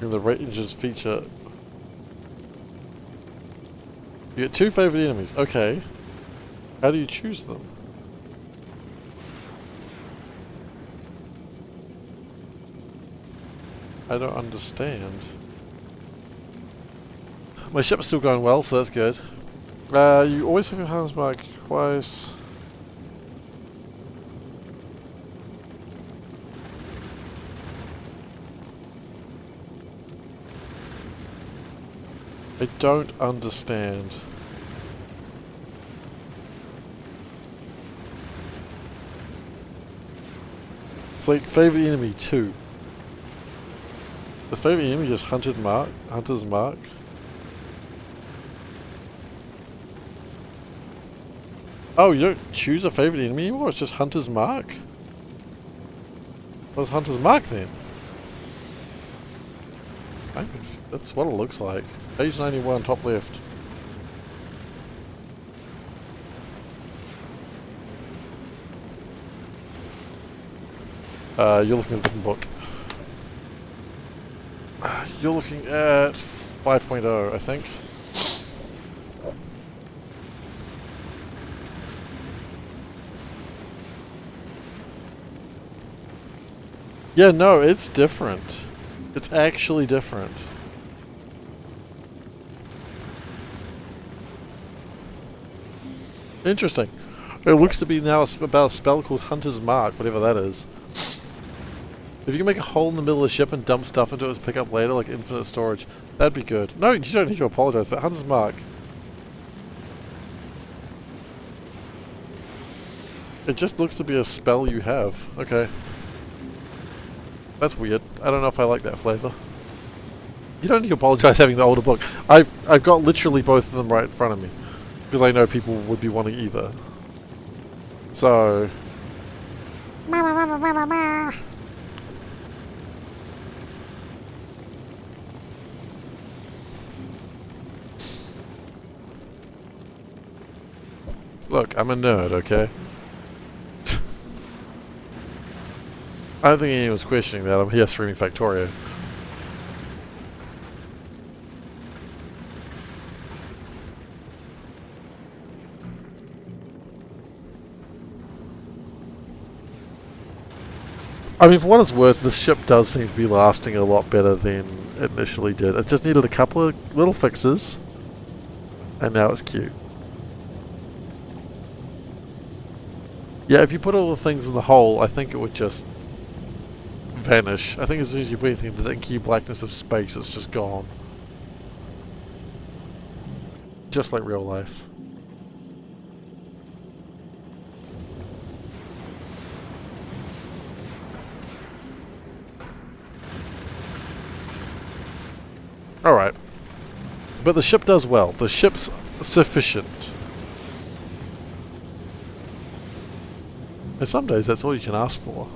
And the Rangers feature... You get 2 favorite enemies. Okay. How do you choose them? I don't understand. My ship's still going well, so that's good. You always have your hands back twice. I don't understand. It's like favorite enemy 2. Is favorite enemy just Hunter's Mark? Oh, you don't choose a favorite enemy anymore? It's just Hunter's Mark? What's Hunter's Mark then? I'm confused. That's what it looks like. Page 91, top left. You're looking at a different book. You're looking at 5.0, I think. Yeah, no, it's different. It's actually different. Interesting. It looks to be now about a spell called Hunter's Mark, whatever that is. If you can make a hole in the middle of the ship and dump stuff into it to pick up later, like infinite storage, that'd be good. No, you don't need to apologize. That Hunter's Mark. It just looks to be a spell you have. Okay. That's weird. I don't know if I like that flavor. You don't need to apologize having the older book. I've got literally both of them right in front of me. Because I know people would be wanting either. So... Look, I'm a nerd, okay? I don't think anyone's questioning that. I'm here streaming Factorio. I mean, for what it's worth, this ship does seem to be lasting a lot better than it initially did. It just needed a couple of little fixes, and now it's cute. Yeah, if you put all the things in the hole, I think it would just vanish. I think as soon as you put anything into the inky blackness of space, it's just gone. Just like real life. Alright. But the ship does well. The ship's sufficient. And some days that's all you can ask for.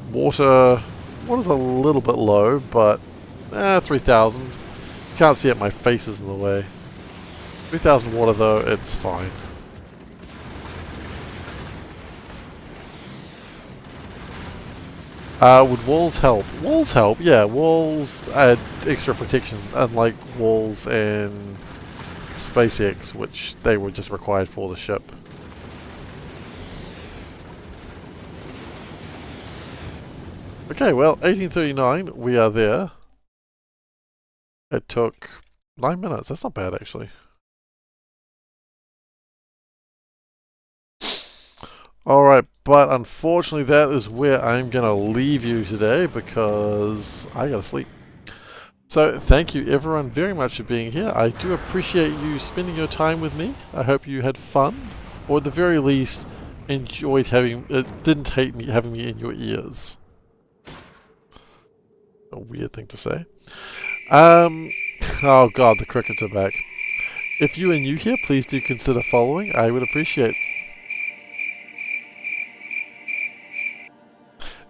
Water's a little bit low, but 3,000. Can't see it, my face is in the way. 3,000 water though, it's fine. Would walls help? Walls help, yeah. Walls add extra protection, unlike walls in SpaceX, which they were just required for the ship. Okay, well, 1839, we are there. It took 9 minutes. That's not bad, actually. Alright, but unfortunately that is where I'm going to leave you today because I gotta sleep. So thank you everyone very much for being here. I do appreciate you spending your time with me. I hope you had fun, or at the very least enjoyed didn't hate me having me in your ears. A weird thing to say. Oh god, the crickets are back. If you are new here, please do consider following. I would appreciate.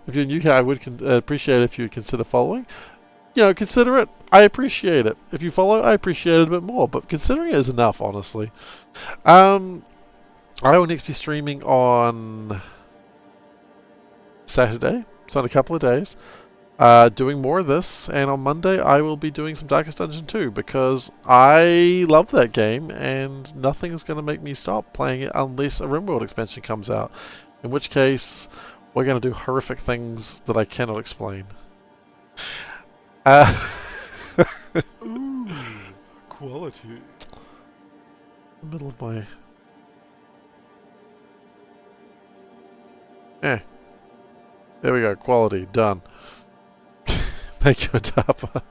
If you're new here, I would appreciate if you would consider following. You know, consider it. I appreciate it. If you follow, I appreciate it a bit more. But considering it is enough, honestly. I will next be streaming on Saturday, so in a couple of days. doing more of this, and on Monday I will be doing some Darkest Dungeon 2 because I love that game and nothing is going to make me stop playing it unless a RimWorld expansion comes out. In which case, we're going to do horrific things that I cannot explain. Ooh, quality. The middle of my... There we go, quality, done. Thank you, Atapa.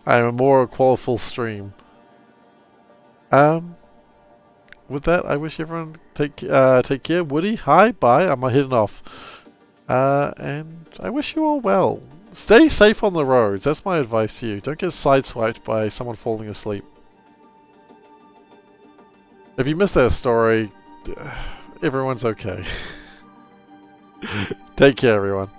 I am a more qualiful stream. With that, I wish everyone take care. Woody, hi, bye. I'm heading off. And I wish you all well. Stay safe on the roads. That's my advice to you. Don't get sideswiped by someone falling asleep. If you missed that story, everyone's okay. Take care, everyone.